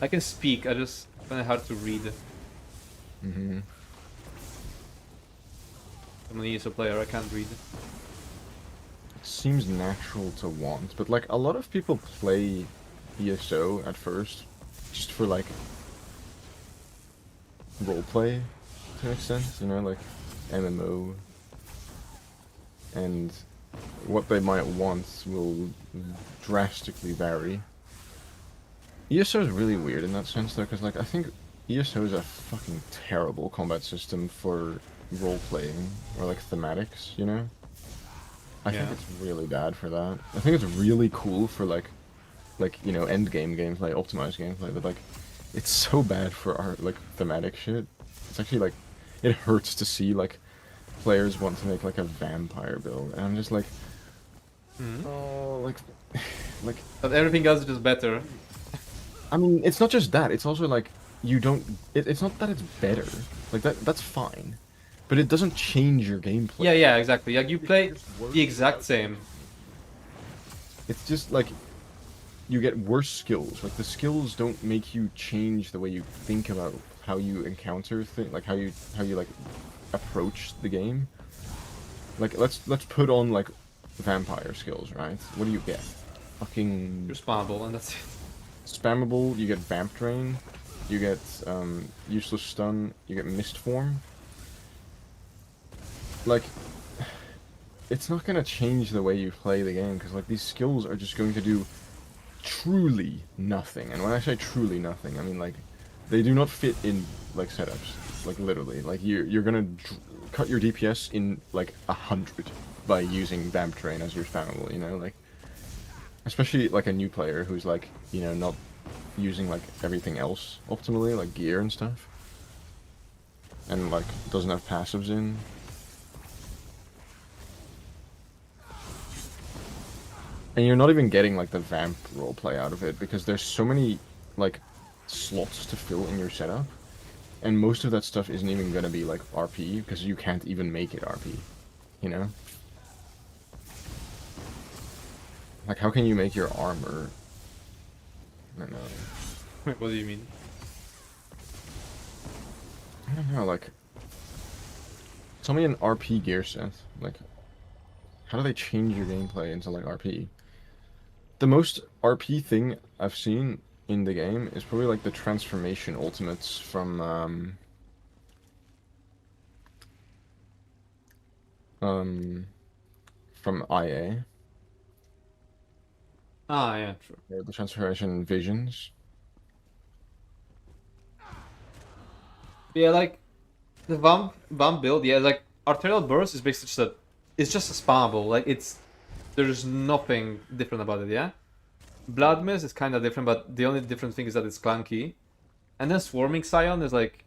I can speak, I just find it hard to read. Mm-hmm. I'm an ESO player, I can't read. It seems natural to want, but like a lot of people play ESO at first just for like roleplay to an extent, you know, like MMO, and what they might want will drastically vary. ESO is really weird in that sense though, because like I think ESO is a fucking terrible combat system for role-playing or like thematics, you know? I think it's really bad for that. I think it's really cool for like you know, end game gameplay, optimized gameplay, but like it's so bad for our like thematic shit. It's actually like it hurts to see like players want to make like a vampire build, and I'm just like, Mhm. oh, like, But everything else is just better. I mean, it's not just that. It's also like you don't. It's not that it's better. Like that's fine, but it doesn't change your gameplay. Yeah, yeah, exactly. Like you It play just works the exact without same. It's just like you get worse skills. Like the skills don't make you change the way you think about how you encounter things, like how you like approach the game. Like let's put on like vampire skills, right? What do you get? Fucking You're spammable, and that's it. spammable. You get vamp drain. You get useless stun. You get mist form. Like it's not gonna change the way you play the game because like these skills are just going to do truly nothing. And when I say truly nothing, I mean like they do not fit in like setups. Like literally, like you're gonna cut your DPS in like 100 by using vamp train as your spammable. You know, like especially like a new player who's like not using like everything else optimally, like gear and stuff, and like doesn't have passives in. And you're not even getting like the vamp roleplay out of it because there's so many like slots to fill in your setup, and most of that stuff isn't even gonna be like RP because you can't even make it RP, you know? Like how can you make your armor? I don't know. Wait, what do you mean? I don't know. Like, tell me an RP gear set. Like, how do they change your gameplay into like RP? The most RP thing I've seen in the game is probably like the transformation ultimates from IA. Ah, yeah, true. Or the transformation visions. Yeah, like the vamp build. Yeah, like arterial burst is basically just a spammable. Like there's nothing different about it. Yeah. Blood mist is kind of different, but the only different thing is that it's clunky. And then swarming scion is like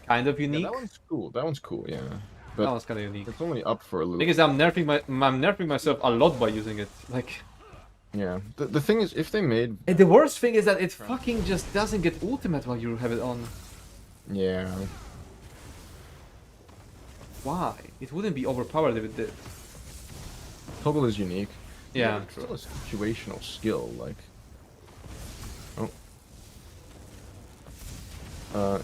kind of Yeah, unique. that one's cool. That one's cool. Yeah, That but one's kind of unique. it's only up for a little. Thing is, I'm nerfing myself a lot by using it. Like, Yeah. The thing is, if they made. and the worst thing is that it fucking just doesn't get ultimate while you have it on. Yeah. Why? It wouldn't be overpowered if it did. Toggle is unique. Yeah, But it's still a situational skill, like. Oh.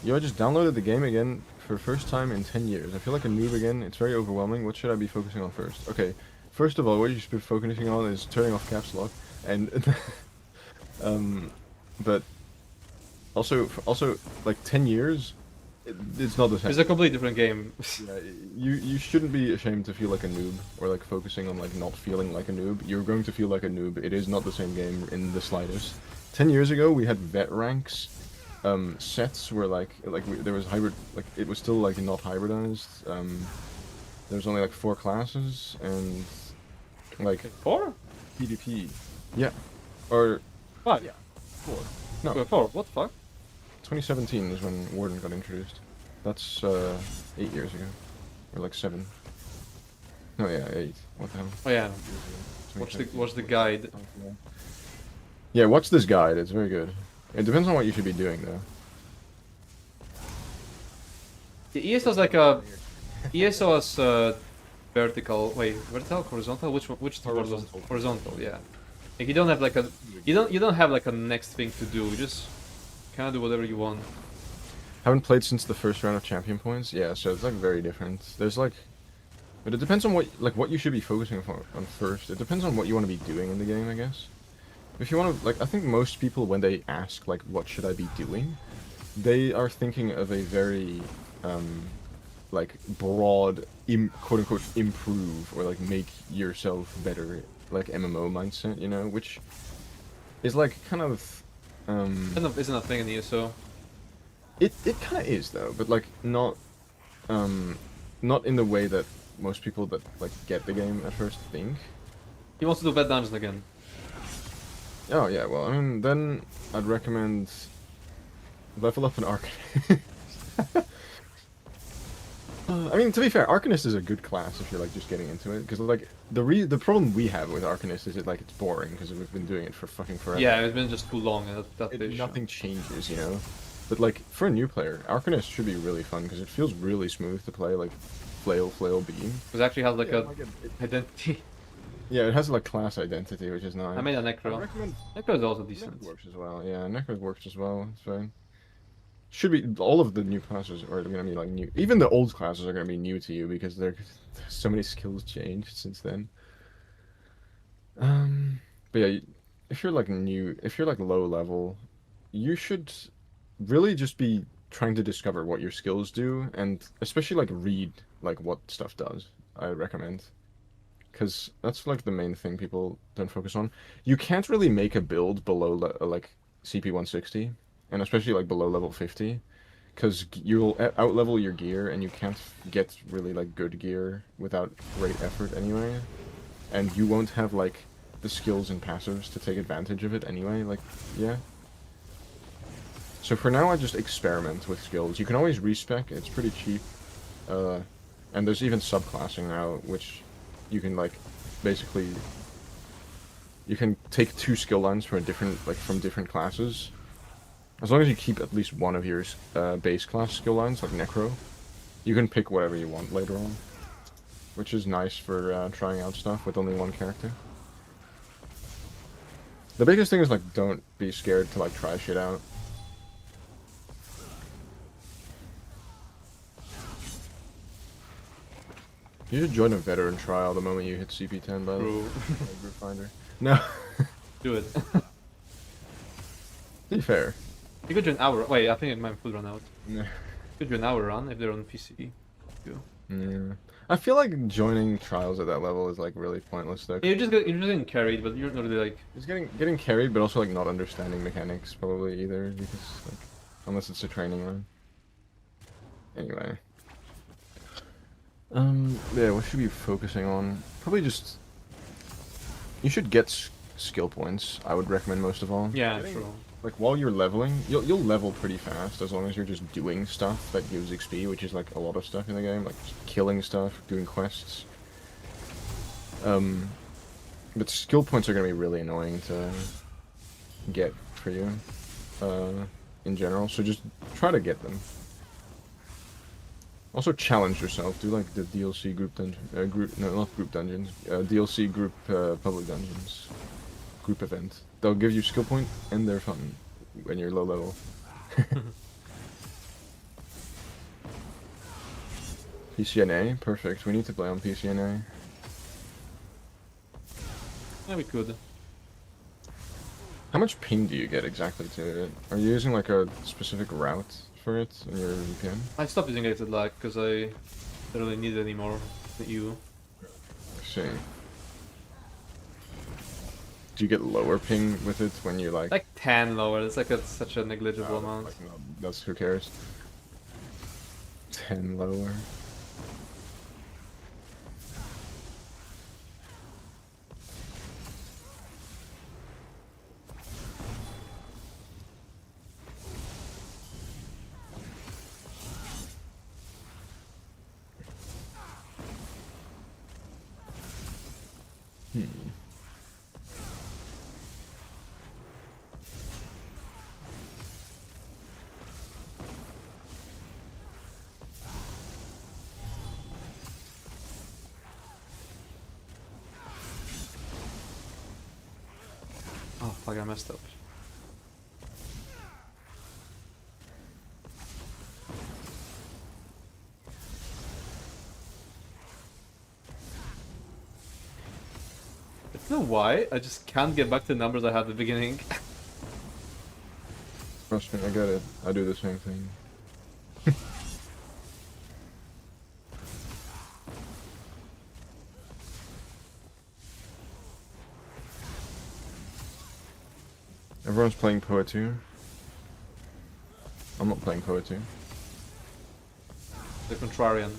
Yo, I just downloaded the game again for the first time in 10 years. I feel like a noob again. It's very overwhelming. What should I be focusing on first? Okay, first of all, what you should be focusing on is turning off caps lock, and but also like 10 years, it's not the same. it's a completely different game. Yeah, you shouldn't be ashamed to feel like a noob or like focusing on like not feeling like a noob. You're going to feel like a noob. It is not the same game in the slightest. 10 years ago, we had vet ranks. Sets were there was hybrid, like it was still like not hybridized. There was only like 4 classes and like 4? PvP. Yeah, or 5? yeah, 4. No, 4. What the fuck? 2017 is when Warden got introduced. That's 8 years ago, or like 7. No, yeah, 8. What the hell? Oh yeah. 2017. Watch the guide. Yeah, watch this guide. It's very good. It depends on what you should be doing, though. The ESO is like a ESO is vertical. Wait, vertical, horizontal? Which Horizontal. Horizontal, yeah. Like you don't have like a you don't have like a next thing to do. You just kind of do whatever you want. Haven't played since the first round of champion points. Yeah, so it's like very different. There's like, but it depends on what you should be focusing on first. It depends on what you want to be doing in the game, I guess. If you want to, like, I think most people when they ask like, what should I be doing, they are thinking of a very, like broad, quote unquote, improve or like make yourself better, like MMO mindset, you know, which is like kind of, Kind of isn't a thing in ESO. It kind of is though, but like not in the way that most people that like get the game at first think. He wants to do bad dungeons again. Oh yeah, well I mean then I'd recommend level up an arc. I mean, to be fair, Arcanist is a good class if you're like just getting into it, because like the problem we have with Arcanist is like it's boring because we've been doing it for fucking forever. Yeah, it's been just too long. That's the issue. Nothing changes, you know. But like for a new player, Arcanist should be really fun because it feels really smooth to play. Like flail, beam. It actually has like Yeah, a identity. Yeah, it has like class identity, which is nice. I made a I Necro. recommend Necro is also decent. Necro works as well. Yeah, Necro works as well. It's fine. Should be all of the new classes are gonna be like new. Even the old classes are gonna be new to you because there's so many skills changed since then. But yeah, if you're like new, if you're like low level, you should really just be trying to discover what your skills do, and especially like read like what stuff does. I recommend. Because that's like the main thing people don't focus on. You can't really make a build below like CP 160, and especially like below level 50, because you'll outlevel your gear, and you can't get really like good gear without great effort anyway, and you won't have like the skills and passives to take advantage of it anyway. Like, yeah. So for now, I just experiment with skills. You can always respec; it's pretty cheap, and there's even subclassing now, which you can like basically you can take 2 skill lines from different classes, as long as you keep at least one of your base class skill lines, like Necro. You can pick whatever you want later on, which is nice for trying out stuff with only one character. The biggest thing is like don't be scared to like try shit out. You should join a veteran trial the moment you hit CP10, by the way. Group finder. No. Do it. Be fair. You could do an hour. Wait, I think mine could run out. Yeah. You could do an hour run if they're on PC. Yeah. I feel like joining trials at that level is like really pointless though. You're just getting carried, but you're not really like. It's getting carried, but also like not understanding mechanics probably either, because like unless it's a training run. Anyway. Yeah, what should we be focusing on? Probably just... You should get skill points, I would recommend most of all. Yeah, true. Like, while you're leveling, you'll level pretty fast, as long as you're just doing stuff that gives XP, which is like a lot of stuff in the game, like just killing stuff, doing quests. But skill points are gonna be really annoying to get for you, in general, so just try to get them. Also challenge yourself. Do like the DLC group dungeon, not group dungeons. DLC group public dungeons, group event. They'll give you skill point and they're fun when you're low level. PCNA, perfect. We need to play on PCNA. Yeah, we could. How much ping do you get exactly to it? Are you using like a specific route for it in your VPN? I stopped using it lag because I don't really need it anymore. You. I see. Do you get lower ping with it when you like? Like 10 lower. It's like such a negligible amount. Like, no, that's who cares. 10 lower. Oh fuck, I messed up. I don't know why, I just can't get back to the numbers I had at the beginning. Trust me, I get it. I do the same thing. Everyone's playing Poe 2. I'm not playing Poe 2. The contrarian.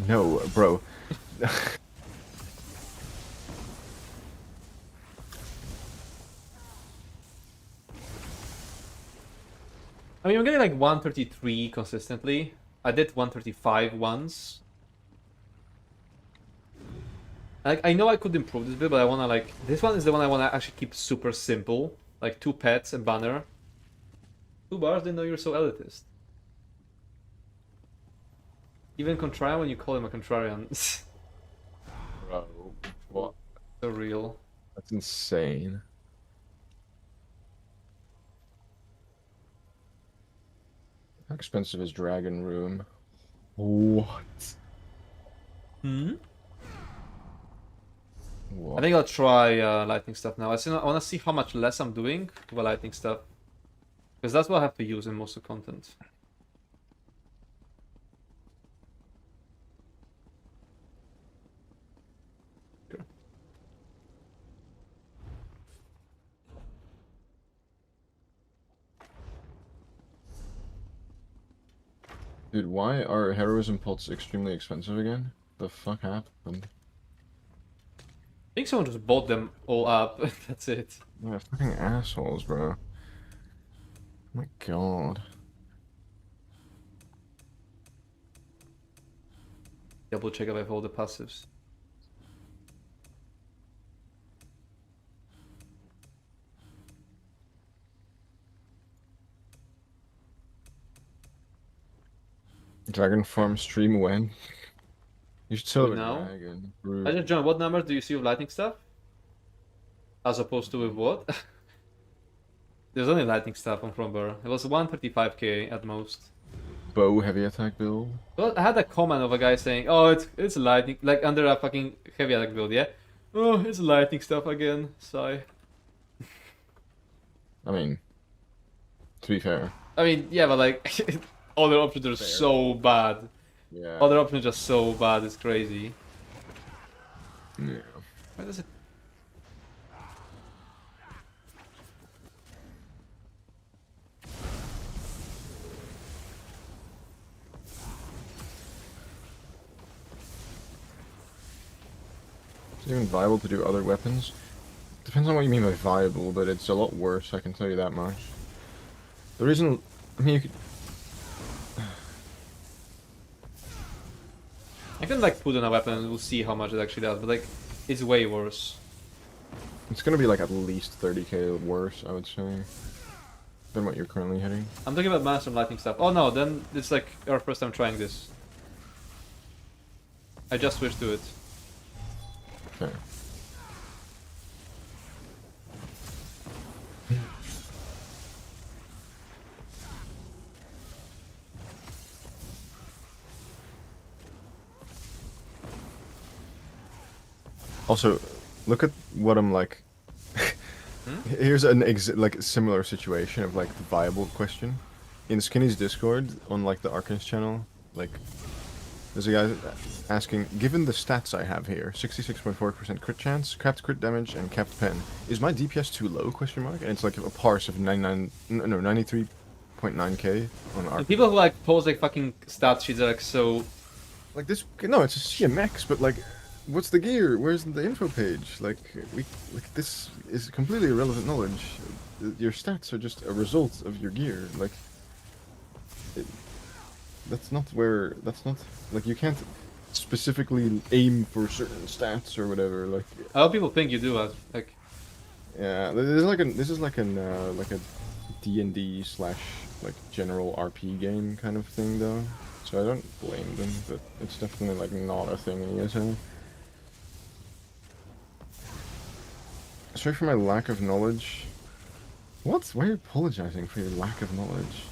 No, bro. I mean, I'm getting like 133 consistently, I did 135 once. Like, I know I could improve this bit, but I wanna like... This one is the one I wanna actually keep super simple. Like 2 pets and banner. 2 bars, didn't know you were so elitist. Even contrarian when you call him a contrarian. Bro, what? So real. That's insane. How expensive is Dragon Room? What? Hmm? What? I think I'll try lightning stuff now. I wanna see how much less I'm doing with the lightning stuff. Because that's what I have to use in most of the content. Dude, why are heroism pots extremely expensive again? The fuck happened? I think someone just bought them all up. That's it. Yeah, fucking assholes, bro. Oh my god. Double check if I have all the passives. Dragon Farm stream when? You should sell Wait, a now? dragon. I just joined. What numbers do you see with lightning stuff? As opposed to with what? There's only lightning stuff on Fromber. It was 135k at most. Bow heavy attack build. Well, I had a comment of a guy saying, "Oh, it's lightning," like under a fucking heavy attack build, yeah. Oh, it's lightning stuff again. Sigh. I mean, to be fair. I mean, yeah, but like, other options are so bad. Yeah. Other options are so bad. It's crazy. Yeah. Why does it? Is it even viable to do other weapons? Depends on what you mean by viable, but it's a lot worse, I can tell you that much. The reason... I mean, you could... I can like put on a weapon and we'll see how much it actually does, but like, it's way worse. It's gonna be like at least 30k worse, I would say, than what you're currently hitting. I'm talking about master and lightning stuff. Oh no, then it's like our first time trying this. I just switched to it. Okay. Also, look at what I'm like. Here's an like similar situation of like the viable question. In Skinny's Discord on like the Arcanist channel, like there's a guy asking, given the stats I have here, 66.4% crit chance, capped crit damage, and capped pen, is my DPS too low? Question mark. And it's like a parse of 93.9k on Arc. And people who like post like fucking stat sheets are like so. Like this, no, it's a CMX, but like, what's the gear? Where's the info page? Like, this is completely irrelevant knowledge. Your stats are just a result of your gear. Like, that's not where. That's not like you can't specifically aim for certain stats or whatever. Like, How people think you do as like. yeah, this is like a D&D slash like general RP game kind of thing though. So I don't blame them, but it's definitely like not a thing in ESA. Sorry for my lack of knowledge. What? Why are you apologizing for your lack of knowledge?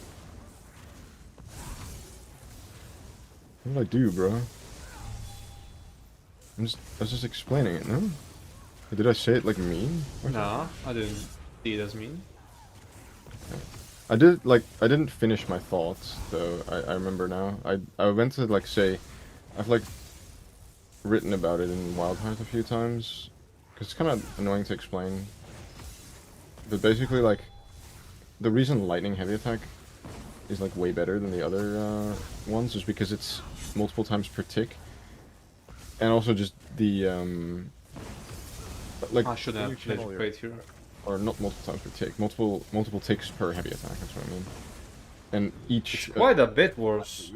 What did I do, bro? I was just explaining it, no? Did I say it like mean? No, I didn't see it as mean. I didn't finish my thoughts though. I remember now. I went to like say, I've like written about it in Wildheart a few times, because it's kind of annoying to explain. But basically, like, the reason lightning heavy attack is like way better than the other ones is because it's multiple times per tick, and also just the like. I should have played great here. Or not multiple times per tick, multiple ticks per heavy attack. That's what I mean. And each Quite a bit worse.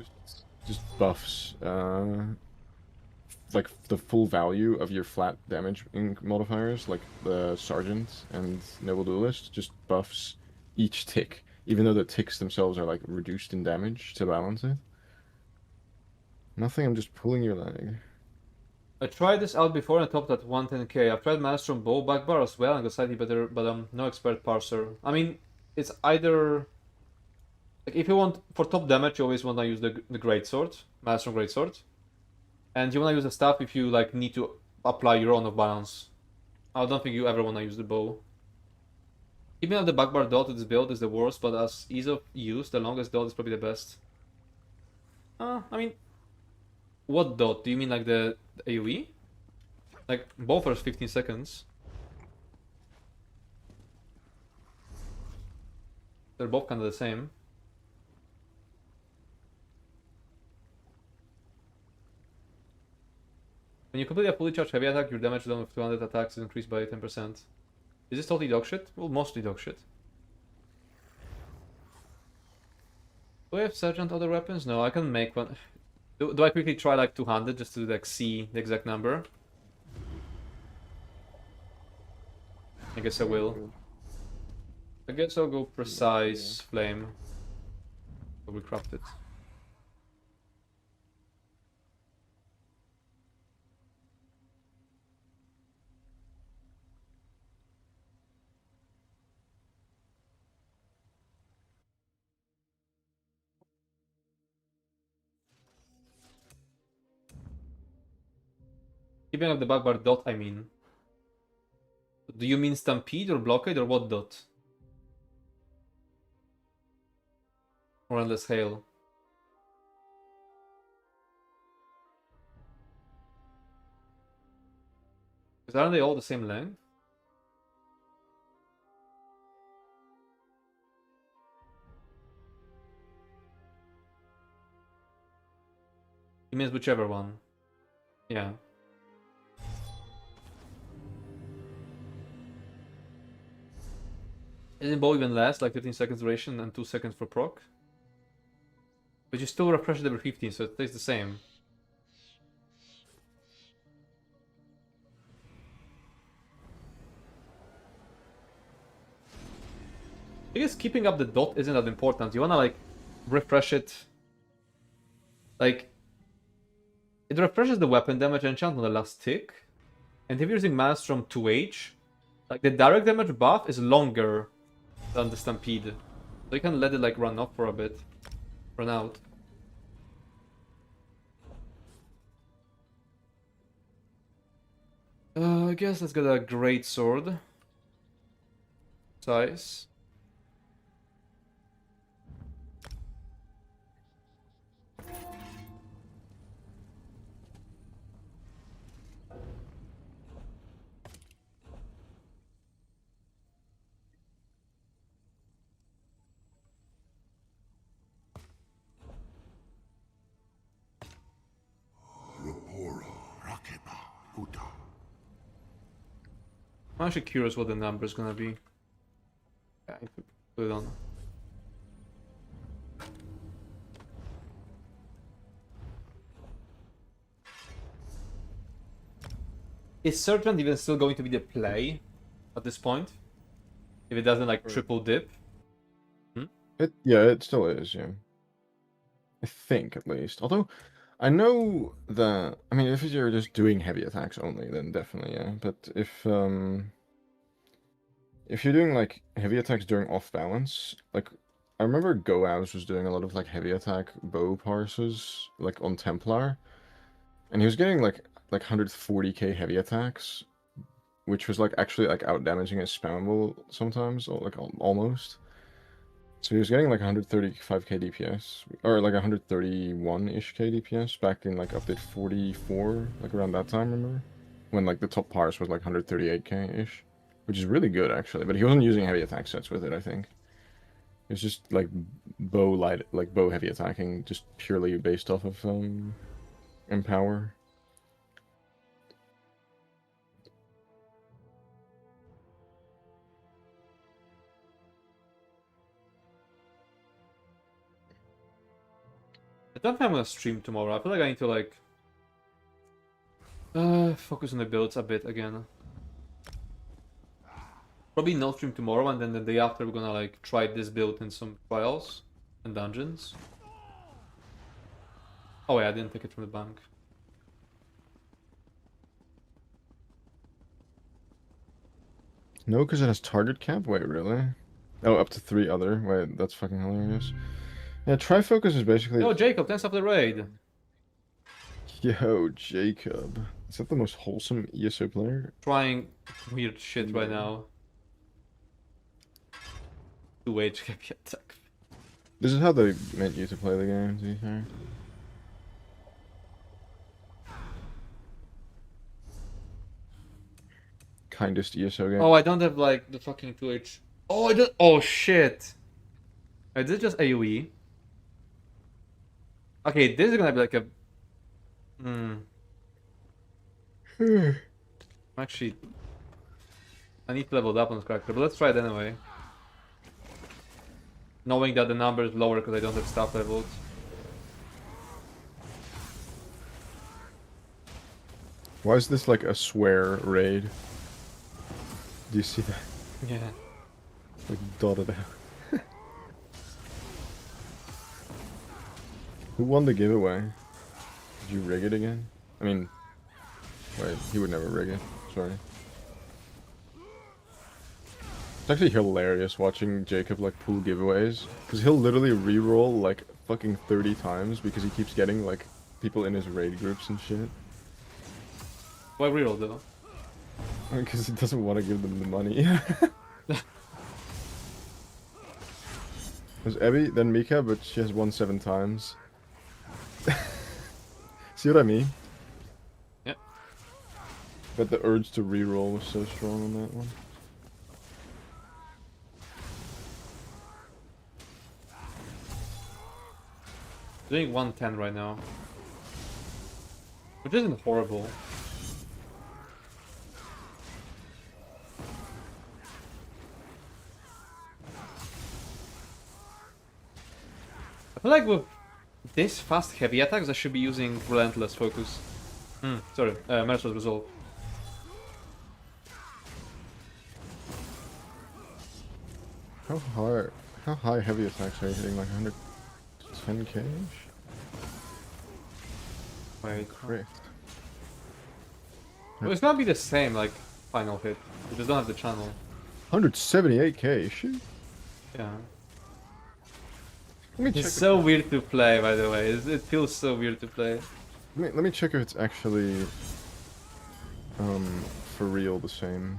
just buffs like the full value of your flat damage modifiers, like the Sergeant and Noble Duelist, just buffs each tick, even though the ticks themselves are like reduced in damage to balance it. Nothing, I'm just pulling your leg. I tried this out before and I topped at 110k. I've tried Maelstrom Bow back bar as well and got slightly better, but I'm no expert parser. I mean, it's either like if you want for top damage, you always want to use the great sword, Maelstrom great sword, and you want to use the staff if you like need to apply your own of balance. I don't think you ever want to use the bow. Keeping up the backbar dot to this build is the worst, but as ease of use, the longest dot is probably the best. I mean, what dot? Do you mean like the AoE? Like both are 15 seconds. They're both kind of the same. When you complete a fully charged heavy attack, your damage done with 200 attacks is increased by 10%. Is this totally dog shit? Well, mostly dog shit. Do I have Sergeant other weapons? No, I can make one. Do I quickly try like two-handed just to like see the exact number? I guess I will. I guess I'll go precise flame. But we craft it. Keeping up the backbar dot, I mean. Do you mean stampede or blockade or what dot? Or endless hail? Because aren't they all the same length? It means whichever one. Yeah. Isn't bow even less, like 15 seconds duration and 2 seconds for proc? But you still refresh it every 15, so it stays the same. I guess keeping up the dot isn't that important. You wanna like refresh it. Like it refreshes the weapon damage enchant on the last tick. And if you're using Maelstrom 2H, like the direct damage buff is longer than the Stampede. So you can let it like run off for a bit. Run out. I guess let's get a great sword. Size. I'm actually curious what the number is gonna be. Yeah, I could put it on. Is Sergeant even still going to be the play at this point? If it doesn't like triple dip? Yeah, it still is, yeah. I think, at least. Although, I know that, I mean, if you're just doing heavy attacks only, then definitely, yeah. But if you're doing, like, heavy attacks during off-balance, like, I remember Goaz was doing a lot of, like, heavy attack bow parses, like, on Templar, and he was getting, like 140k heavy attacks, which was, like, actually, like, out-damaging his spammable sometimes, or, like, almost. So he was getting like 135k DPS, or like 131-ish k DPS back in like update 44, like around that time, remember? When like the top pars was like 138k-ish, which is really good actually, but he wasn't using heavy attack sets with it, I think. It's just like bow heavy attacking, just purely based off of Empower. don't think I'm gonna stream tomorrow. I feel like I need to like focus on the builds a bit again. Probably no stream tomorrow, and then the day after we're gonna like try this build in some trials and dungeons. Oh yeah, I didn't take it from the bank. No, because it has target cap? Wait, really? Oh, up to 3 other? Wait, that's fucking hilarious. Yeah, Trifocus is basically... Yo, Jacob, thanks for the raid. Yo, Jacob. Is that the most wholesome ESO player? Trying weird shit right now. 2H heavy attack. This is how they meant you to play the game, to be fair. Kindest ESO game. Oh, I don't have like the fucking 2H. Oh, I don't. Oh shit. Wait, this is just AoE. Okay, this is gonna be like a. Actually, I need to level up on this character, but let's try it anyway. Knowing that the number is lower because I don't have staff levels. Why is this like a swear raid? Do you see that? Yeah. Like dotted out. Who won the giveaway? Did you rig it again? I mean, wait, he would never rig it. Sorry. It's actually hilarious watching Jacob like pull giveaways, because he'll literally re-roll like fucking 30 times because he keeps getting like people in his raid groups and shit. Why reroll though? Because he doesn't want to give them the money. There's Abby, then Mika, but she has won 7 times. See what I mean? Yep. But the urge to reroll was so strong on that one. Doing 110 right now. Which isn't horrible. I feel like with this fast heavy attacks I should be using relentless focus. Sorry, merciless resolve. How high heavy attacks are you hitting? Like 110k-ish? Wait. Correct. Well, it's gonna be the same like final hit. We just don't have the channel. 178k, shit. Yeah. Let me check. It's so weird to play, by the way. It feels so weird to play. Let me check if it's actually for real the same.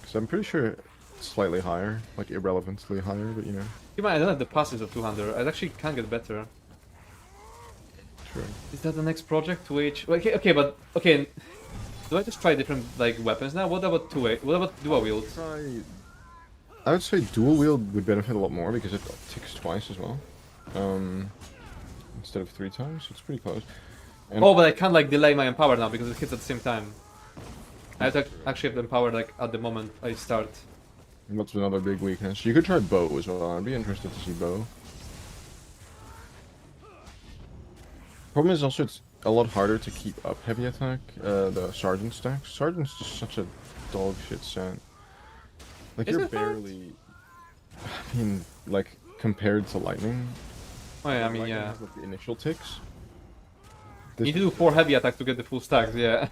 Because I'm pretty sure it's slightly higher, like irrelevantly higher, but you know. Keep in mind, I don't have the passives of 200. I actually can get better. True. Is that the next project? 2H? Okay, but okay. Do I just try different like weapons now? What about 2H? What about dual wield? I would say dual wield would benefit a lot more because it ticks twice as well. Instead of 3 times, it's pretty close. And Oh, but I can't like delay my empower now because it hits at the same time. I have to actually have the empower like at the moment I start. that's another big weakness. You could try bow as well. I'd be interested to see bow. Problem is also it's a lot harder to keep up heavy attack. The sergeant stacks. Sergeant's just such a dog shit set. Like Is you're it hard? barely. I mean, like compared to lightning. Oh yeah, I mean Lightning yeah. has, like, the initial ticks. You need to do 4 heavy attacks to get the full stacks, yeah.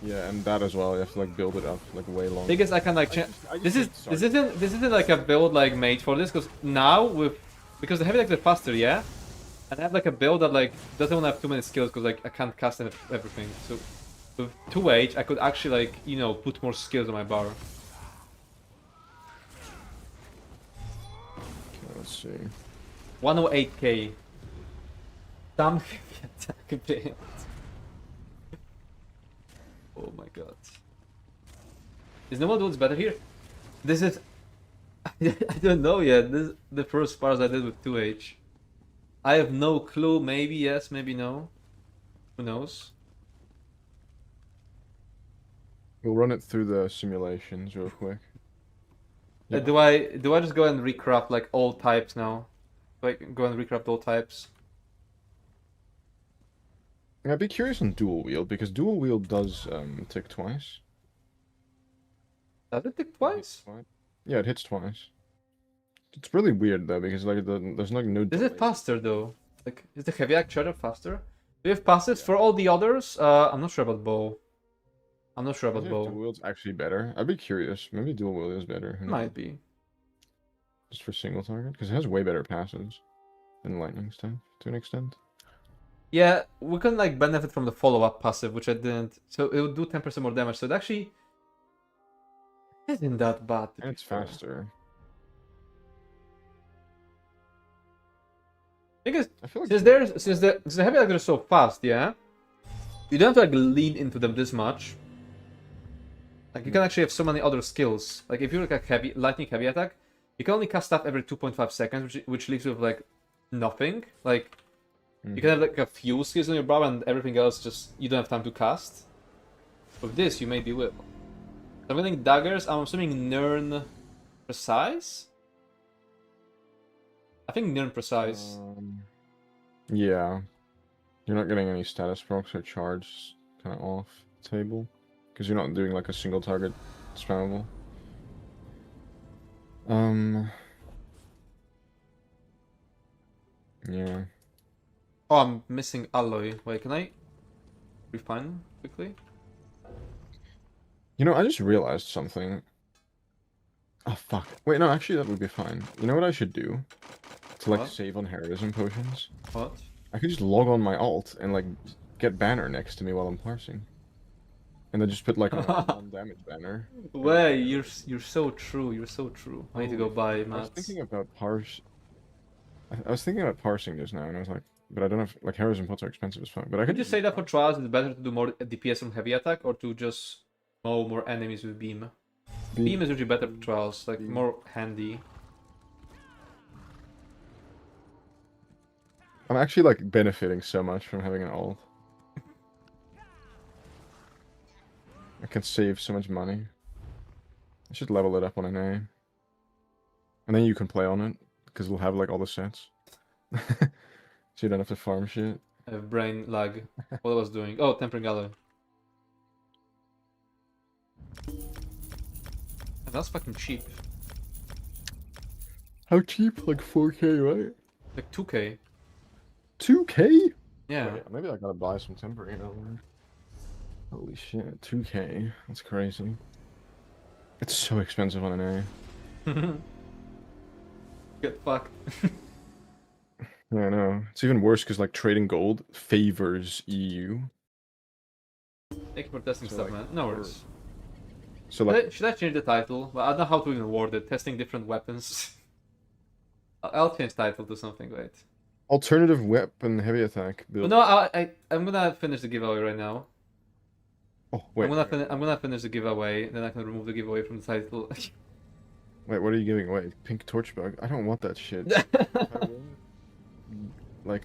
Yeah, and that as well. You have to like build it up like way longer. Thing is, I can like change. I just This hate sergeant. this isn't like a build like made for this because now because the heavy attacks are faster, yeah. And I have like a build that like doesn't want to have too many skills because like I can't cast everything. So with 2H, I could actually like put more skills on my bar. Okay, let's see. 108k. Damn heavy attack build. Oh my god. Is no one doing better here? This is I don't know yet. This is the first spars I did with 2H. I have no clue. Maybe yes, maybe no. Who knows? We'll run it through the simulations real quick. Yeah. Do I just go and recraft like all types now? Like go and recraft all types? Yeah, I'd be curious on dual wield because dual wield does tick twice. Does it tick It hits twice? twice. Yeah, it hits twice. It's really weird though because like there's like no Is delay. it faster though? Like, is the heavy axe charger faster? Do you have passives Yeah. for all the others? I'm not sure about bow. I'm not sure about Imagine if dual bow. wield's actually better. I'd be curious. Maybe dual wield is better. Who knows? Might be. Just for single target because it has way better passives than lightning stuff to an extent. Yeah, we can like benefit from the follow-up passive, which I didn't. So it would do 10% more damage. So it actually isn't that bad. To And be it's fair. faster. Because I feel like since the heavy attackers are so fast, yeah, you don't have to like lean into them this much. Like you can actually have so many other skills. Like if you're like a heavy lightning heavy attack, you can only cast stuff every 2.5 seconds, which leaves you with like nothing. Like you can have like a few skills on your brow and everything else just you don't have time to cast. With this, you maybe will. I'm getting daggers. I'm assuming Nern precise. I think Nern precise. Yeah. You're not getting any status procs or charge kind of off the table. Because you're not doing like a single target spammable. Yeah. Oh, I'm missing alloy. Wait, can I refine quickly? You know, I just realized something. Oh, fuck. Wait, no, actually, that would be fine. You know what I should do? To, like, What? save on heroism potions? What? I could just log on my alt and, like, get banner next to me while I'm parsing. And then just put, like, a non-damage banner. Way, you're so true. You're so true. I need to go buy I was mats. thinking about I was thinking about parsing just now, and I was like, but I don't have, like, heroism pots are expensive as fuck. But I Could could you say that for trials it's better to do more DPS from heavy attack or to just mow more enemies with beam? Beam is usually better for trials, like Beam. more handy. I'm actually, like, benefiting so much from having an alt. I can save so much money. I should level it up on an A. And then you can play on it, because we'll have, like, all the sets. So you don't have to farm shit. I have brain lag. What I was doing. Oh, tempering alloy. And that's fucking cheap. How cheap? Like 4K, right? Like 2k. 2K? Yeah. Wait, maybe I gotta buy some tempering alloy. Holy shit, 2K. That's crazy. It's so expensive on an A. Get fucked. Yeah, I know. It's even worse because like trading gold favors EU. Thank you for testing So, stuff, like, man. No worries. So like, Should I change the title? Well, I don't know how to even word it. Testing different weapons. I'll change title to something, wait. alternative weapon heavy attack Well, build. no, I'm gonna finish the giveaway right now. Oh wait, I'm gonna finish the giveaway, then I can remove the giveaway from the title. wait, what are you giving away? Pink torch bug? I don't want that shit. If I win, like,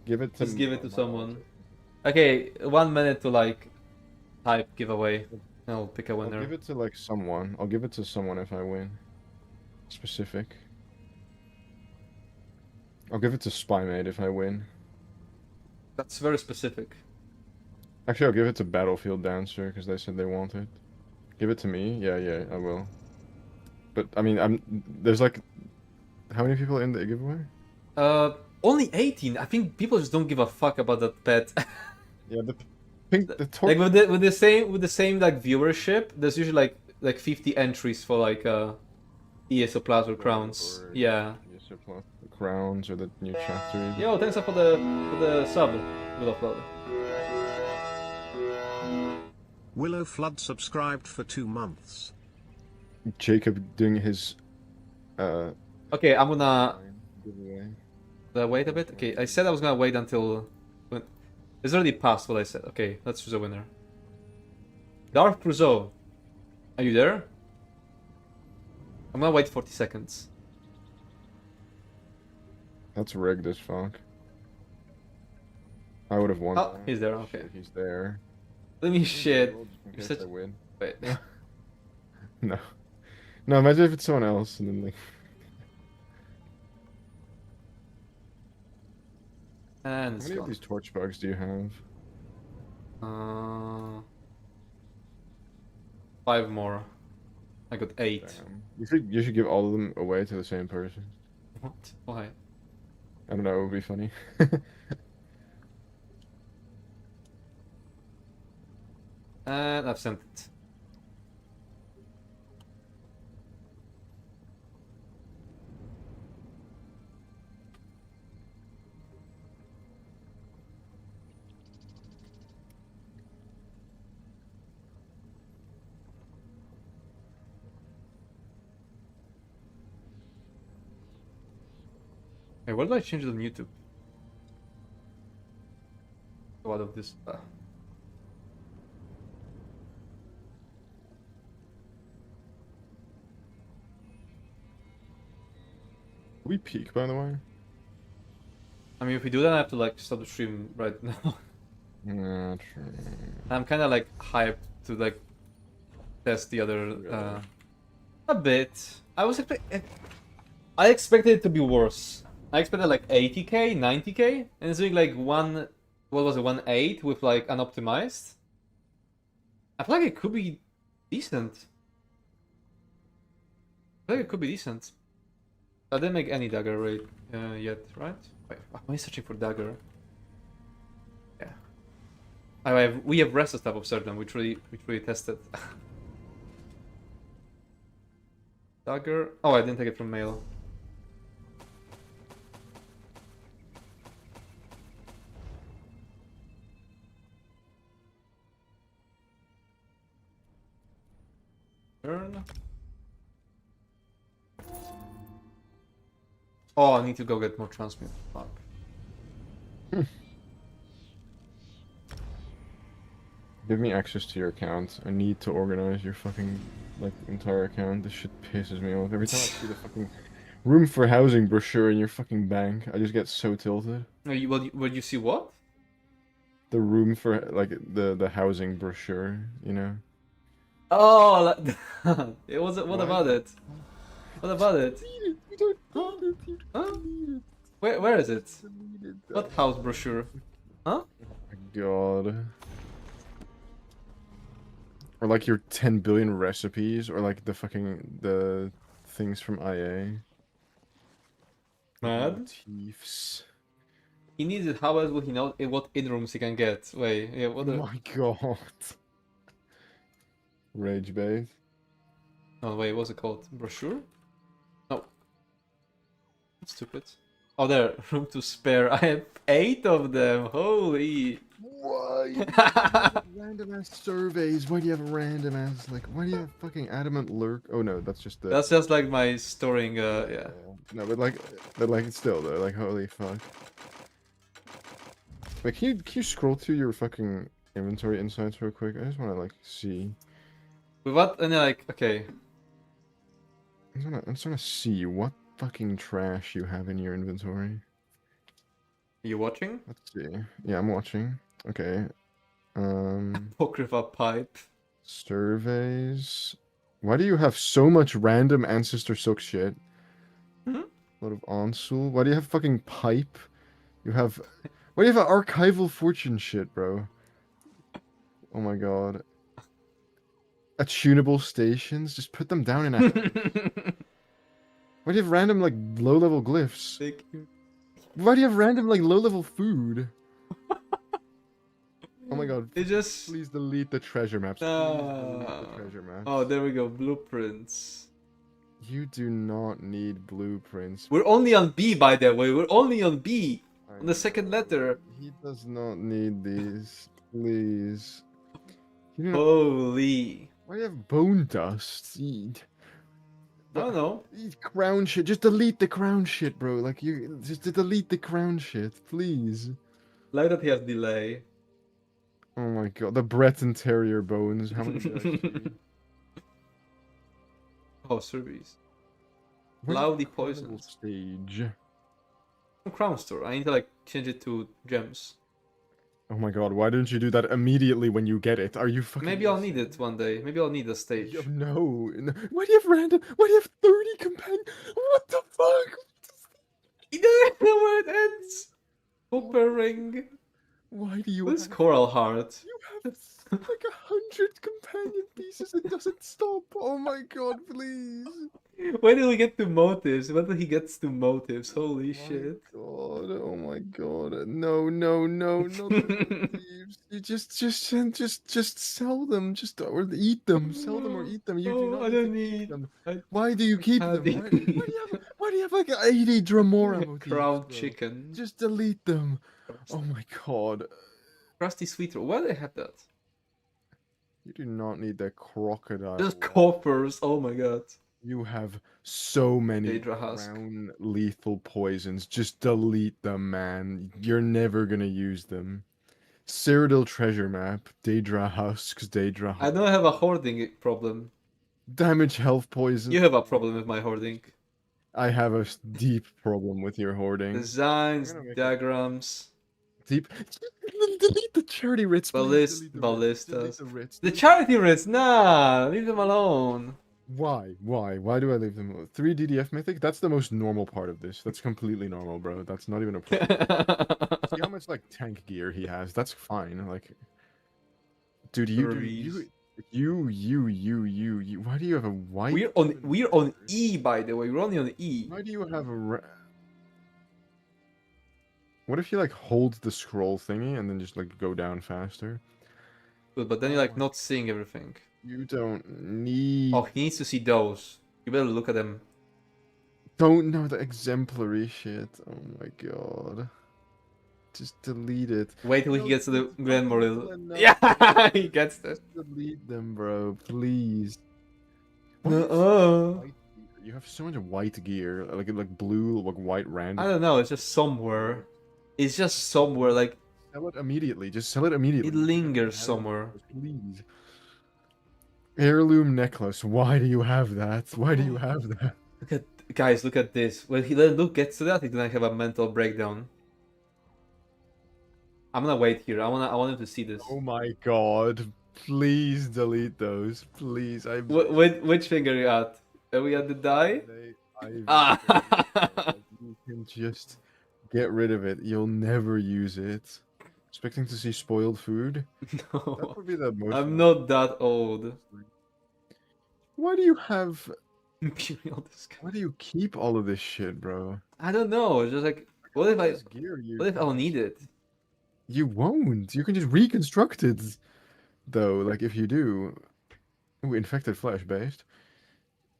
give it to Just give it to my someone. alter. Okay, 1 minute to like type giveaway. I'll pick a I'll winner. give it to like someone. I'll give it to someone if I win. Specific. I'll give it to Spymate if I win. That's very specific. Actually, I'll give it to Battlefield Dancer because they said they want it. Give it to me? Yeah, yeah, I will. But I mean, there's like, how many people in the giveaway? Only 18. I think people just don't give a fuck about that pet. Yeah, the torch. Like with the same like viewership, there's usually like 50 entries for like ESO Plus or crowns. Or Yeah. ESO Plus, the crowns or the new chapter. Yo, thanks for the sub, Willow Flood. Willow Flood subscribed for 2 months. Jacob doing his Okay, I'm gonna giveaway. wait a bit. Okay, I said I was gonna wait until it's already past what I said. Okay, let's choose a winner. Darth Crusoe, are you there? I'm gonna wait 40 seconds. That's rigged as fuck. I would have won. Oh, that. he's there. Okay. Shit, he's there. Let me shit. Just in You're case such. I win. Wait. No. No, imagine if it's someone else and then like. And How it's many of gone. these torch bugs do you have? 5 more. I got 8. Damn. You should give all of them away to the same person. What? Why? I don't know, it would be funny. And I've sent it. Hey, what did I change it on YouTube? Out of this. We peak, by the way. I mean, if we do that, I have to like stop the stream right now. Yeah, true. I'm kind of like hyped to like test the other a bit. I expected it to be worse. I expected like 80k, 90k, and it's doing like what was it, 1.8 with like unoptimized. I feel like it could be decent. I feel like it could be decent. I didn't make any dagger rate yet, right? Wait, am I searching for dagger? Yeah. We have rest stuff of certain, which really tested. Dagger. Oh, I didn't take it from mail. Turn. Oh, I need to go get more transmute. Fuck. Give me access to your account. I need to organize your fucking like entire account. This shit pisses me off. Every time I see the fucking room for housing brochure in your fucking bank, I just get so tilted. Will you see what? The room for like the housing brochure, you know. Oh, it was. What about it? What about it? You don't need it. You Huh? don't need it. Where is it? Delete it. What house brochure? Huh? Oh my god. Or like your 10 billion recipes, or like the things from IA. Mad? Motifs. He needs it. How else would he know what in rooms he can get? Wait, yeah, what Oh the... my god. Rage bait. Oh, wait, what's it called? Brochure? No. That's stupid. Oh, there. Room to spare. I have 8 of them. Holy. Why? Random ass surveys. Why do you have random ass, like, why do you have fucking adamant lurk? Oh no, that's just the... That's just like my storing, yeah. No, but like still though, like, holy fuck. Like, can you scroll through your fucking inventory insights real quick? I just want to like see. With what? And like, okay. I just wanna see what fucking trash you have in your inventory. Are you watching? Let's see. Yeah, I'm watching. Okay. Apocrypha pipe. Surveys. Why do you have so much random ancestor silk shit? Hmm? A lot of onsul. Why do you have fucking pipe? You have... Why do you have archival fortune shit, bro? Oh my god. Attunable stations? Just put them down in a... Why do you have random, like, low-level glyphs? Thank you. Why do you have random, like, low-level food? Oh my god. It just... Please delete the treasure maps. Please delete the treasure maps. Oh, there we go. Blueprints. You do not need blueprints. We're only on B, by the way. We're only on B. On the second letter. He does not need these. Please. You don't... Holy. Why do you have bone dust? Eat. I don't know. Eat crown shit. Just delete the crown shit, bro. Like, you just delete the crown shit, please. Like that he has delay. Oh my god, the Breton Terrier bones. How many did I see? Oh, surveys. What is Loudly the carnival poisoned. Stage. Crown store. I need to like change it to gems. Oh my god, why didn't you do that immediately when you get it? Are you fucking... Maybe I'll need it one day. Maybe I'll need a stage. No. Why do you have random... Why do you have 30 companions? What the fuck? I don't know where it ends. Hooper ring. Why do you What is have... Coral Heart? You have like 100 companion pieces. It doesn't stop. Oh my god, please. When did we get to motives? When did he gets to motives? Holy My shit. god. Oh my god. No, no, no, not the motifs. You just sell them. Just or eat them. Sell them or eat them. You do Oh, not I need to don't keep need. them. I Why do you keep had them? the Why do you have like 80 Dramora motifs, crown bro? chicken. Just delete them. Crust- Oh my god. Crusty sweet roll. Why do they have that? You do not need that crocodile. Just coppers. Oh my god. You have so many Daedra Husk. crown lethal poisons. Just delete them, man. You're never gonna use them. Cyrodiil treasure map. Daedra husks. Daedra I husks. don't have a hoarding problem. Damage health poison. You have a problem with my hoarding. I have a deep problem with your hoarding. Designs, I'm gonna make diagrams, Deep. Delete the charity writs, please. Delete the writs. Delete ballistas. the writs. The Delete charity writs, nah, leave them alone. Why? Why? Why do I leave them? 3 DDF mythic? That's the most normal part of this. That's completely normal, bro. That's not even a problem. See how much like tank gear he has. That's fine. Like, dude, Threes. you. Why do you have a white? We're on E, by the way. We're only on E. Why do you have a? What if you like hold the scroll thingy and then just like go down faster? But then you're like not seeing everything. You don't need. Oh, he needs to see those. You better look at them. Don't know the exemplary shit. Oh my god. Just delete it. Wait till he No, gets to the it's not Grand useful Moril. enough. Yeah, he gets it. Just delete them, bro. Please. You have so much white gear, like blue, like white random. I don't know. It's just somewhere. It's just somewhere. Like Sell it immediately. Just sell it immediately. it lingers somewhere. Please. Heirloom necklace. Why do you have that? Why do you have that? Look at guys. Look at this. When he gets to that, he's gonna have a mental breakdown. I'm gonna wait here. I want him to see this. Oh my god. Please delete those. Please. Which finger are you at? Are we at the die? Ah. You can just get rid of it. You'll never use it. Expecting to see spoiled food? That No, would be the most. I'm not that old. Why do you have? Imperial discount. Why do you keep all of this shit, bro? I don't know. It's just like, what if This gear what if I'll need it? You won't. You can just reconstruct it, though. Like if you do. Ooh, infected flesh based.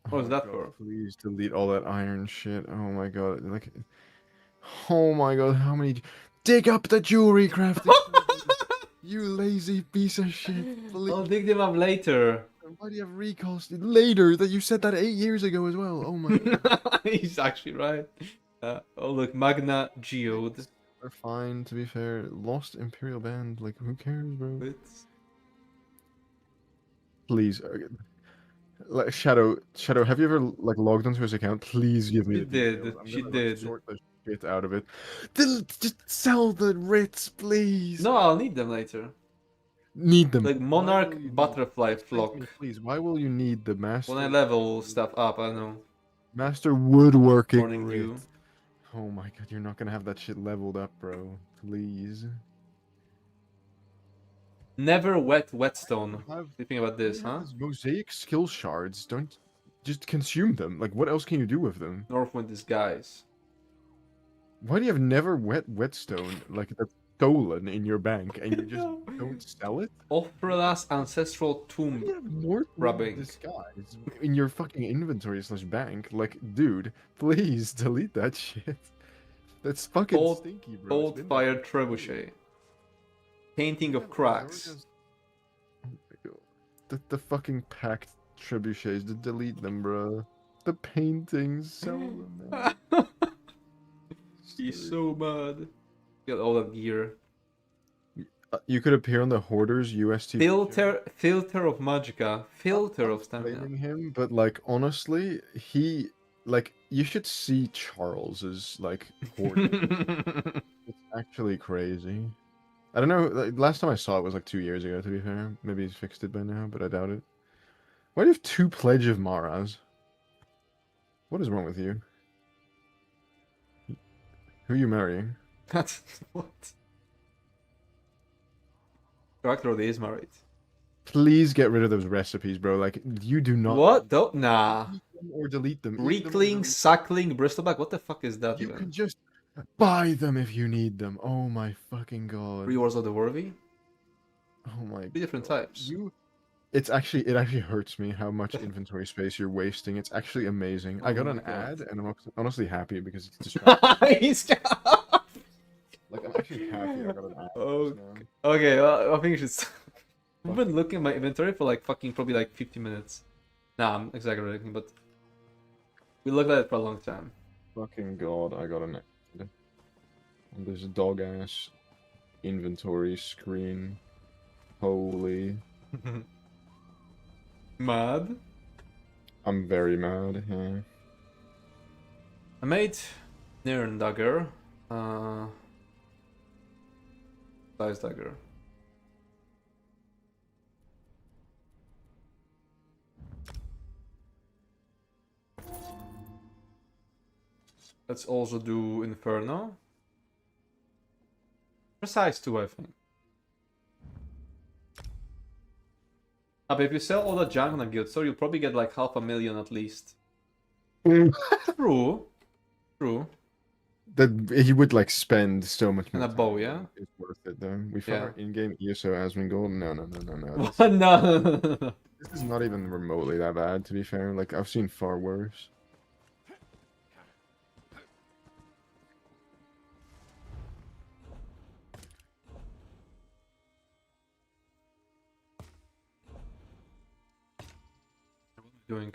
What is my that God, for? Please delete all that iron shit. Oh my god. Like. Oh my god, how many. Dig up the jewelry crafting! You lazy piece of shit. Please. I'll dig them up later. Why do you have recalls later? That you said that 8 years ago as well. Oh my god. He's actually right. Oh look, Magna Geode. They're fine, to be fair. Lost Imperial Band, like, who cares, bro? It's... Please. Like, Shadow, have you ever, like, logged onto his account? Please give me She the did. details. I'm She gonna, like, did. sort the shit out of it. Just sell the writs, please. No, I'll need them later. Need them. Like Why Monarch will you need- Butterfly Explain to Flock. me, please, why will you need the master? When I level stuff up, I don't know. Master woodworking Morning writ. Dew. Oh my god, you're not gonna have that shit leveled up, bro. Please. Never whetstone. Have You think about this, you have huh? these mosaic skill shards. Don't just consume them. Like, what else can you do with them? Northwind Disguise. Why do you have never whetstone like that's stolen in your bank and you just No. don't sell it? Ophrela's Ancestral Why do Tomb. you have North Rubbing. disguise in your fucking inventory / bank? Like, dude, please delete that shit. That's fucking Old- stinky, bro. It's Old been Fire there. Trebuchet. Painting of Yeah, Cracks. Oh my god. The fucking packed trebuchets, delete them, bro. The paintings, sell them, man. He's so mad. Got all that gear. You could appear on the Hoarders UST. Filter of Magicka. Filter of Stamina. Blaming him, but like honestly, he like you should see Charles's like hoarding. It's actually crazy. I don't know. Like, last time I saw it was like 2 years ago. To be fair, maybe he's fixed it by now, but I doubt it. Why do you have 2 Pledge of Maras? What is wrong with you? Who are you marrying? That's what? Character of the is married. Please get rid of those recipes, bro. Like, you do not What? Don't nah. eat them or delete them. Eat them or Reekling, delete them. suckling, bristleback. What the fuck is that You even? can just buy them if you need them. Oh my fucking god. Rewards of the worthy. Oh my. 3 different god. types. It actually hurts me how much inventory space you're wasting. It's actually amazing. I Oh got my an God. ad, and I'm honestly happy because it's distracting. He's Like, I'm actually happy I got an ad. Okay. just now. Okay, well, I think you should. I've been looking at my inventory for like fucking probably like 50 minutes. Nah, I'm exaggerating, but we looked at it for a long time. Fucking god, I got an ad. And there's a dog ass inventory screen. Holy. Mad. I'm very mad. Yeah. I made Nirn dagger. Size dagger. Let's also do Inferno. Precise too, I think. But if you sell all the junk on a guild store, you'll probably get like 500,000 at least. True. True. That he would like spend so much And more a bow, time. yeah? It's worth it though. We found Yeah. our in-game ESO Asmongold. No. This, No. this is not even remotely that bad, to be fair. Like, I've seen far worse. Doing.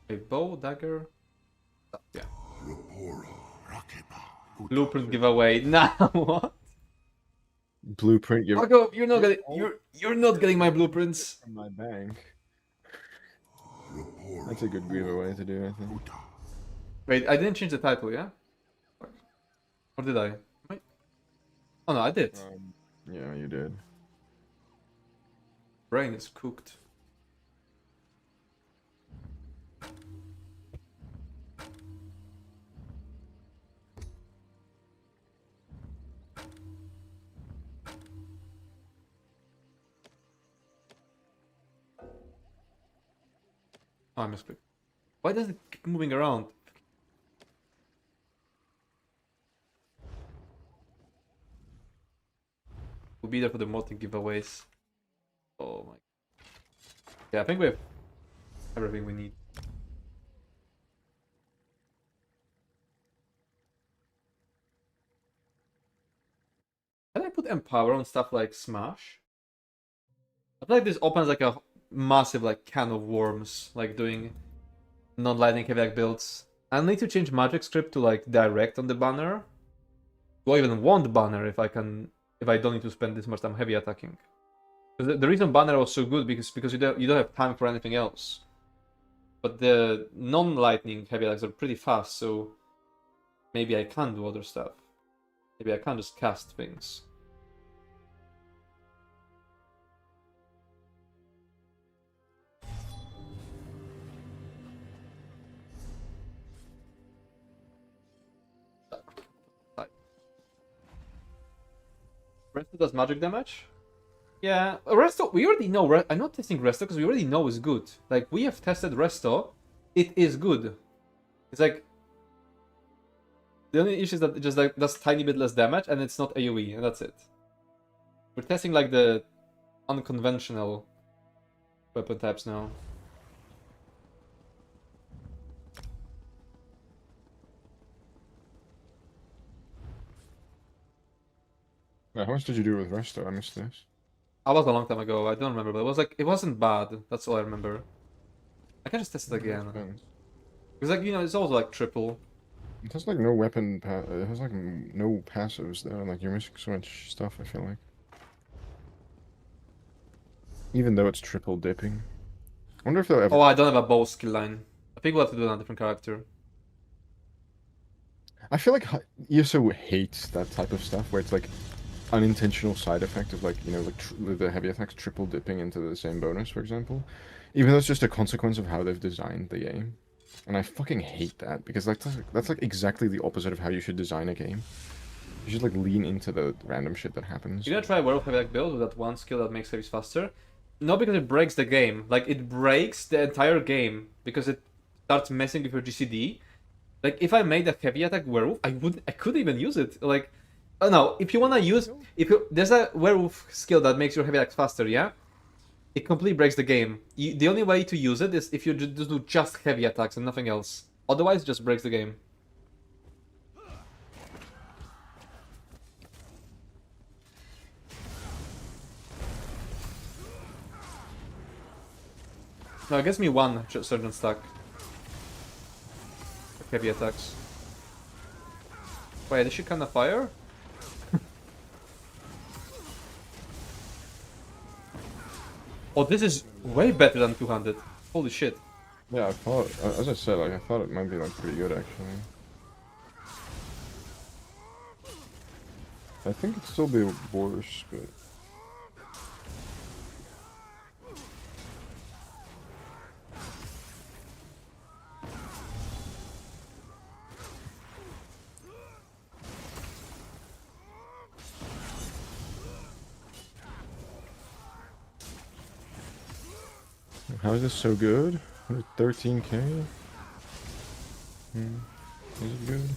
A bow, dagger. Yeah. Blueprint giveaway. Nah, what? Blueprint. Marco, you're not getting you're not getting my blueprints. From my bank. That's a good giveaway to do, I think. Wait, I didn't change the title, yeah? Or did I? Wait. Oh no, I did. Yeah, you did. Brain is cooked. Oh, I misclicked. Why does it keep moving around? We'll be there for the multi giveaways. Oh my. Yeah, I think we have everything we need. Can I put Empower on stuff like Smash? I feel like this opens like a massive like can of worms, like doing non-lightning heavy like builds. I need to change magic script to like direct on the banner. Do I even want banner if I don't need to spend this much time heavy attacking? Because the reason banner was so good because you don't have time for anything else. But the non-lightning heavy attacks are pretty fast, so maybe I can do other stuff. Maybe I can just cast things. Resto does magic damage? Yeah, Resto, we already know. I'm not testing Resto because we already know it's good. Like, we have tested Resto. It is good. It's like... The only issue is that it just like does tiny bit less damage and it's not AoE, and that's it. We're testing like the unconventional weapon types now. How much did you do with Resto? I missed this. I was a long time ago, I don't remember, but it was like, it wasn't bad. That's all I remember. I can just test it again. Depends. Because like, you know, it's also like triple. It has like no weapon. It has like no passives though. Like, you're missing so much stuff, I feel like. Even though it's triple dipping. I wonder if they'll ever. Oh, I don't have a bow skill line. I think we'll have to do it on a different character. I feel like ESO hates that type of stuff where it's like unintentional side effect of like, you know, like the heavy attacks triple dipping into the same bonus, for example. Even though it's just a consequence of how they've designed the game. And I fucking hate that, because that's like exactly the opposite of how you should design a game. You should like lean into the random shit that happens. You're gonna try Werewolf Heavy Attack build with that one skill that makes heavies faster? Not because it breaks the game. Like, it breaks the entire game because it starts messing with your GCD. Like, if I made a heavy attack werewolf, I couldn't even use it. Like, oh no, if you wanna use, there's a werewolf skill that makes your heavy attacks faster, yeah? It completely breaks the game. The only way to use it is if you just do just heavy attacks and nothing else. Otherwise, it just breaks the game. No, it gives me one surgeon stack. Heavy attacks. Wait, this shit kinda fire? Oh, this is way better than 200. Holy shit. Yeah, I thought, as I said, like I thought it might be like pretty good actually. I think it'd still be worse, but how is this so good? 13k? Is it good?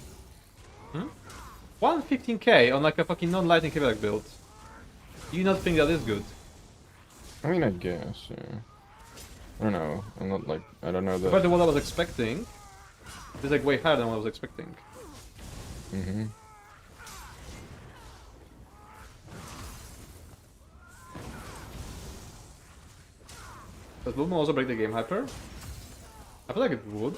115k on like a fucking non-lightning heavy attack build. Do you not think that is good? I mean, I guess, yeah. I don't know. I'm not like, I don't know Compared the... to what I was expecting, it's like way higher than what I was expecting. Mm-hmm. Does movement also break the game hyper? I feel like it would.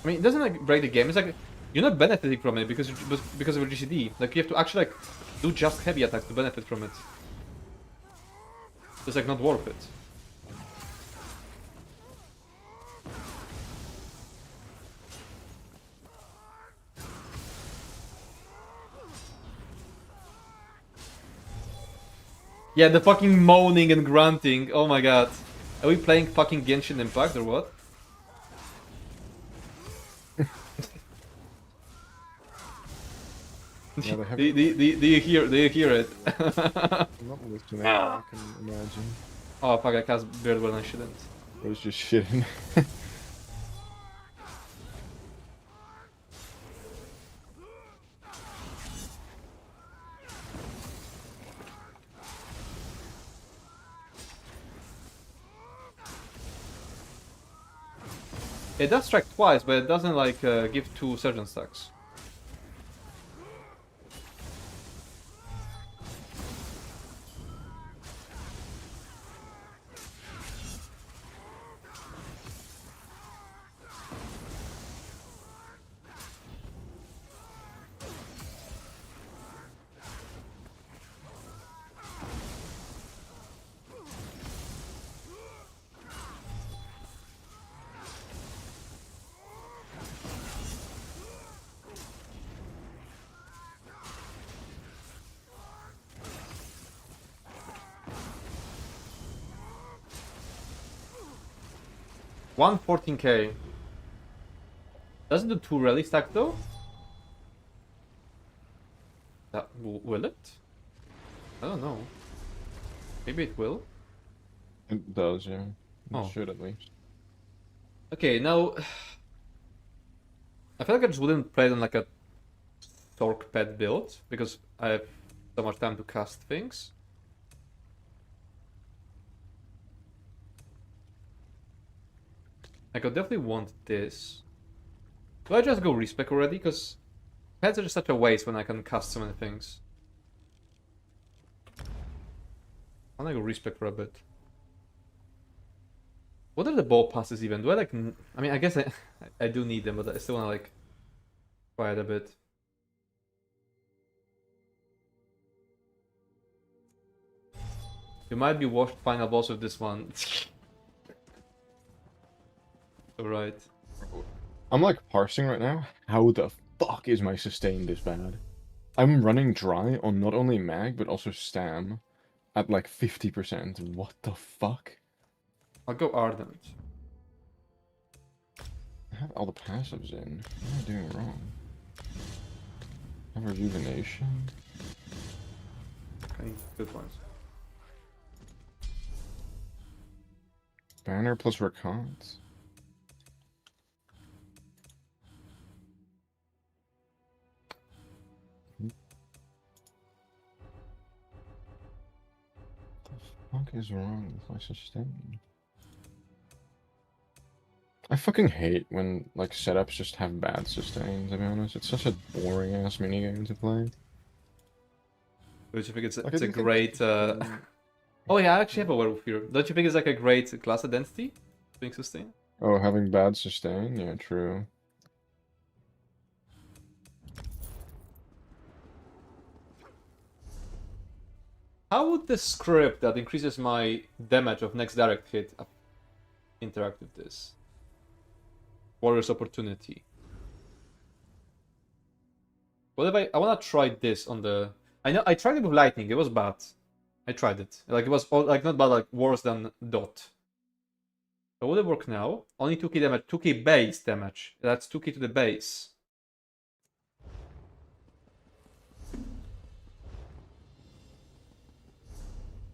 I mean, it doesn't like break the game. It's like you're not benefiting from it because of your GCD. Like you have to actually like do just heavy attacks to benefit from it. It's like not worth it. Yeah, the fucking moaning and grunting. Oh my god. Are we playing fucking Genshin Impact or what? Yeah, they have... do you hear it? I'm not listening, I can imagine. Oh fuck, I cast Beard when I shouldn't. It was just shitting. It does strike twice, but it doesn't like give 2 surgeon stacks. $114k. Doesn't do 2 rally stack though? Will it? I don't know. Maybe it will. It does, yeah. It Oh. should at least. Okay, now I feel like I just wouldn't play it on like a Torque pet build because I have so much time to cast things. I could definitely want this. Do I just go respec already? Because pets are just such a waste when I can cast so many things. I'm gonna go respec for a bit. What are the ball passes even? Do I like... I mean, I guess I do need them, but I still wanna like try it a bit. You might be washed final boss with this one. Alright. I'm like parsing right now. How the fuck is my sustain this bad? I'm running dry on not only mag, but also stam at like 50%. What the fuck? I'll go Ardent. I have all the passives in. What am I doing wrong? I have rejuvenation. Okay, good ones. Banner plus recons. What the fuck is wrong with my sustain? I fucking hate when like setups just have bad sustain, to be honest. It's such a boring ass minigame to play. Don't you think it's, Like, it's I a do think great... Oh yeah, I actually have a werewolf here. Don't you think it's like a great class identity? Being sustain? Oh, having bad sustain? Yeah, true. How would the script that increases my damage of next direct hit interact with this? Warrior's Opportunity. What if I wanna try this on the... I know I tried it with lightning, it was bad. I tried it. Like it was all, like not bad, like worse than dot. But would it work now? Only 2k damage, 2k base damage. That's 2k to the base.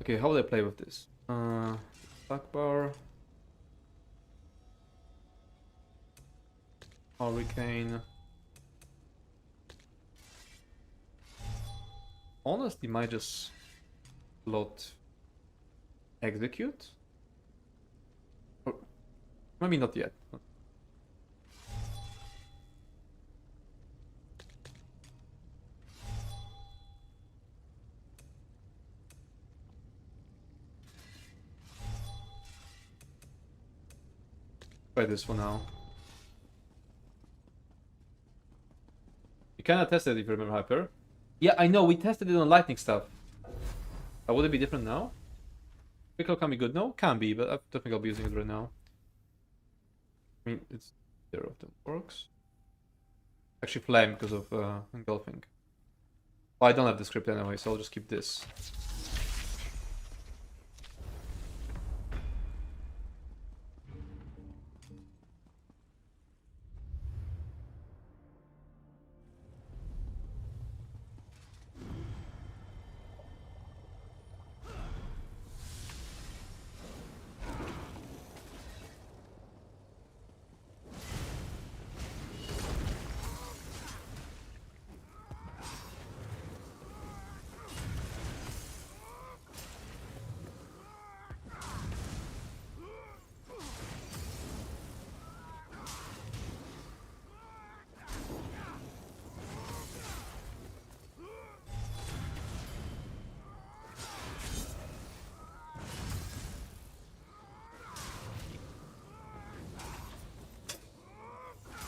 Okay, how would I play with this? Back bar. Hurricane. Honestly, might just slot execute? Or maybe not yet. Try this for now. You kinda tested it if you remember Hyper. Yeah, I know, we tested it on lightning stuff. Would it be different now? Pickle can be good now? Can be, but I don't think I'll be using it right now. I mean, it's either of them works. Actually, flame because of engulfing. Well, I don't have the script anyway, so I'll just keep this.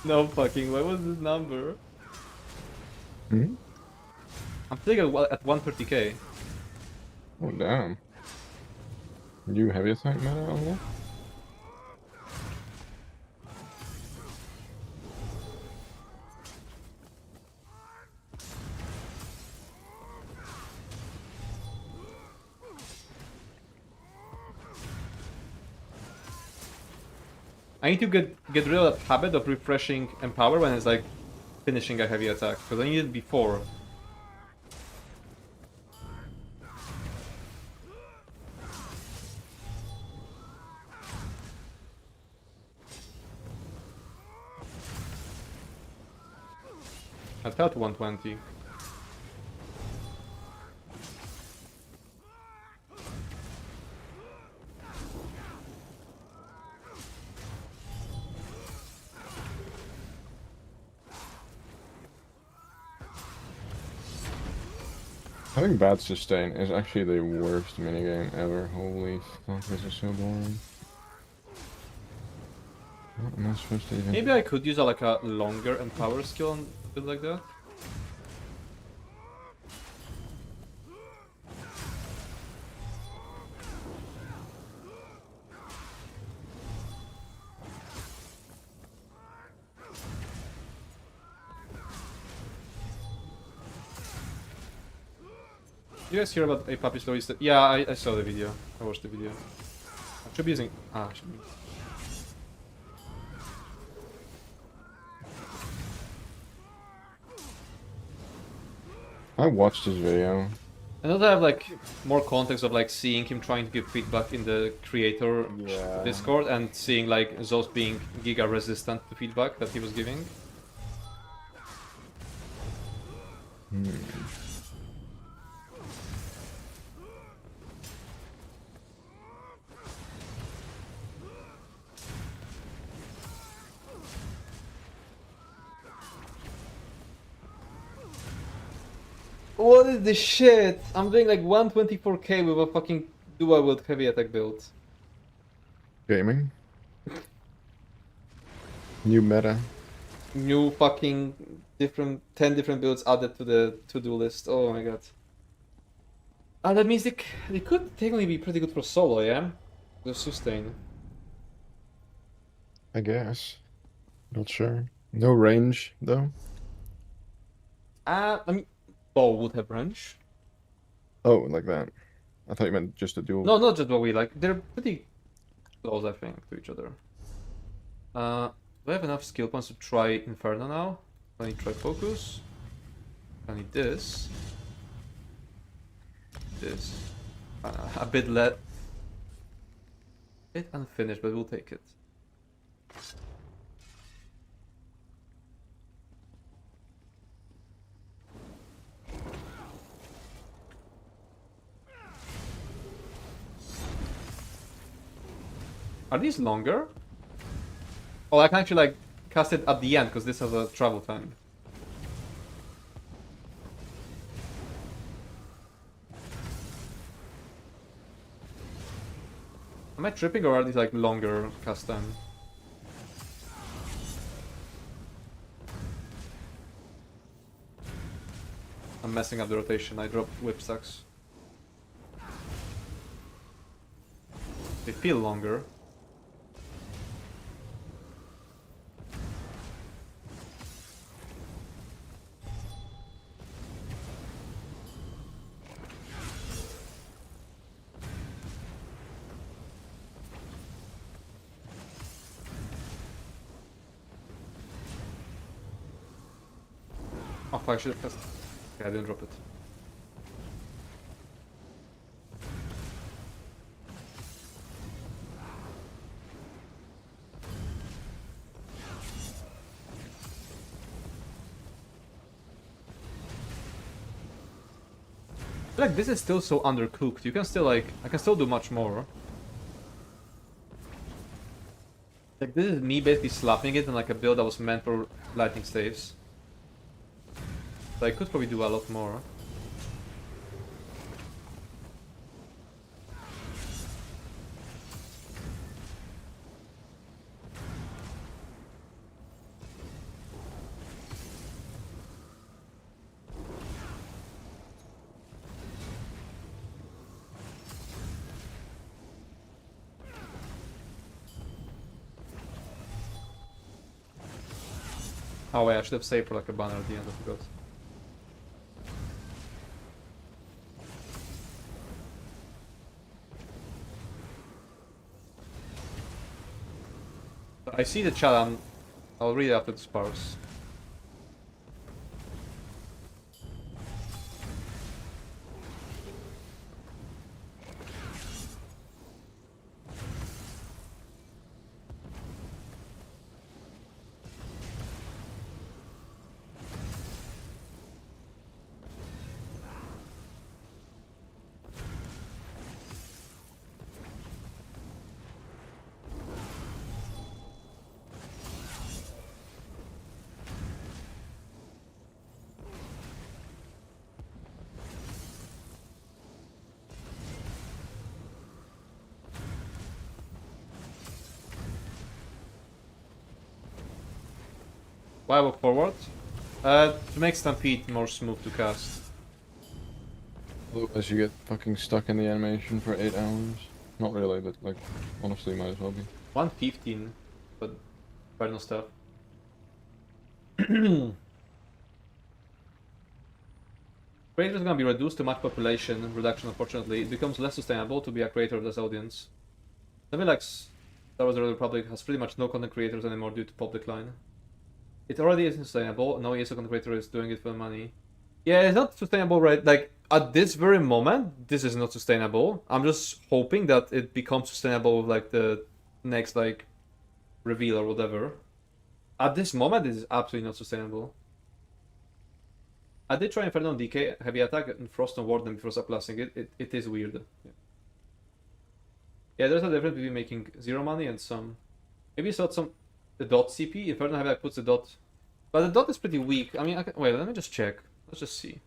No fucking, what was this number? Hmm? I'm thinking at 130k. Oh, damn. You heavy attack meta on that? I need to get rid of that habit of refreshing Empower when it's like finishing a heavy attack, because I needed it before. I fell to 120. Having bad sustain is actually the worst minigame ever. Holy fuck, this is so boring. What am I supposed to even... Maybe I could use like a longer Empower skill and build like that. You guys hear about a puppy story? Yeah, I saw the video. I watched the video. I should be using... I should be... I watched his video. And also have like more context of like seeing him trying to give feedback in the creator Yeah. Discord and seeing like Zos being giga resistant to feedback that he was giving. What is this shit? I'm doing like 124k with a fucking dual wield heavy attack build. Gaming. New meta. New fucking 10 different builds added to the to-do list. Oh my god. Ah, that means they could technically be pretty good for solo, yeah? The sustain. I guess. Not sure. No range though. I mean, bow would have range. Oh, like that. I thought you meant just a dual. No, not just what we like. They're pretty close, I think, to each other. Do I have enough skill points to try Inferno now? I need try focus. I need this. This. A bit let. Bit unfinished, but we'll take it. Are these longer? Oh, I can actually like cast it at the end because this has a travel time. Am I tripping or are these like longer cast time? I'm messing up the rotation. I dropped whip stacks. They feel longer. Oh, fuck, I should have cast. Okay, I didn't drop it. I feel like this is still so undercooked. You can still like, I can still do much more. Like this is me basically slapping it in like a build that was meant for lightning staves. So I could probably do a lot more. Oh wait, I should have saved for like a banner at the end, I forgot. I see the chat, I'll read it after the sparks. Why walk forward? To make Stampede more smooth to cast. Otherwise you get fucking stuck in the animation for 8 hours. Not really, but like, honestly might as well be. 115, but better no stuff. Creators are gonna be reduced to much population reduction, unfortunately. It becomes less sustainable to be a creator of this audience. I feel like Star Wars The Republic has pretty much no content creators anymore due to pop decline. It already isn't sustainable, no ESO content creator is doing it for money. Yeah, it's not sustainable, right? Like, at this very moment, this is not sustainable. I'm just hoping that it becomes sustainable with, like, the next, like, reveal or whatever. At this moment, it is absolutely not sustainable. I did try Inferno on DK, heavy attack, and Frost on Warden before subclassing it. It is weird. Yeah, there's a difference between making 0 money and some... Maybe it's not some... The dot CP, Inferno heavy attack puts the dot... But the dot is pretty weak. I mean, wait, let me just check. Let's just see.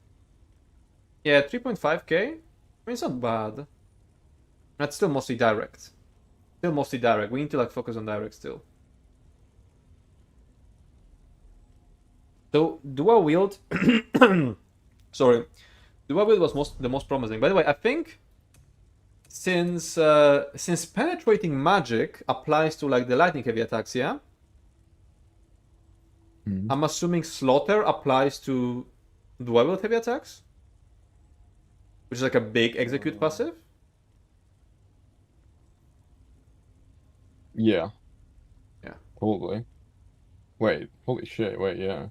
Yeah, 3.5k? I mean, it's not bad. That's still mostly direct. Still mostly direct. We need to, like, focus on direct still. So, dual wield... Sorry. Dual wield was the most promising. By the way, I think... Since penetrating magic applies to, like, the lightning heavy attacks, yeah? I'm assuming slaughter applies to dual wield heavy attacks? Which is like a big execute passive? Yeah. Yeah. Probably. Wait, holy shit, wait, yeah.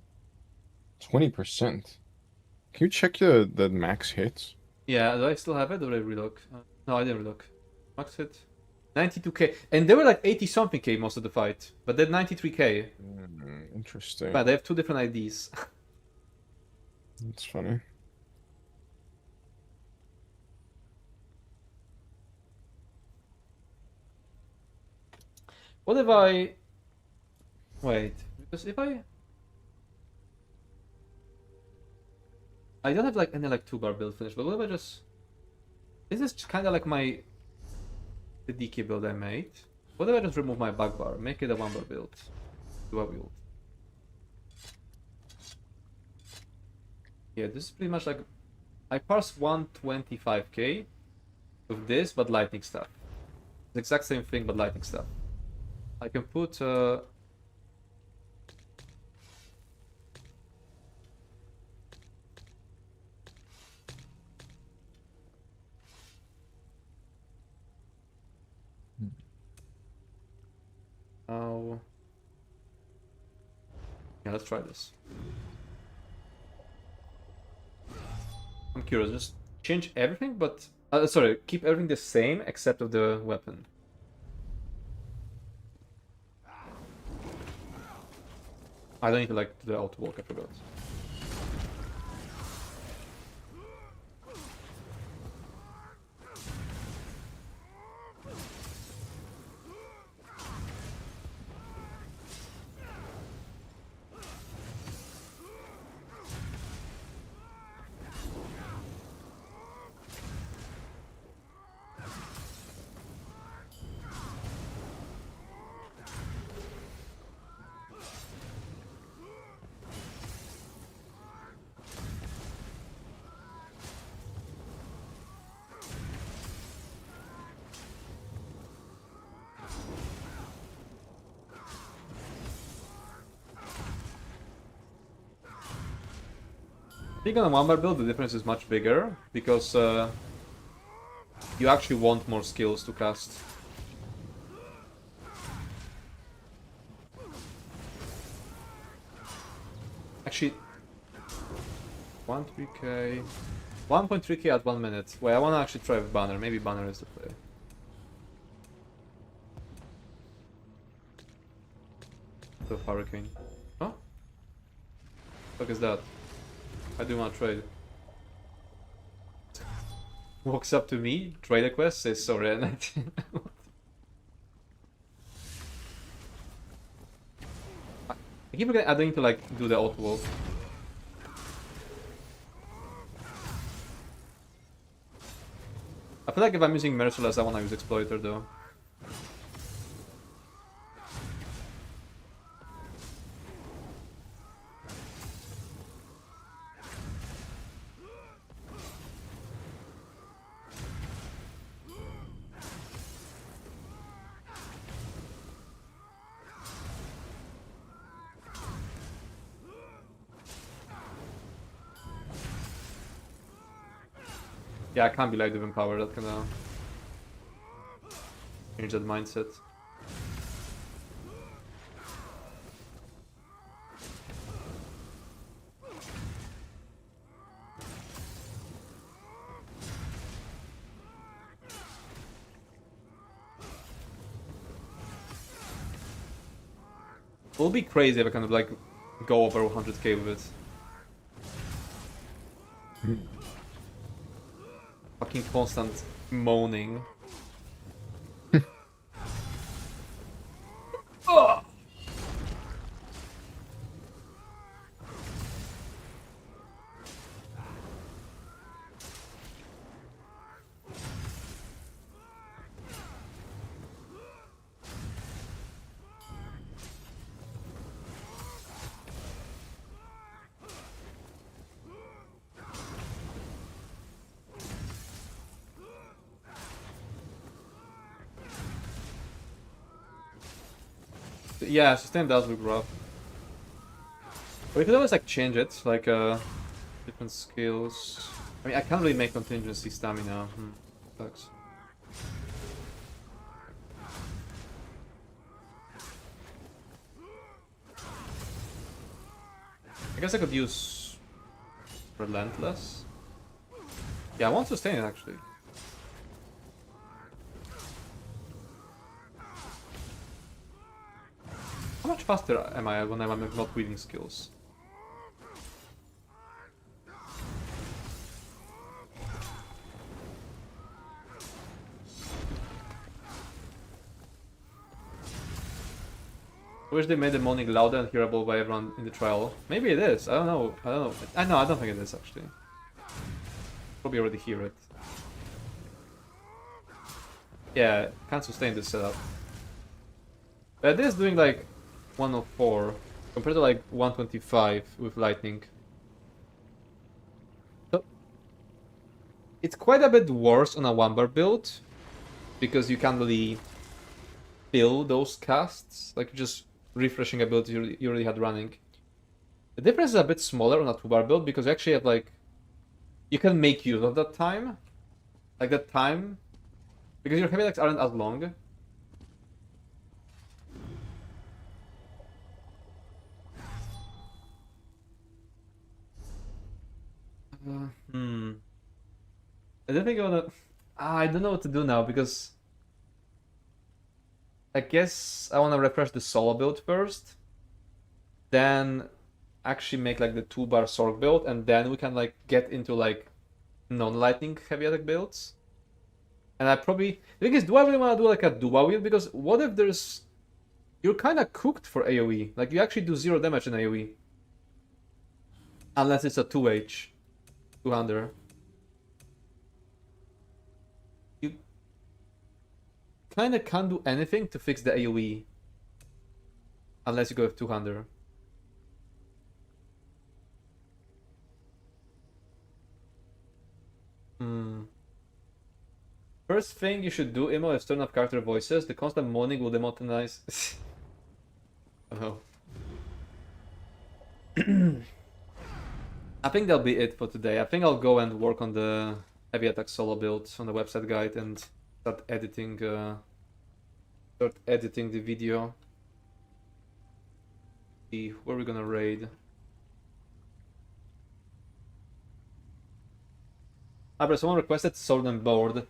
20%. Can you check the max hits? Yeah, do I still have it? Or did I relook? No, I didn't relook. Max hit. 92k. And they were like 80 something k most of the fight. But then 93k. Interesting. Man, they have two different IDs. That's funny. What if I... Wait. Because if I... I don't have like any like 2-bar build finish, but what if I just... This is kind of like my... The DK build I made. What if I just remove my back bar? Make it a 1-bar build. Dual build. Yeah, this is pretty much like... I parse 125k with this, but lightning stuff. The exact same thing, but lightning stuff. I can put... Oh... Yeah, let's try this. I'm curious, just change everything, but... sorry, keep everything the same except of the weapon. I don't need to like do the auto walk, I forgot. I think on a 1-bar build the difference is much bigger, because you actually want more skills to cast. Actually, 1.3k... 1.3k at 1 minute. Wait, I wanna actually try with Banner. Maybe Banner is the play. The Hurricane. Huh? What the fuck is that? I do want to trade. Walks up to me, trade a quest, says sorry, and I keep forgetting I don't need to like do the auto walk. I feel like if I'm using Merciless, I want to use Exploiter though. Yeah, I can't be like Divine Power, that gonna change that mindset. It will be crazy if I kind of like go over 100k with it. Fucking constant moaning. Oh! Yeah, sustain does look rough. But we could always like change it, like different skills. I mean, I can't really make contingency stamina. Sucks. I guess I could use relentless. Yeah, I want to sustain it actually. How much faster am I when I'm not reading skills? I wish they made the moaning louder and hearable by everyone in the trial. Maybe it is. I don't know. I don't know. I don't think it is actually. Probably already hear it. Yeah, can't sustain this setup. But it is doing like 104 compared to like 125 with lightning. So it's quite a bit worse on a 1-bar build because you can't really fill those casts, like just refreshing ability you already had running. The difference is a bit smaller on a 2-bar build because you actually have like, you can make use of that time, like that time, because your heavy attacks aren't as long. I don't think I wanna. I don't know what to do now because I guess I wanna refresh the solo build first, then actually make like the 2-bar Sorg build, and then we can like get into like non-lightning heavy attack builds. And I probably the thing is, do I really want to do like a dual wield? Because what if you're kind of cooked for AoE? Like you actually do 0 damage in AoE, unless it's a 2H, 200. You kind of can't do anything to fix the AoE, unless you go with 200. First thing you should do, Imo, is turn off character voices. The constant moaning will demonetize. Oh. I think that'll be it for today. I think I'll go and work on the heavy attack solo build on the website guide and start editing the video. See where we're gonna raid. But someone requested sword and board.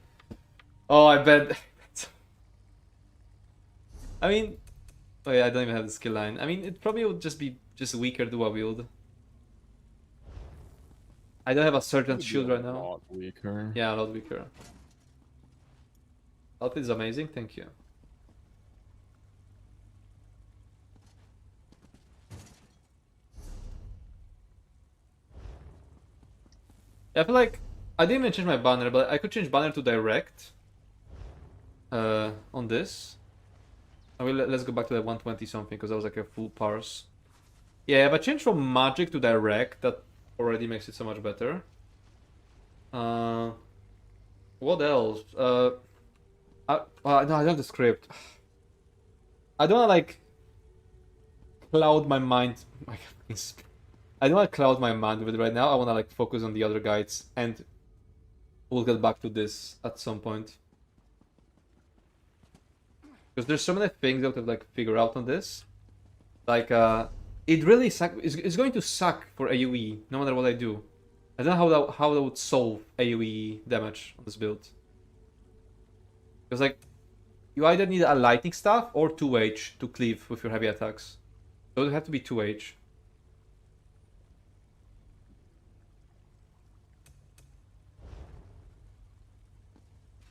Oh, I bet. I mean, oh yeah, I don't even have the skill line. I mean, it probably would just be weaker dual wield. I don't have a sergeant shield right now. A lot weaker. Yeah, a lot weaker. Outfit is amazing, thank you. Yeah, I feel like I didn't even change my banner, but I could change banner to direct on this. I will, let's go back to the 120 something because that was like a full parse. Yeah, if I change from magic to direct, that already makes it so much better. What else? No, I don't have the script. I don't want to like cloud my mind. I don't want to cloud my mind with it right now. I want to like focus on the other guides, and we'll get back to this at some point. Because there's so many things that we have to like figure out on this. Like, it really it's going to suck for AoE, no matter what I do. I don't know how that would solve AoE damage on this build. Because like, you either need a lightning staff or 2H to cleave with your heavy attacks. So it have to be 2H.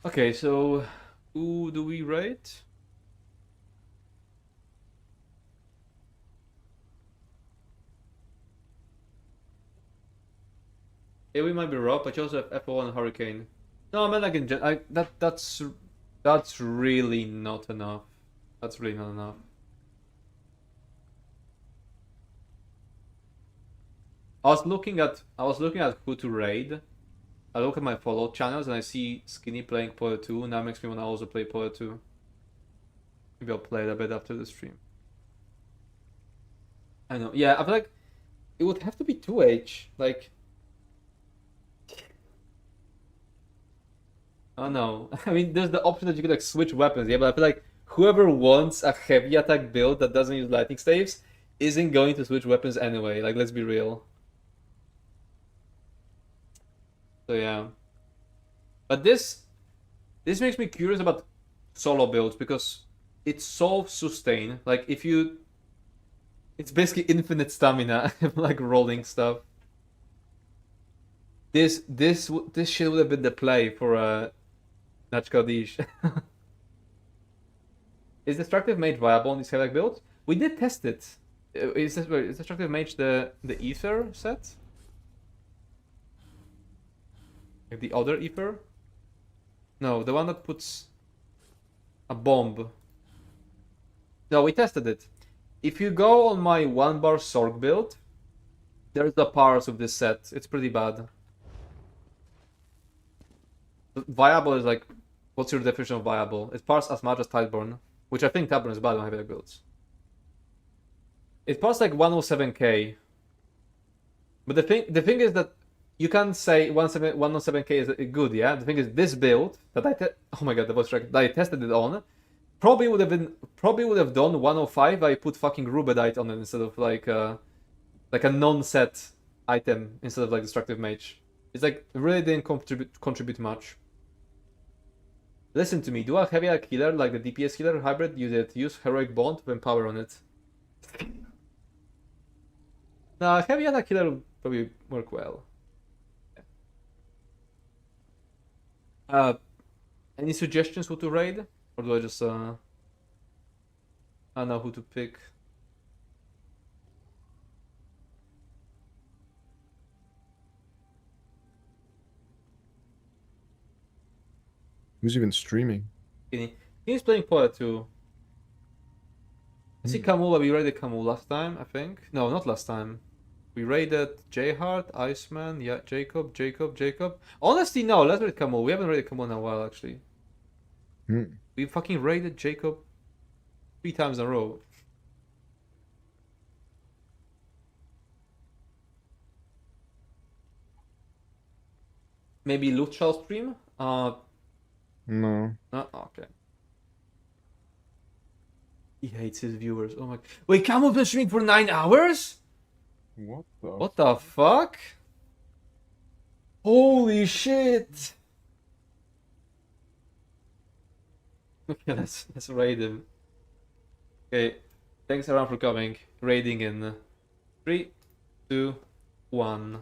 Okay, so who do we rate? Yeah, we might be rough, but you also have FO1 and Hurricane. No, I mean like in that's really not enough. That's really not enough. I was looking at who to raid. I look at my follow channels and I see Skinny playing Poet 2. Now makes me want to also play Poet 2. Maybe I'll play it a bit after the stream. I know. Yeah, I feel like it would have to be 2H. Like, oh no. I mean, there's the option that you could like switch weapons. Yeah, but I feel like whoever wants a heavy attack build that doesn't use lightning staves isn't going to switch weapons anyway. Like, let's be real. So yeah. But this makes me curious about solo builds because it's so sustain. Like if you, it's basically infinite stamina, like rolling stuff. This shit would have been the play for Nachkadish. Is Destructive Mage viable on these heavy builds? We did test it. Is Destructive Mage the Ether set? Like the other Ether? No, the one that puts a bomb. No, we tested it. If you go on my 1-bar Sorg build, there's the powers of this set. It's pretty bad. Viable is like, what's your definition of viable? It parts as much as Tideborn, which I think Tideborn is bad on heavy builds. It parts like 107k. But the thing is that you can't say 107k is good, yeah? The thing is, this build that oh my god, the voice track that I tested it on probably would have done 105 if I put fucking Rubedite on it instead of like a non-set item instead of like Destructive Mage. It's like really didn't contribute much. Listen to me, do a heavy killer like the DPS killer hybrid, use Heroic Bond with Empower on it. Nah, heavy attack killer will probably work well. Any suggestions who to raid? Or do I just I don't know who to pick? Who's even streaming? He's playing Poet too. I see Kamula, we raided Kamula last time, I think. No, not last time. We raided J-Heart, Iceman, yeah, Jacob. Honestly, no, let's raid Kamula. We haven't raided Kamula in a while, actually. We fucking raided Jacob 3 times in a row. Maybe Luke shall stream? No. No? Okay. He hates his viewers. Oh my... Wait, Camel's been streaming for 9 hours? What the fuck? Holy shit! Okay, let's raid him. Okay, thanks everyone for coming. Raiding in 3, 2, 1.